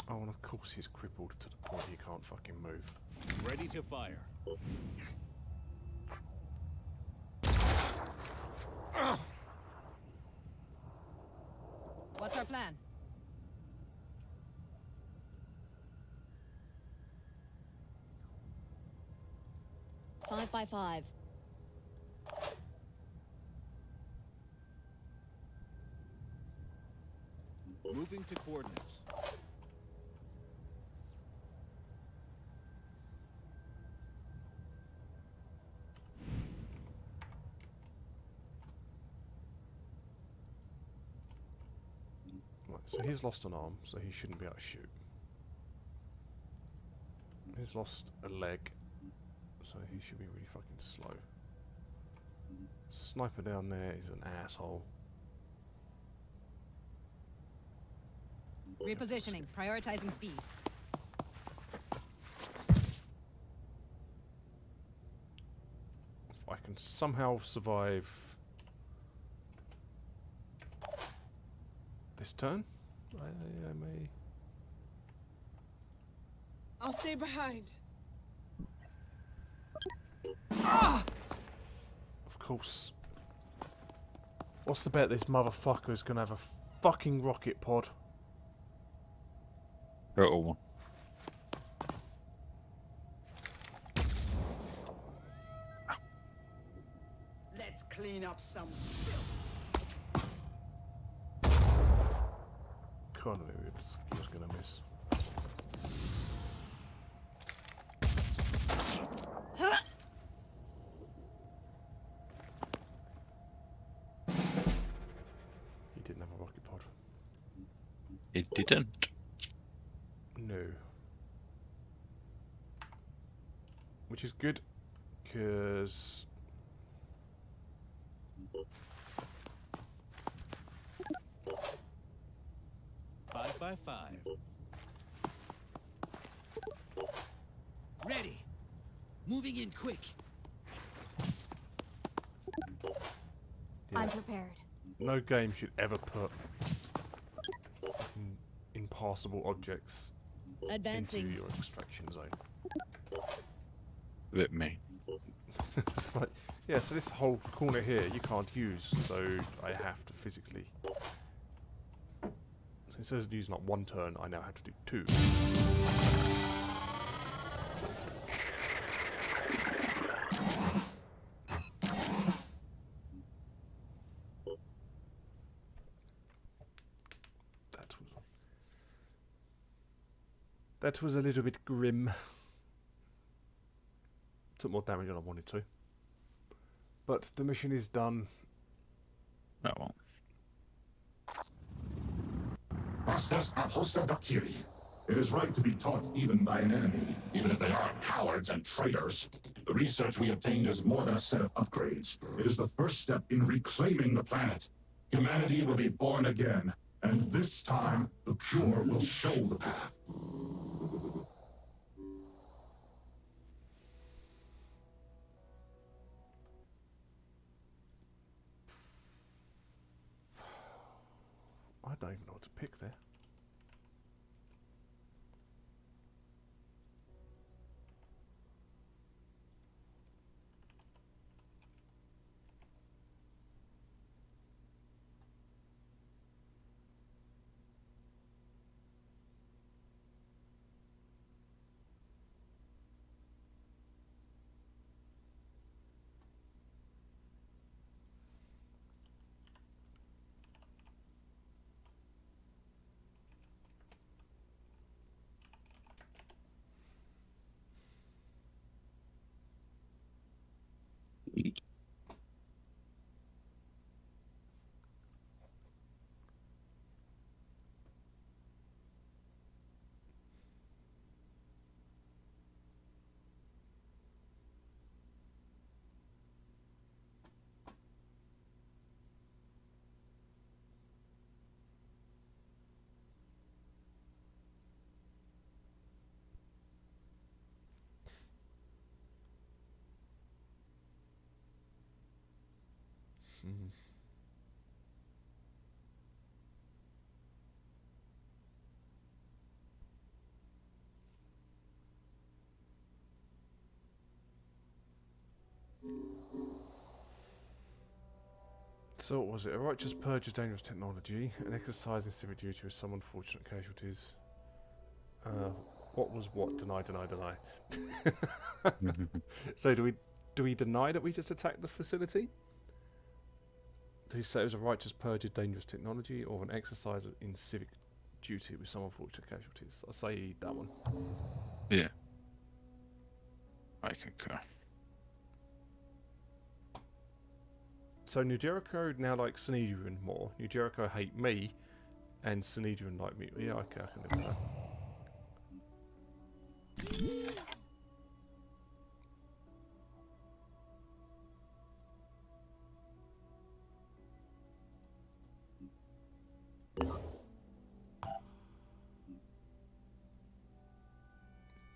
Oh, and of course he's crippled to the point he can't fucking move. Ready to fire. What's our plan? Five by 5. Moving to coordinates. Right, so he's lost an arm, so he shouldn't be able to shoot. He's lost a leg, so he should be really fucking slow. Sniper down there is an asshole. Repositioning, prioritizing speed. If I can somehow survive this turn, I may. I'll stay behind. Of course. What's the bet this motherfucker's gonna have a fucking rocket pod? Total one. Let's clean up some. Kind of knew he was gonna miss. He didn't have a rocket pod. It didn't. No. Which is good, because... Five by five. Ready. Moving in quick. I'm prepared. No game should ever put fucking impassable objects Advancing. into your extraction zone. A bit mean. It's like, yeah, so this whole corner here you can't use, so I have to physically. So instead of using like one turn, I now have to do two. That was a little bit grim. Took more damage than I wanted to. But the mission is done. That one. Bastas Aposta Bakiri. It is right to be taught even by an enemy, even if they are cowards and traitors. The research we obtained is more than a set of upgrades. It is the first step in reclaiming the planet. Humanity will be born again, and this time, the pure will show the path. I don't even know what to pick there. Mm-hmm. So what was it? A righteous purge of dangerous technology, an exercise in civic duty with some unfortunate casualties. What was what? Deny. So do we deny that we just attacked the facility? Did he say it was a righteous purge of dangerous technology or an exercise in civic duty with some unfortunate casualties. I'll say that one. Yeah. I concur. So New Jericho now like Sanhedrin more. New Jericho hate me, and Sanhedrin like me. Yeah, okay, I can live with that.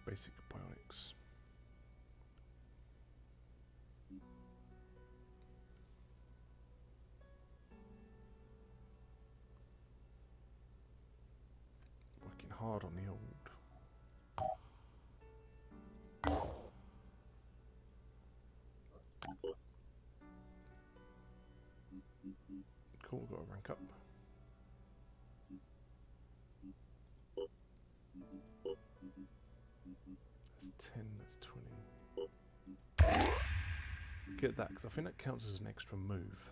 Basic bionics. Working hard on the old. Cool, got a rank up. That's 10, that's 20. Get that, because I think that counts as an extra move.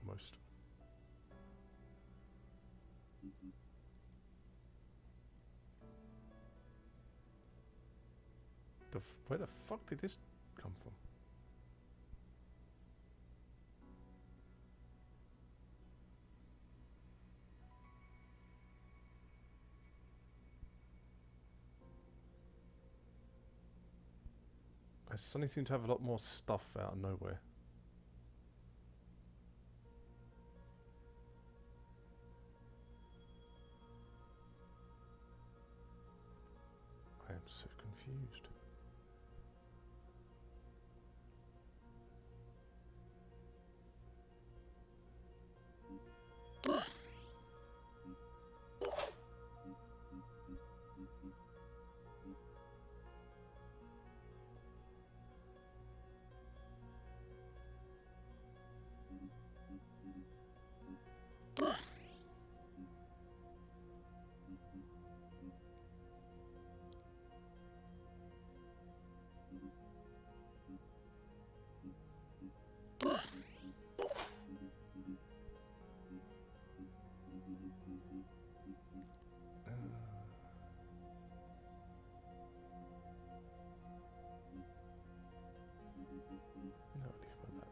Almost. Where the fuck did this come from? I suddenly seem to have a lot more stuff out of nowhere. I am so confused. No, leave my that.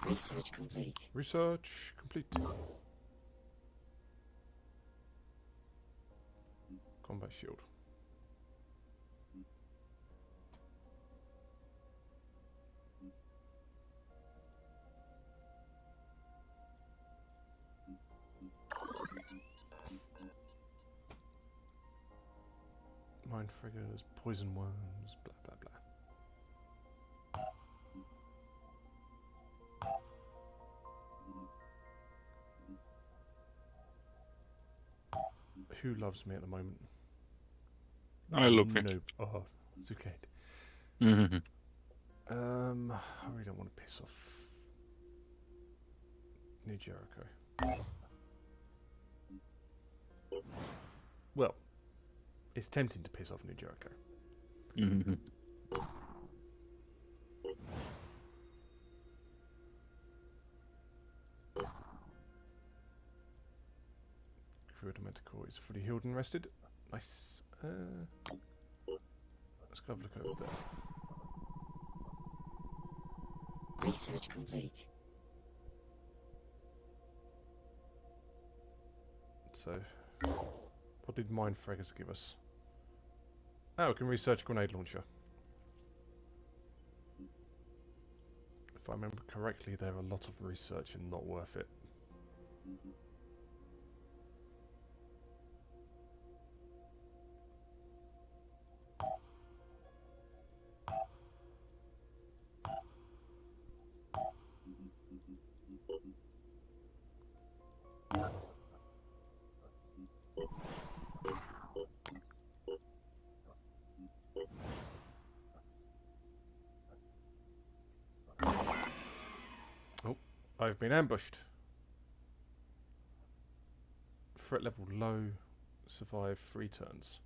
Research complete. Research complete. Combat shield. Mind friggers, poison worms, blah blah blah. Who loves me at the moment? I love it. Nope. Oh, Zucade. Mm-hmm. I really don't want to piss off New Jericho. Well, it's tempting to piss off New Jericho. Mm-hmm. Rudimental is fully healed and rested. Nice. Let's go have a look over there. Research complete. So, what did Mind Fraggers give us? Oh, we can research a grenade launcher. If I remember correctly, they're a lot of research and not worth it. Oh, I've been ambushed. Threat level low, survive 3 turns.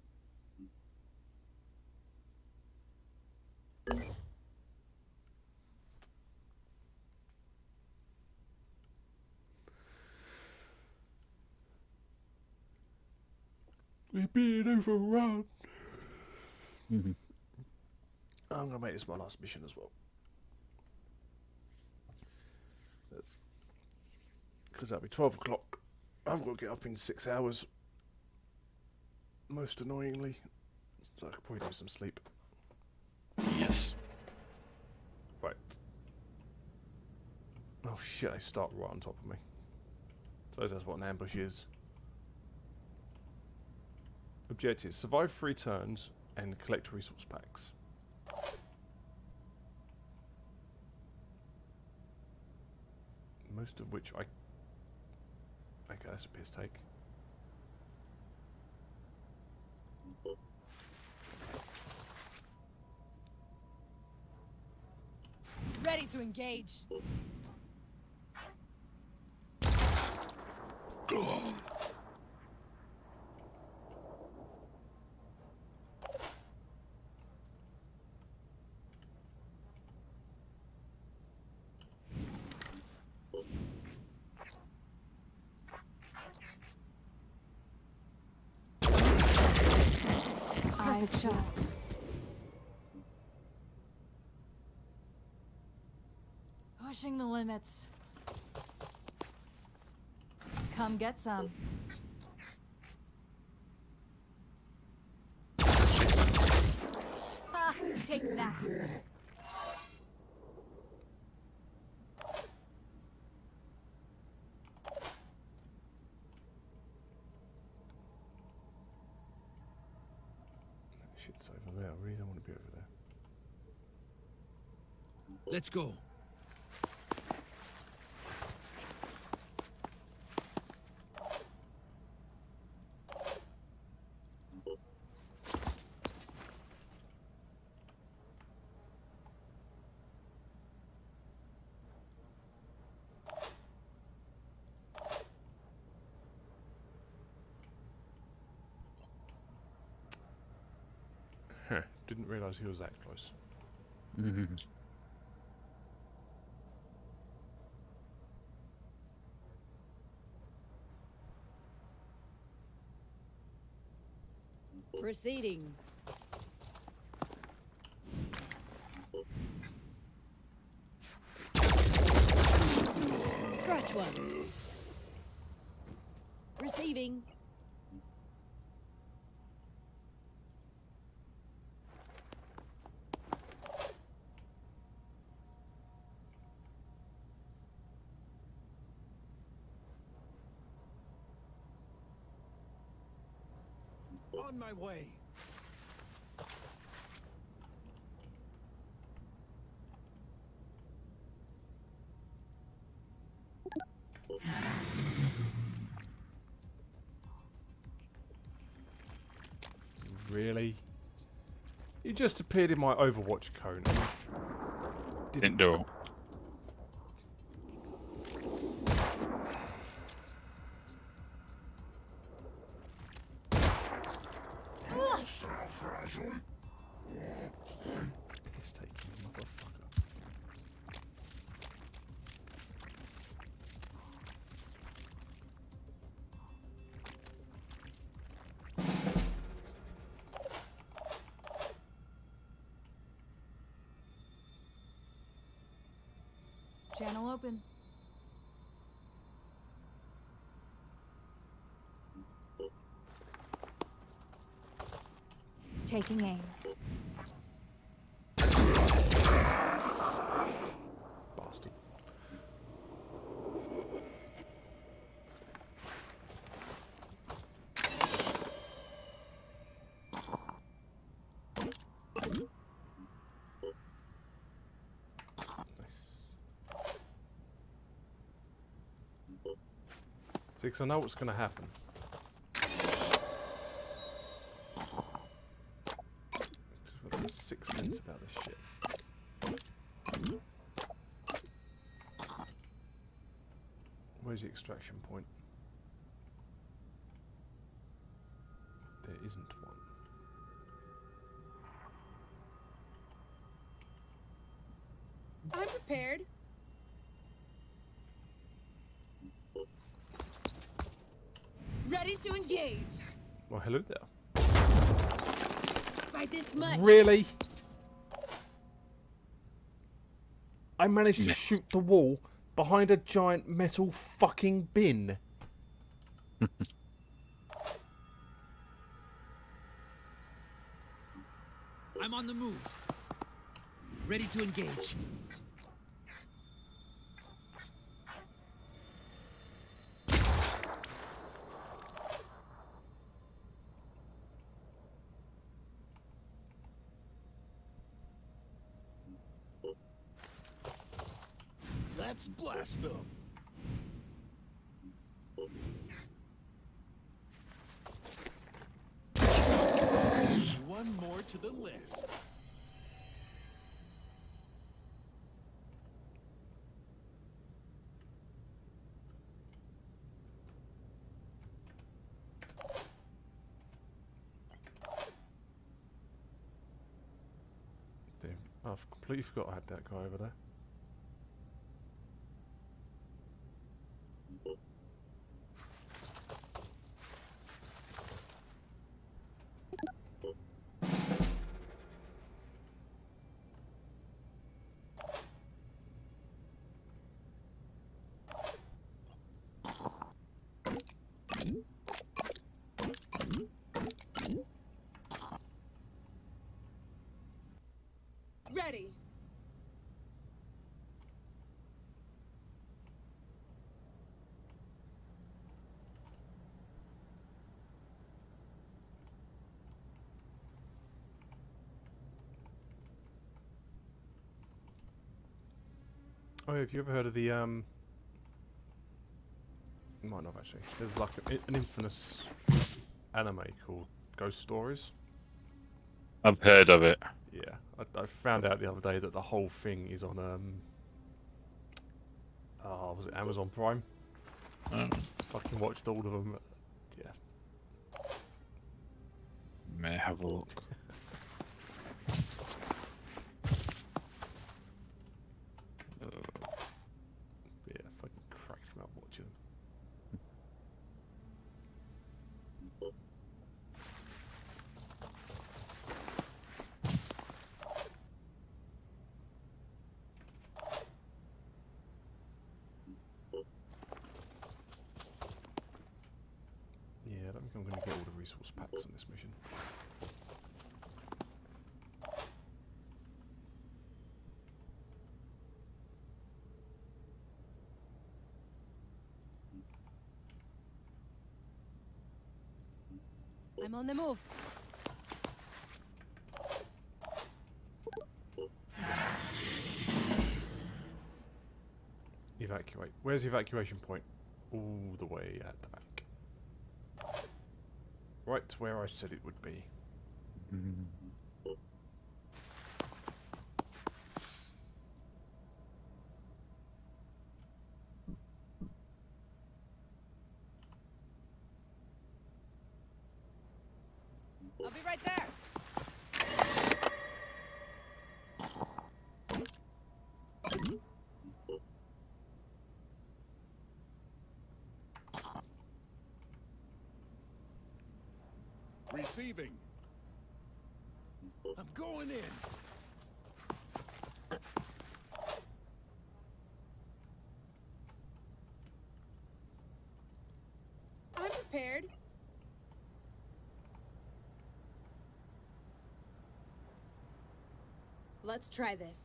We're being overrun. I'm going to make this my last mission as well. Because that'll be 12 o'clock. I've got to get up in 6 hours. Most annoyingly. So I could probably do some sleep. Yes. Right. Oh shit, they start right on top of me. Suppose that's what an ambush is. Objectives: survive 3 turns and collect resource packs. Most of which I... Okay, that's a piss take. Ready to engage. Eyes shut. Pushing the limits. Come get some. Ah, take that. Shit's over there. I really don't want to be over there. Let's go. Huh. Didn't realise he was that close. Proceeding. Scratch one. Receiving. On my way. Really? You just appeared in my Overwatch cone. Didn't do it. Piss taking motherfucker. Channel open. Taking aim. Bastard. Nice. See, 'cause I know what's going to happen. I've got a sixth sense about this shit. Where's the extraction point? There isn't one. I'm prepared. Ready to engage. Well, hello there. Despite this much. Really? I managed to shoot the wall behind a giant metal fucking bin. I'm on the move. Ready to engage. Let's blast them. One more to the list. Damn, I've completely forgot I had that guy over there. Ready. Oh, have you ever heard of the you might not have actually. There's like an infamous anime called Ghost Stories. I've heard of it. Yeah, I found out the other day that the whole thing is on was it Amazon Prime? Fucking watched all of them. Yeah. May have a look. Yeah, fucking cracked me up watching them. Yeah, I don't think I'm going to get all the resource packs on this mission. I'm on the move. Evacuate. Where's the evacuation point? All the way at the back. Right where I said it would be. I'll be right there. Receiving. I'm going in. I'm prepared. Let's try this.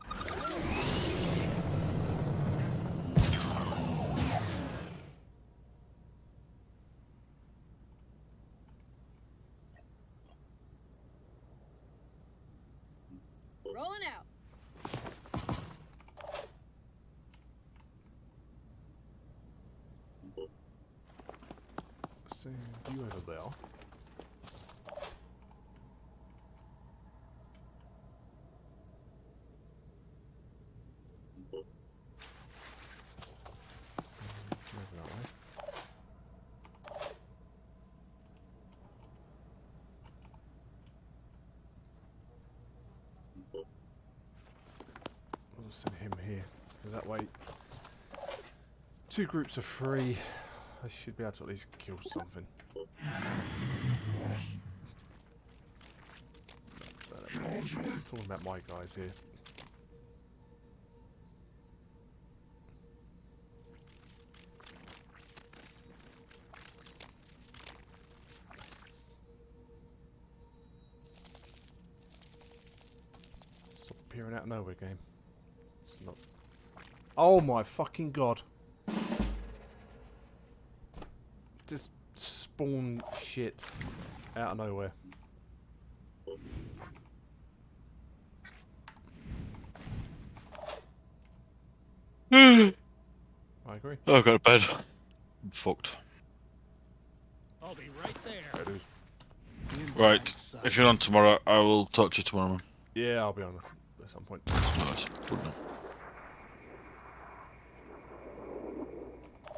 Rolling out. So you over there. I'll send him here, because that way 2 groups of 3. I should be able to at least kill something. Talking about my guys here. Stop appearing out of nowhere, game. It's not. Oh my fucking god! Just spawn shit out of nowhere. I agree. Oh, I go to bed. I'm fucked. I'll be right there. Right. If you're on tomorrow, I will talk to you tomorrow, man. Yeah, I'll be on at some point. Nice. Good man.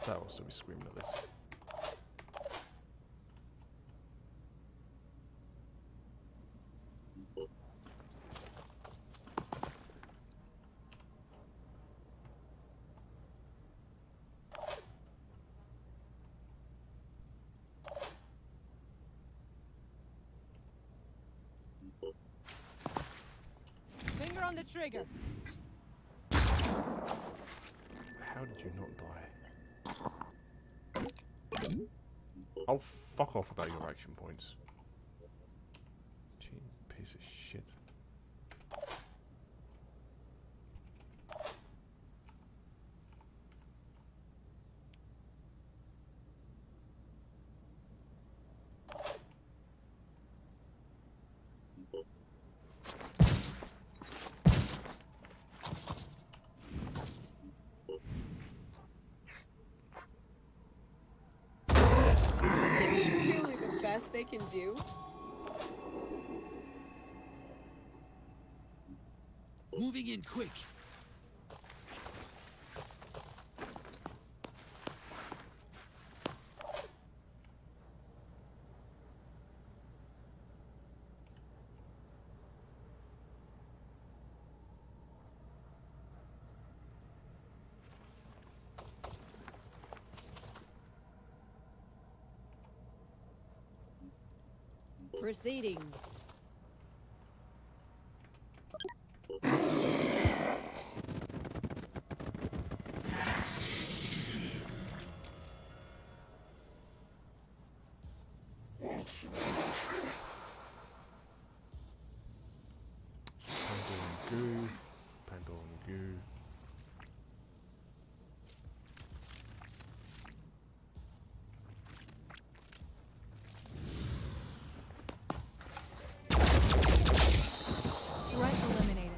That will still be screaming at this. Finger on the trigger. How did you not die? Oh, fuck off about your action points. Cheating piece of shit. Is this really the best they can do? Moving in quick. Proceeding. Pandora and goo. Threat eliminated.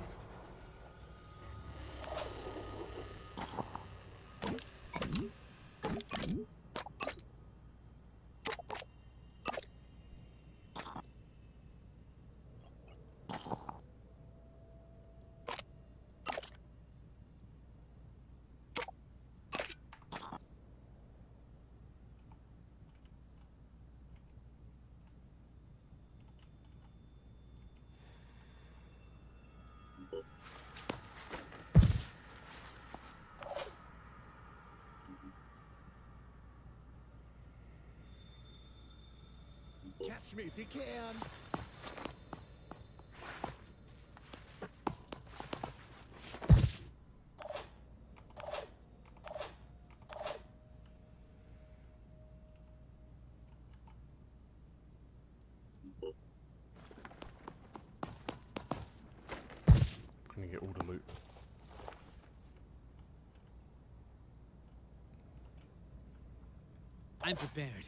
Catch me if you can. gonna get all the loot. I'm prepared.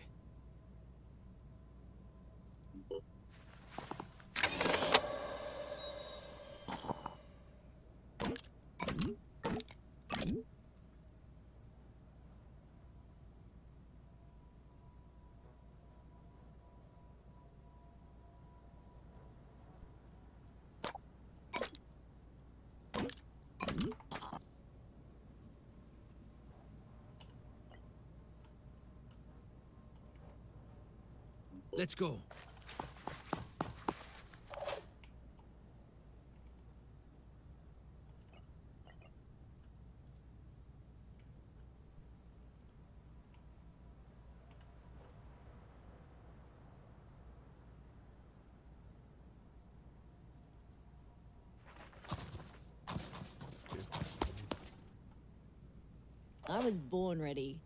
Let's go. I was born ready.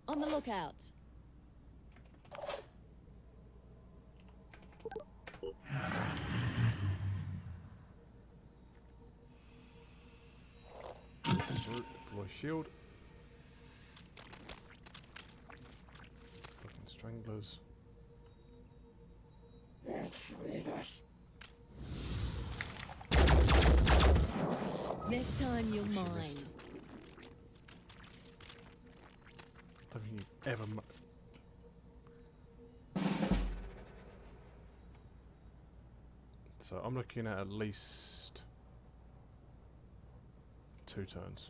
On the lookout. Deploy shield. Fucking stranglers. Next time you're She mine. missed. Don't think you ever. So I'm looking at least 2 turns.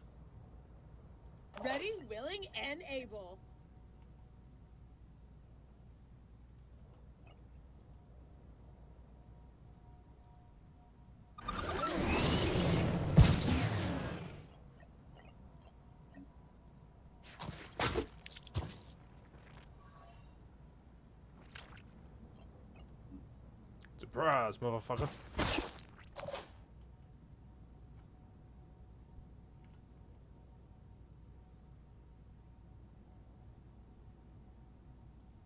Ready, willing, and able. Surprise, motherfucker.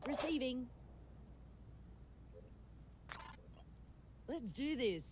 Receiving. Let's do this.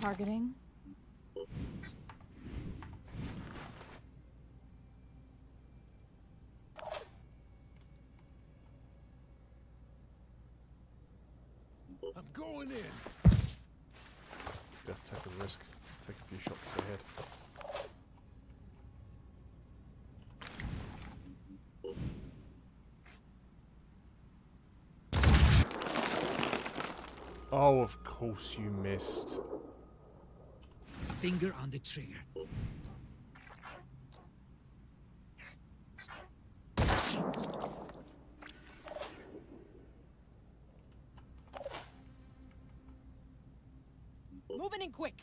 Targeting. I'm going in. Gotta take a risk. Take a few shots to the head. Oh, of course you missed. Finger on the trigger. Moving in quick.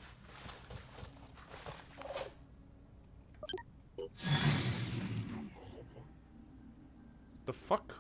The fuck?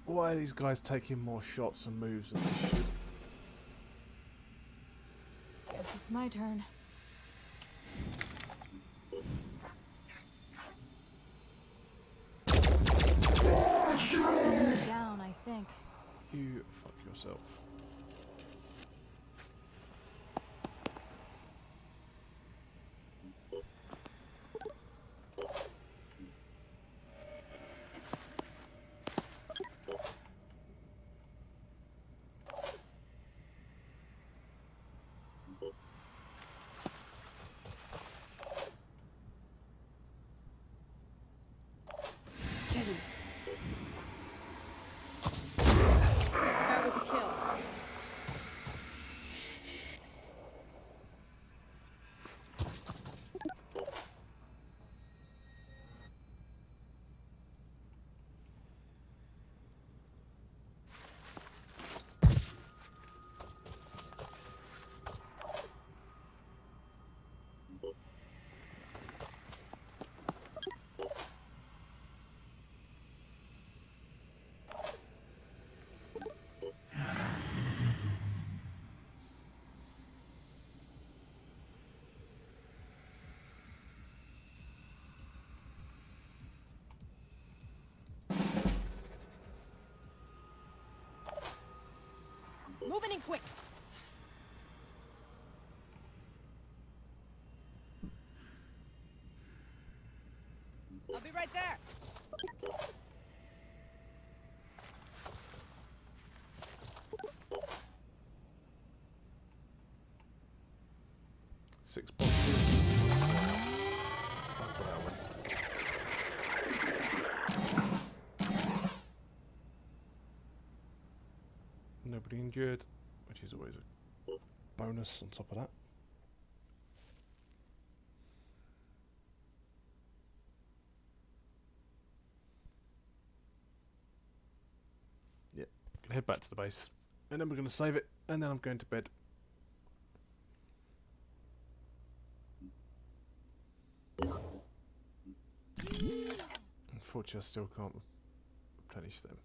Why are these guys taking more shots and moves than they should? Guess it's my turn. Down, I think. You fuck yourself. Steady. That was a kill. Moving in quick. I'll be right there. Six boxes. Nobody injured, which is always a bonus on top of that. Yep, gonna head back to the base, and then we're gonna save it, and then I'm going to bed. Unfortunately, I still can't replenish them.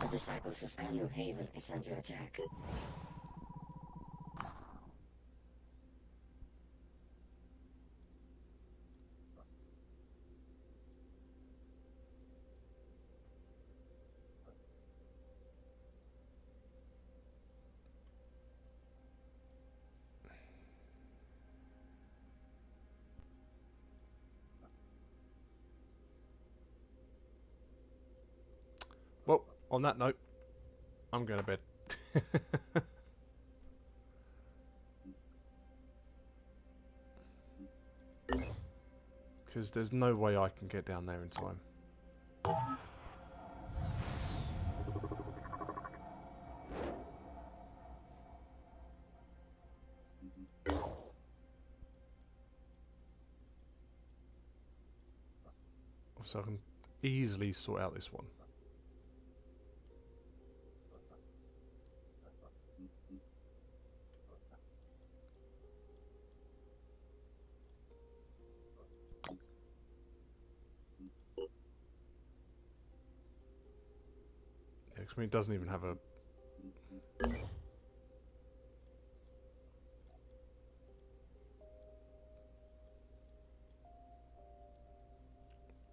The disciples of El New Haven is under attack. Well, on that note, I'm going to bed. Because there's no way I can get down there in time. So I can easily sort out this one. Yeah, 'cause I mean, it doesn't even have a...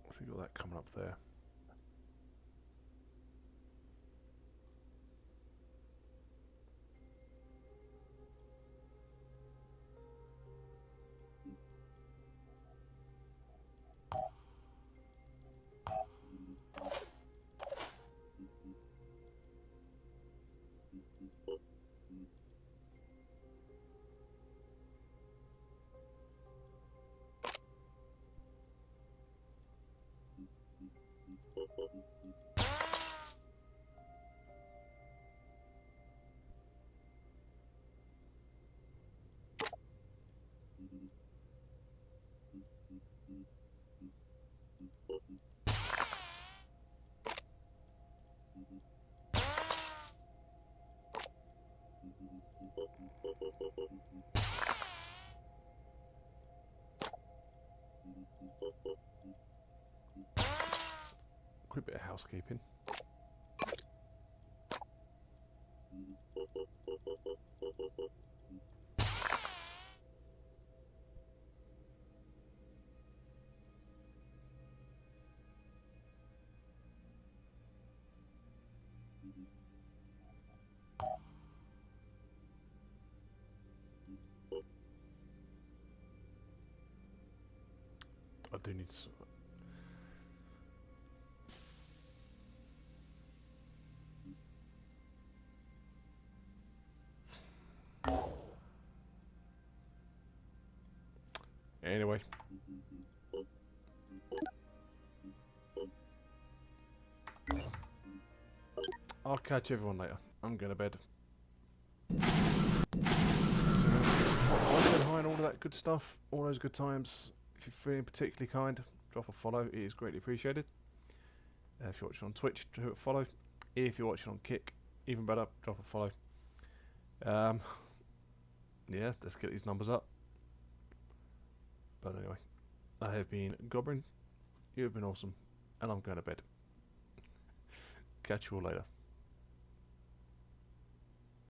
What's we got that coming up there? quick bit of housekeeping. I do need some. Anyway. I'll catch everyone later. I'm going to bed. I said hi and all of that good stuff, all those good times. If you're feeling particularly kind, drop a follow. It is greatly appreciated. If you're watching on Twitch, drop a follow. If you're watching on Kick, even better, drop a follow. Yeah, let's get these numbers up. But anyway, I have been Goblin. You have been awesome, and I'm going to bed. Catch you all later.